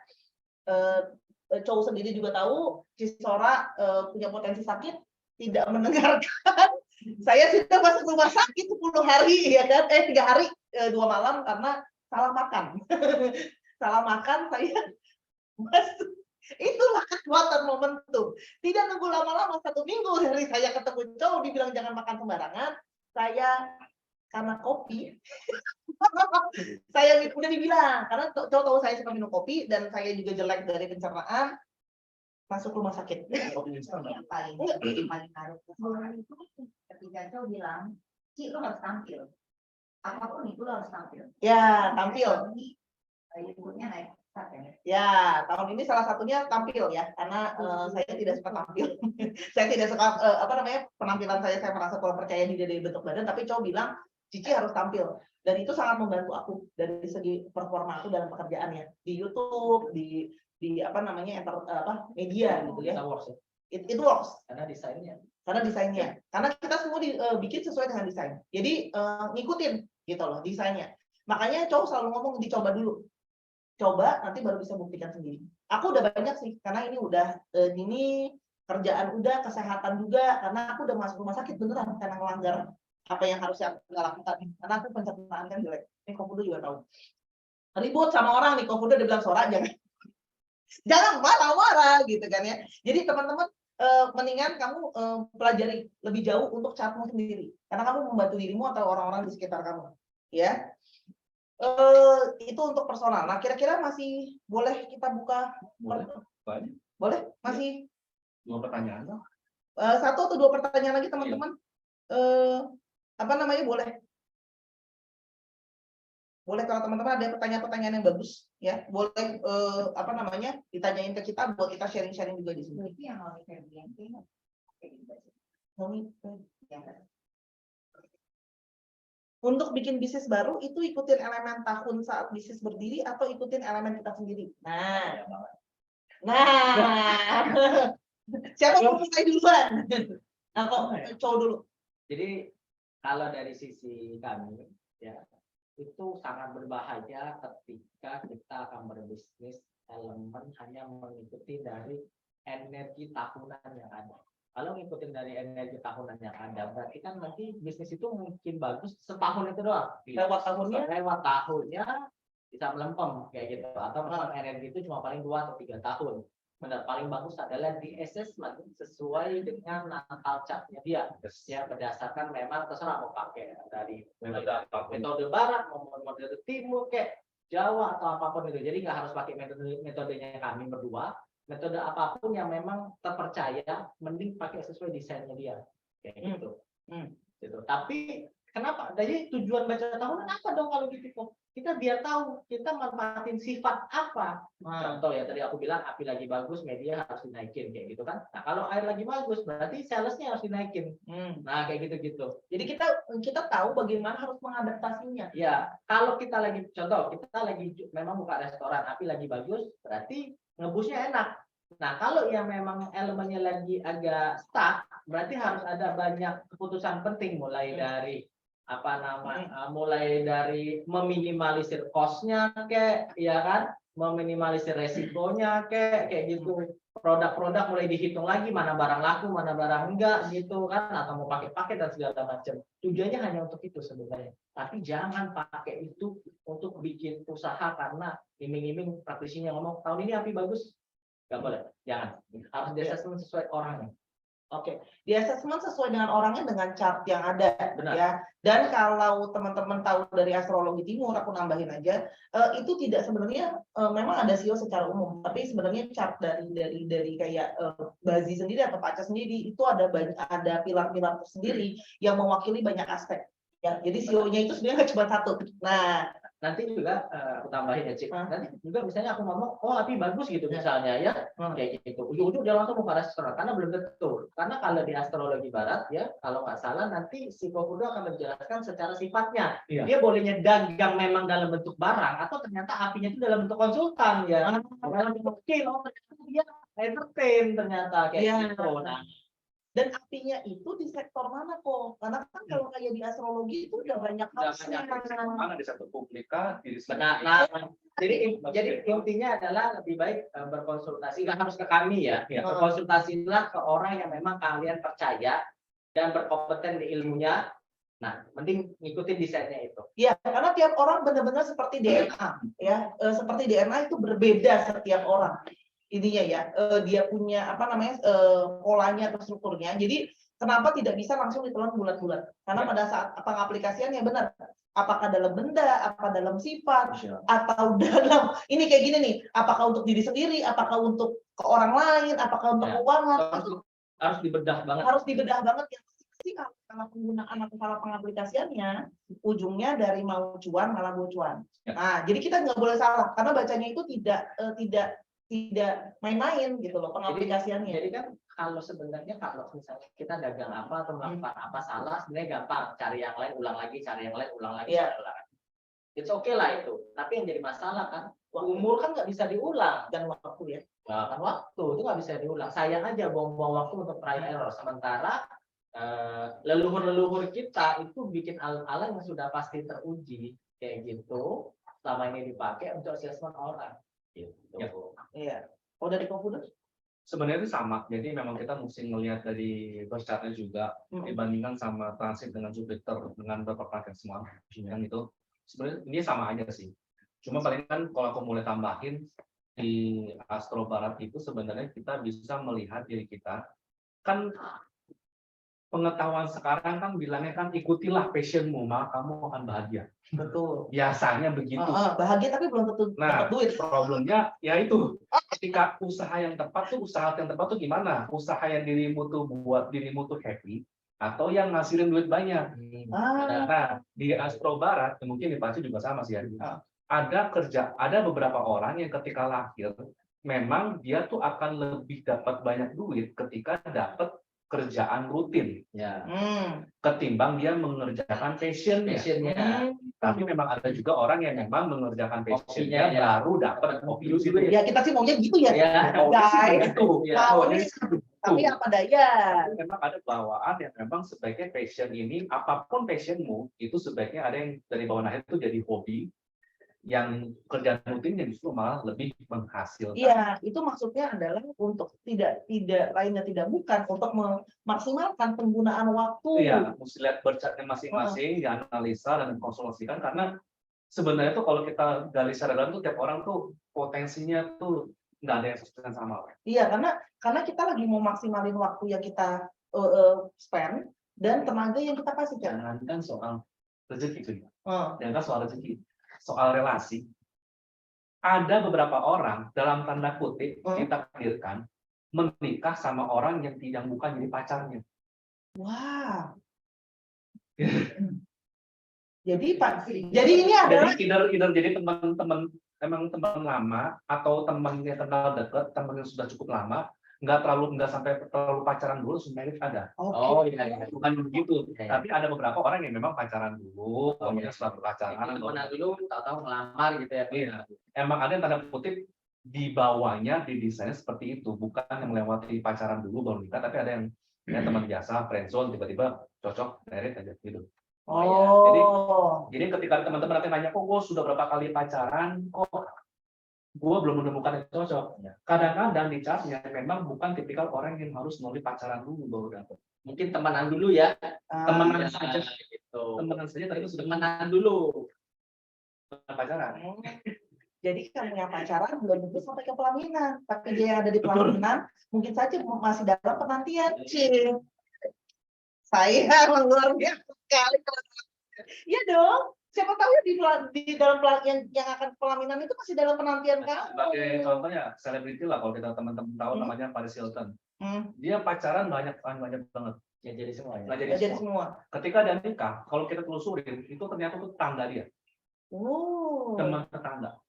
[SPEAKER 1] Cowok sendiri juga tahu, Cisora punya potensi sakit, tidak mendengarkan. Saya sudah masuk rumah sakit 10 hari ya kan, 3 hari 2 malam karena salah makan. Salah makan saya masuk. Itulah kekuatan momentum. Tidak nunggu lama-lama, 1 minggu dari saya ketemu cowok dibilang jangan makan sembarangan. Saya karena kopi. Saya udah dibilang karena cowok tahu saya suka minum kopi dan saya juga jelek dari pencernaan. Masuk rumah sakit.
[SPEAKER 5] Yang paling harus itu ketika cowok bilang, Ci, lo harus tampil. Apapun itu lo harus tampil.
[SPEAKER 1] Ya, tampil.
[SPEAKER 5] Ibunya naik.
[SPEAKER 1] Ya, tahun ini salah satunya tampil ya, karena saya tidak suka tampil. Saya tidak suka penampilan saya merasa kurang percaya diri dari bentuk badan, tapi cowok bilang Cici harus tampil. Dan itu sangat membantu aku dari segi performa aku dalam pekerjaannya di YouTube, di media gitu ya. It works.
[SPEAKER 3] Karena desainnya.
[SPEAKER 1] Karena kita semua bikin sesuai dengan desain. Jadi ngikutin gitu loh desainnya. Makanya cowok selalu ngomong dicoba dulu. Coba nanti baru bisa buktikan sendiri. Aku udah banyak sih karena ini udah kerjaan udah, kesehatan juga karena aku udah masuk rumah sakit beneran karena melanggar apa yang harusnya aku nggak lakukan. Karena aku pencernaan kan jelek. Ini Kofudo juga tahu. Ribut sama orang nih, Kofudo udah bilang Sora jangan marah-marah gitu kan ya. Jadi teman-teman mendingan kamu pelajari lebih jauh untuk chartmu sendiri karena kamu membantu dirimu atau orang-orang di sekitar kamu ya. Itu untuk personal. Nah, kira-kira masih boleh kita buka?
[SPEAKER 2] Boleh. Banyak.
[SPEAKER 1] Boleh? Masih
[SPEAKER 2] 2 pertanyaan dong.
[SPEAKER 1] 1 atau 2 pertanyaan lagi teman-teman? Apa namanya, boleh? Boleh kalau teman-teman ada pertanyaan-pertanyaan yang bagus, ya boleh apa namanya ditanyain ke kita buat kita sharing-sharing juga di sini.
[SPEAKER 5] Itu yang mau yang
[SPEAKER 1] Untuk bikin bisnis baru itu ikutin elemen tahun saat bisnis berdiri atau ikutin elemen kita sendiri. Nah, siapa mau mulai duluan? Atau cowok dulu?
[SPEAKER 3] Jadi kalau dari sisi kami ya itu sangat berbahaya ketika kita akan berbisnis elemen hanya mengikuti dari energi tahunan yang ada. Kalau ngikutin dari energi tahunan yang ada, berarti kan nanti bisnis itu mungkin bagus setahun itu doang.
[SPEAKER 1] Lewat tahunnya
[SPEAKER 3] Bisa melempem kayak gitu. Atau memang energi itu cuma paling 2 atau 3 tahun. Benar, paling bagus adalah di assessment sesuai dengan natal chartnya dia. Ya berdasarkan memang terserah mau pakai dari metode barat, mau metode timur, kayak Jawa atau apapun itu. Jadi nggak harus pakai metodenya kami berdua. Metode apapun yang memang terpercaya, mending pakai sesuai desainnya dia, kayak gitu. Gitu. Tapi kenapa? Jadi tujuan baca tahunan apa dong kalau gitu kok? Kita biar tahu kita manfaatin sifat apa. Contoh ya tadi aku bilang api lagi bagus, media harus dinaikin kayak gitu kan. Nah kalau air lagi bagus, berarti salesnya harus dinaikin. Nah kayak gitu-gitu.
[SPEAKER 1] Jadi kita tahu bagaimana harus mengadaptasinya.
[SPEAKER 3] Ya kalau kita lagi contoh kita lagi memang buka restoran, api lagi bagus, berarti ngebusnya enak. Nah, kalau yang memang elemennya lagi agak stuck, berarti harus ada banyak keputusan penting mulai dari mulai dari meminimalisir cost-nya ya kan, meminimalisir resikonya kayak gitu. Produk-produk mulai dihitung lagi mana barang laku, mana barang enggak gitu kan, atau mau pakai paket dan segala macam. Tujuannya hanya untuk itu sebenarnya. Tapi jangan pakai itu untuk bikin usaha karena iming-iming praktisinya ngomong tahun ini api bagus. Nggak boleh, jangan. Harus di assessment sesuai orangnya.
[SPEAKER 1] Oke, di assessment sesuai dengan orangnya dengan chart yang ada.
[SPEAKER 3] Benar.
[SPEAKER 1] Ya. Dan kalau teman-teman tahu dari astrologi timur, aku nambahin aja, itu tidak sebenarnya memang ada SEO secara umum, tapi sebenarnya chart dari kayak Bazi sendiri atau Paca sendiri itu ada pilar-pilar tersendiri yang mewakili banyak aspek. Ya, jadi SEO-nya itu sebenarnya nggak cuma satu. Nah,
[SPEAKER 3] nanti juga aku tambahin ya Cik. Nanti juga misalnya aku ngomong oh api bagus gitu misalnya ya kayak gitu ujung-ujung dia langsung buka restoran karena belum tentu, karena kalau di astrologi barat ya kalau nggak salah nanti si Kofudo akan menjelaskan secara sifatnya. Dia bolehnya dagang memang dalam bentuk barang atau ternyata apinya itu dalam bentuk konsultan ya dalam bentuk skill, ternyata dia entertain ternyata kayak gitu. Nah,
[SPEAKER 1] dan apinya itu di sektor mana kok? Karena kan kalau kayak di astrologi itu udah banyak
[SPEAKER 2] Mana di satu publikasi.
[SPEAKER 3] Nah, jadi intinya adalah lebih baik berkonsultasi, nggak harus ke kami ya. Berkonsultasilah ke orang yang memang kalian percaya dan berkompeten di ilmunya. Nah, mending ngikutin desainnya itu.
[SPEAKER 1] Iya, karena tiap orang benar-benar seperti DNA, ya. Seperti DNA itu berbeda setiap orang. Ininya ya, dia punya apa namanya polanya atau strukturnya. Jadi kenapa tidak bisa langsung ditelan bulat-bulat? Karena pada saat pengaplikasiannya benar. Apakah dalam benda, apa dalam sifat, atau dalam ini kayak gini nih. Apakah untuk diri sendiri, apakah untuk ke orang lain, apakah untuk keuangan?
[SPEAKER 3] Harus dibedah banget.
[SPEAKER 1] Harus dibedah banget ya. Pasti kalau penggunaan atau kalau pengaplikasiannya ujungnya dari mau cuan malah bocuan. Nah, jadi kita nggak boleh salah karena bacanya itu tidak main-main gitu loh pengaplikasiannya.
[SPEAKER 3] Jadi kan kalau sebenarnya kalau misalnya kita dagang apa atau melakukan apa salah sebenarnya gampang, cari yang lain ulang lagi, cari yang lain ulang lagi, cari ulang lagi. It's okay lah itu. Tapi yang jadi masalah kan umur kan nggak bisa diulang dan waktu ya. Nah, kan waktu itu nggak bisa diulang. Sayang aja buang-buang waktu untuk trial error. Sementara leluhur-leluhur kita itu bikin alat-alat yang sudah pasti teruji kayak gitu selama ini dipakai untuk assessment orang. Gitu.
[SPEAKER 1] Iya. Oh dari Kofudo?
[SPEAKER 2] Sebenarnya itu sama. Jadi memang kita mesti melihat dari birth chart-nya juga dibandingkan sama transit dengan Jupiter dengan beberapa planet semua yang itu sebenarnya ini sama aja sih. Cuma paling kan kalau aku mulai tambahin di Astro Barat itu sebenarnya kita bisa melihat diri kita kan pengetahuan sekarang kan bilangnya kan ikutilah passionmu, maka kamu akan bahagia.
[SPEAKER 1] Betul.
[SPEAKER 2] Biasanya begitu.
[SPEAKER 1] Bahagia tapi belum tentu
[SPEAKER 2] Nah,
[SPEAKER 1] dapat duit.
[SPEAKER 2] problemnya ya itu. Ketika usaha yang tepat tuh gimana? Usaha yang dirimu tuh buat dirimu tuh happy atau yang ngasilin duit banyak. Nah, di Astro Barat, mungkin di Pacu juga sama sih ya. Ada beberapa orang yang ketika lahir memang dia tuh akan lebih dapat banyak duit ketika dapat kerjaan rutin
[SPEAKER 3] Ya.
[SPEAKER 2] ketimbang dia mengerjakan passionnya. Tapi memang ada juga orang yang memang mengerjakan passionnya baru dapat hobi itu.
[SPEAKER 1] Ya kita sih maunya gitu ya. Guys. Tapi apa daya.
[SPEAKER 2] Memang ada bawaan yang memang sebaiknya passion ini, apapun passionmu, itu sebaiknya ada yang dari bawaan lahir itu jadi hobi, yang kerjaan rutinnya justru malah lebih menghasilkan.
[SPEAKER 1] Iya, itu maksudnya adalah untuk tidak bukan untuk memaksimalkan penggunaan waktu.
[SPEAKER 2] Iya, mesti lihat bercatnya masing-masing, dianalisa dan konsultasikan, karena sebenarnya tuh kalau kita gali secara dalam tuh tiap orang tuh potensinya tuh nggak ada yang sesuai sama.
[SPEAKER 1] Iya, karena kita lagi mau maksimalin waktu yang kita spend dan tenaga yang kita kasih kan.
[SPEAKER 2] Jangan kan soal rezeki tuh. Jangan kan soal rezeki, soal relasi. Ada beberapa orang dalam tanda kutip ditakdirkan menikah sama orang yang bukan jadi pacarnya.
[SPEAKER 1] Wah. Jadi ini adalah
[SPEAKER 2] either jadi teman-teman emang teman lama atau teman yang kenal dekat, teman yang sudah cukup lama, nggak sampai terlalu pacaran dulu, sebenarnya ada.
[SPEAKER 3] Oh iya.
[SPEAKER 2] Bukan begitu. Tapi ada beberapa orang yang memang pacaran dulu, kemudian setelah berpacaran,
[SPEAKER 3] Kenal dulu, tahu-tahu ngelamar gitu ya.
[SPEAKER 2] Iya. Emang ada yang tanda kutip di bawahnya didesainnya seperti itu, bukan yang melewati pacaran dulu baru nikah, tapi ada yang teman biasa, friendzone, tiba-tiba cocok, married aja gitu. Jadi ketika teman-teman nanti nanya, kok gue sudah berapa kali pacaran, kok gue belum menemukan yang cocok. Kadang-kadang di chartnya memang bukan tipikal orang yang harus melalui pacaran dulu baru dapat.
[SPEAKER 3] Mungkin temenan dulu ya.
[SPEAKER 2] Temenan saja.
[SPEAKER 3] Gitu.
[SPEAKER 2] Temenan saja tadi itu sudah
[SPEAKER 3] Temenan dulu.
[SPEAKER 2] pacaran.
[SPEAKER 1] jadi kamu yang pacaran belum tentu sampai ke pelaminan, tapi dia yang ada di pelaminan mungkin saja masih dalam penantian. Saya luar biasa sekali. Iya dong. Siapa tahu ya di dalam yang akan pelaminan itu masih dalam penantian kamu.
[SPEAKER 2] Sebagai contohnya selebriti lah, kalau kita teman-teman tahu namanya Paris Hilton. Dia pacaran banyak banget.
[SPEAKER 3] Ya jadi semua ya.
[SPEAKER 2] Nggak jadi semua. Ketika dia nikah, kalau kita telusurin itu ternyata itu tetangga dia. Teman tetangga.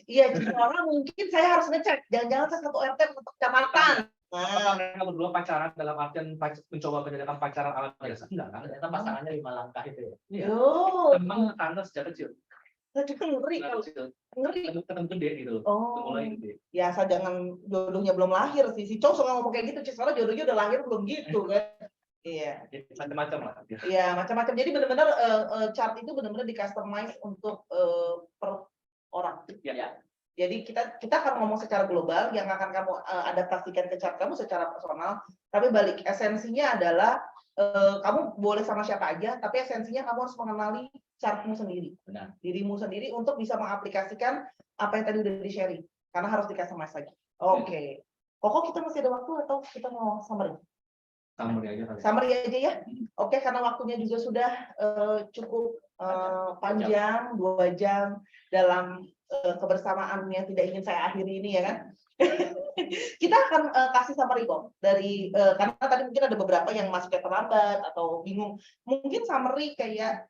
[SPEAKER 1] Iya, orang mungkin saya harus ngecek. Jangan-jangan saya satu RT satu kecamatan.
[SPEAKER 2] Apakah mereka berdua pacaran dalam artian mencoba menjadikan pacaran ala biasa? Enggak, kan?
[SPEAKER 3] Ternyata pasangannya 5 langkah itu ya.
[SPEAKER 2] Iya. Teman tetangga sejak kecil.
[SPEAKER 1] Saya juga ngeri kalau ngeri.
[SPEAKER 2] Ketemu gede gitu. Mulai gede.
[SPEAKER 1] Ya, asal jangan jodohnya belum lahir sih. Si cowok suka ngomong kayak gitu, soalnya jodohnya udah lahir belum gitu kan. Iya.
[SPEAKER 2] Macam-macam lah.
[SPEAKER 1] Iya, macam-macam. Jadi benar-benar chart itu benar-benar di customize untuk per orang.
[SPEAKER 2] Iya.
[SPEAKER 1] Jadi kita akan ngomong secara global, yang akan kamu adaptasikan ke chart kamu secara personal. Tapi balik esensinya adalah kamu boleh sama siapa aja, tapi esensinya kamu harus mengenali chartmu sendiri, dirimu sendiri untuk bisa mengaplikasikan apa yang tadi udah di-sharing. Karena harus di-customize lagi. Oke. Koko, kita masih ada waktu atau kita mau summary? Summary aja ya. Oke, karena waktunya juga sudah cukup panjang, 2 jam dalam kebersamaan yang tidak ingin saya akhiri ini ya kan. Kita akan kasih summary kok dari karena tadi mungkin ada beberapa yang masuknya terlambat atau bingung. Mungkin summary kayak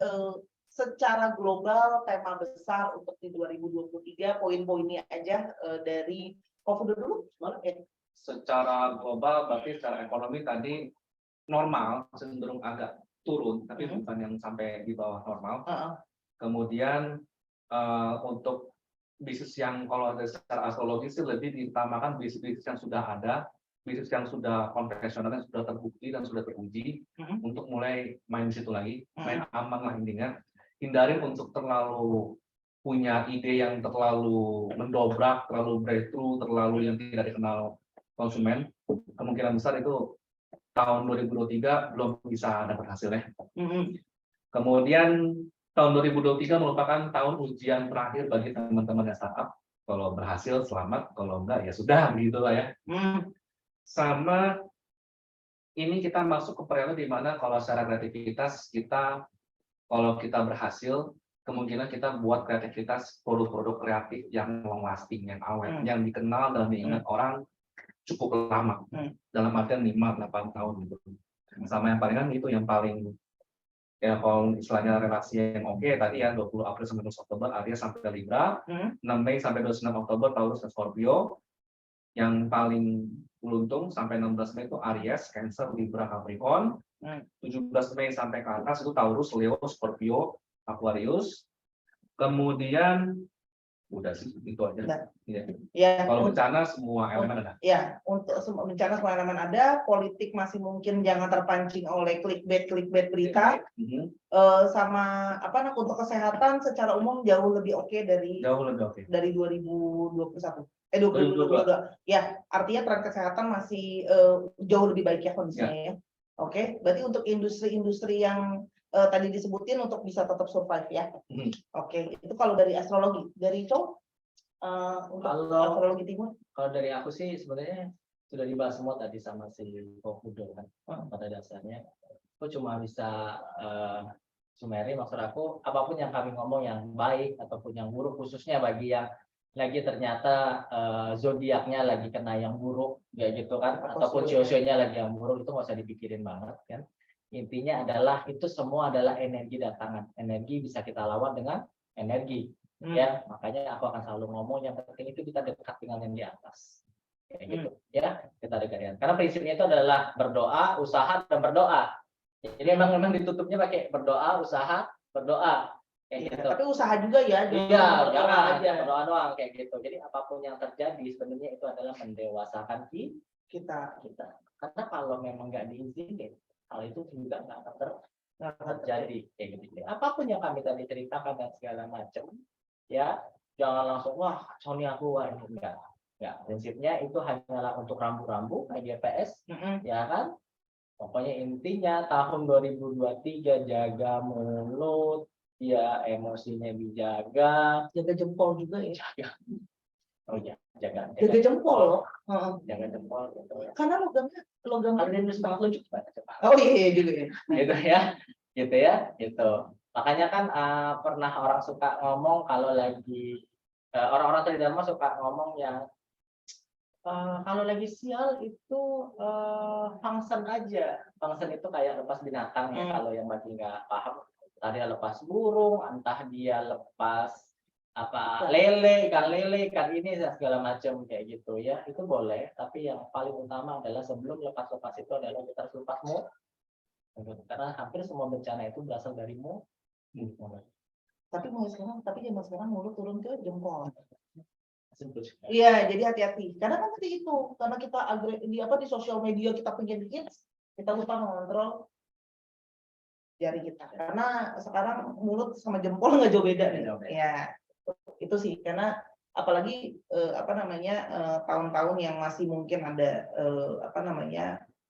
[SPEAKER 1] secara global tema besar untuk di 2023 poin-poinnya aja dari Kofudo dulu.
[SPEAKER 2] Secara global berarti secara ekonomi tadi normal, cenderung agak turun, tapi bukan yang sampai di bawah normal. Kemudian untuk bisnis yang kalau ada secara astrologi sih lebih diutamakan bisnis yang sudah ada, bisnis yang sudah konvensional, yang sudah terbukti dan sudah teruji, untuk mulai main di situ lagi, main aman lah intinya. Hindarin untuk terlalu punya ide yang terlalu mendobrak, terlalu breakthrough, terlalu yang tidak dikenal konsumen. Kemungkinan besar itu tahun 2023 belum bisa dapat hasilnya. Kemudian tahun 2023 merupakan tahun ujian terakhir bagi teman-teman yang startup. Kalau berhasil selamat, kalau enggak ya sudah, begitulah ya. Sama ini kita masuk ke periode di mana kalau secara kreativitas kita, kalau kita berhasil, kemungkinan kita buat kreativitas produk-produk kreatif yang long lasting, yang awet, yang dikenal dan diingat orang cukup lama, dalam artian 5-8 tahun gitu. Sama yang paling kan itu yang paling ya kalau istilahnya relasi yang oke tadi ya 20 April sampai 2 Oktober Aries sampai Libra, 6 Mei sampai 29 Oktober Taurus dan Scorpio. Yang paling beruntung sampai 16 Mei itu Aries, Cancer, Libra, Capricorn. 17 Mei sampai ke atas itu Taurus, Leo, Scorpio, Aquarius. Kemudian udah sih itu aja.
[SPEAKER 1] Ya,
[SPEAKER 2] Kalau bencana semua elemen ada.
[SPEAKER 1] Ya, untuk bencana semua elemen ada, politik masih mungkin jangan terpancing oleh clickbait berita. Sama untuk kesehatan secara umum jauh lebih oke dari 2021. 2022. Ya, artinya tren kesehatan masih jauh lebih baik ya kondisinya ya. Oke, berarti untuk industri-industri yang tadi disebutin untuk bisa tetap survive ya. Oke, itu kalau dari astrologi. Dari untuk astrologi timur.
[SPEAKER 3] Kalau dari aku sih sebenarnya sudah dibahas semua tadi sama si Kofudo kan. Pada dasarnya aku cuma bisa sumeri, maksud aku apapun yang kami ngomong yang baik ataupun yang buruk, khususnya bagi yang lagi ternyata zodiaknya lagi kena yang buruk kayak gitu kan, ataupun siosionya lagi yang buruk, itu nggak usah dipikirin banget kan. Intinya adalah itu semua adalah energi datangan. Energi bisa kita lawan dengan energi. Ya, makanya aku akan selalu ngomong yang penting itu kita dekat dengan yang di atas. Kayak gitu. Ya, kita dekat. Karena prinsipnya itu adalah berdoa, usaha dan berdoa. Jadi memang ditutupnya pakai berdoa, usaha, berdoa. Kayak gitu.
[SPEAKER 1] Tapi usaha juga ya.
[SPEAKER 3] Iya, jangan berdoa doang kayak gitu. Jadi apapun yang terjadi sebenarnya itu adalah mendewasakan kita. Karena kalau memang nggak diizinin, hal itu juga nggak akan terjadi kayak gitu. Apapun yang kami tadi ceritakan dan segala macam, ya jangan langsung wah Sony aku wah ini enggak. Prinsipnya itu hanyalah untuk rambu-rambu kayak GPS, ya kan? Pokoknya intinya tahun 2023 jaga mulut, ya emosinya dijaga,
[SPEAKER 1] jaga jempol juga ya.
[SPEAKER 3] Oh ya, jaga
[SPEAKER 1] jempol.
[SPEAKER 3] Jaga jempol gitu.
[SPEAKER 1] Karena logam
[SPEAKER 3] Kalau dia setengah lucu banget.
[SPEAKER 1] Oh iya juga ya.
[SPEAKER 3] Gitu ya. Makanya kan pernah orang suka ngomong kalau lagi orang-orang Tridharma suka ngomong yang kalau lagi sial itu function aja. Function itu kayak lepas binatang ya, kalau yang bagi nggak paham. Entah dia lepas burung, entah dia lepas ikan lele, ikan ini segala macam kayak gitu ya. Itu boleh, tapi yang paling utama adalah sebelum lepas itu adalah kita harus lepas mood. Karena hampir semua bencana itu berasal dari mood.
[SPEAKER 1] Tapi zaman sekarang mulut turun ke jempol. Iya, jadi hati-hati. Karena kan tadi itu, karena kita di sosial media kita pengen hits, kita lupa mengontrol jari kita. Karena sekarang mulut sama jempol nggak jauh beda. Ya, itu sih. Karena apalagi tahun-tahun yang masih mungkin ada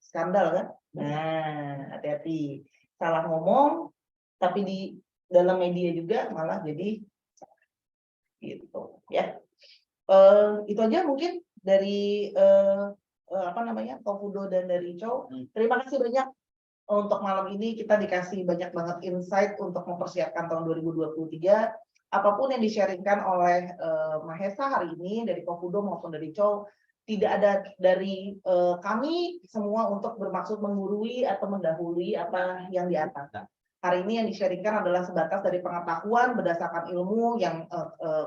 [SPEAKER 1] skandal kan. Nah, hati-hati. Salah ngomong, tapi di dalam media juga malah jadi gitu ya. Itu aja mungkin dari Kofudo dan dari Chow. Terima kasih banyak untuk malam ini, kita dikasih banyak banget insight untuk mempersiapkan tahun 2023. Apapun yang di-sharingkan oleh Mahesa hari ini dari Kofudo maupun dari Chow, tidak ada dari kami semua untuk bermaksud menggurui atau mendahului apa yang di atas. Hari ini yang di-sharingkan adalah sebatas dari pengetahuan berdasarkan ilmu yang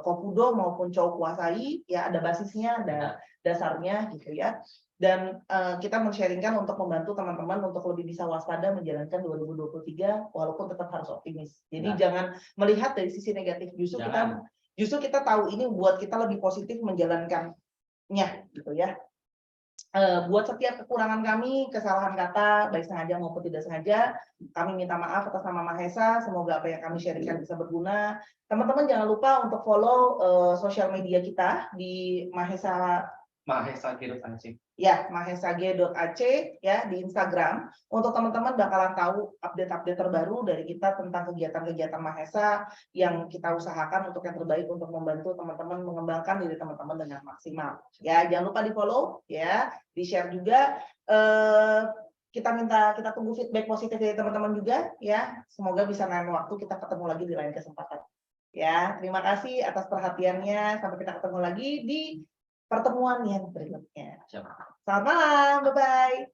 [SPEAKER 1] Kofudo maupun Chow kuasai, ya ada basisnya, ada dasarnya gitu ya. Dan kita men-sharingkan untuk membantu teman-teman untuk lebih bisa waspada menjalankan 2023 walaupun tetap harus optimis. Jadi jangan melihat dari sisi negatif, justru kita tahu ini buat kita lebih positif menjalankannya gitu ya. Buat setiap kekurangan kami, kesalahan kata, baik sengaja maupun tidak sengaja, kami minta maaf atas nama Mahesa. Semoga apa yang kami sharingkan bisa berguna. Teman-teman jangan lupa untuk follow sosial media kita di Mahesa
[SPEAKER 3] mahesa.ac.
[SPEAKER 1] Ya, mahesage.ac ya di Instagram. Untuk teman-teman bakalan tahu update-update terbaru dari kita tentang kegiatan-kegiatan Mahesa yang kita usahakan untuk yang terbaik untuk membantu teman-teman mengembangkan diri teman-teman dengan maksimal. Ya, jangan lupa di-follow ya, di-share juga. Kita tunggu feedback positif dari teman-teman juga ya. Semoga bisa lain waktu kita ketemu lagi di lain kesempatan. Ya, terima kasih atas perhatiannya. Sampai kita ketemu lagi di pertemuan yang berikutnya. Selamat malam, bye-bye.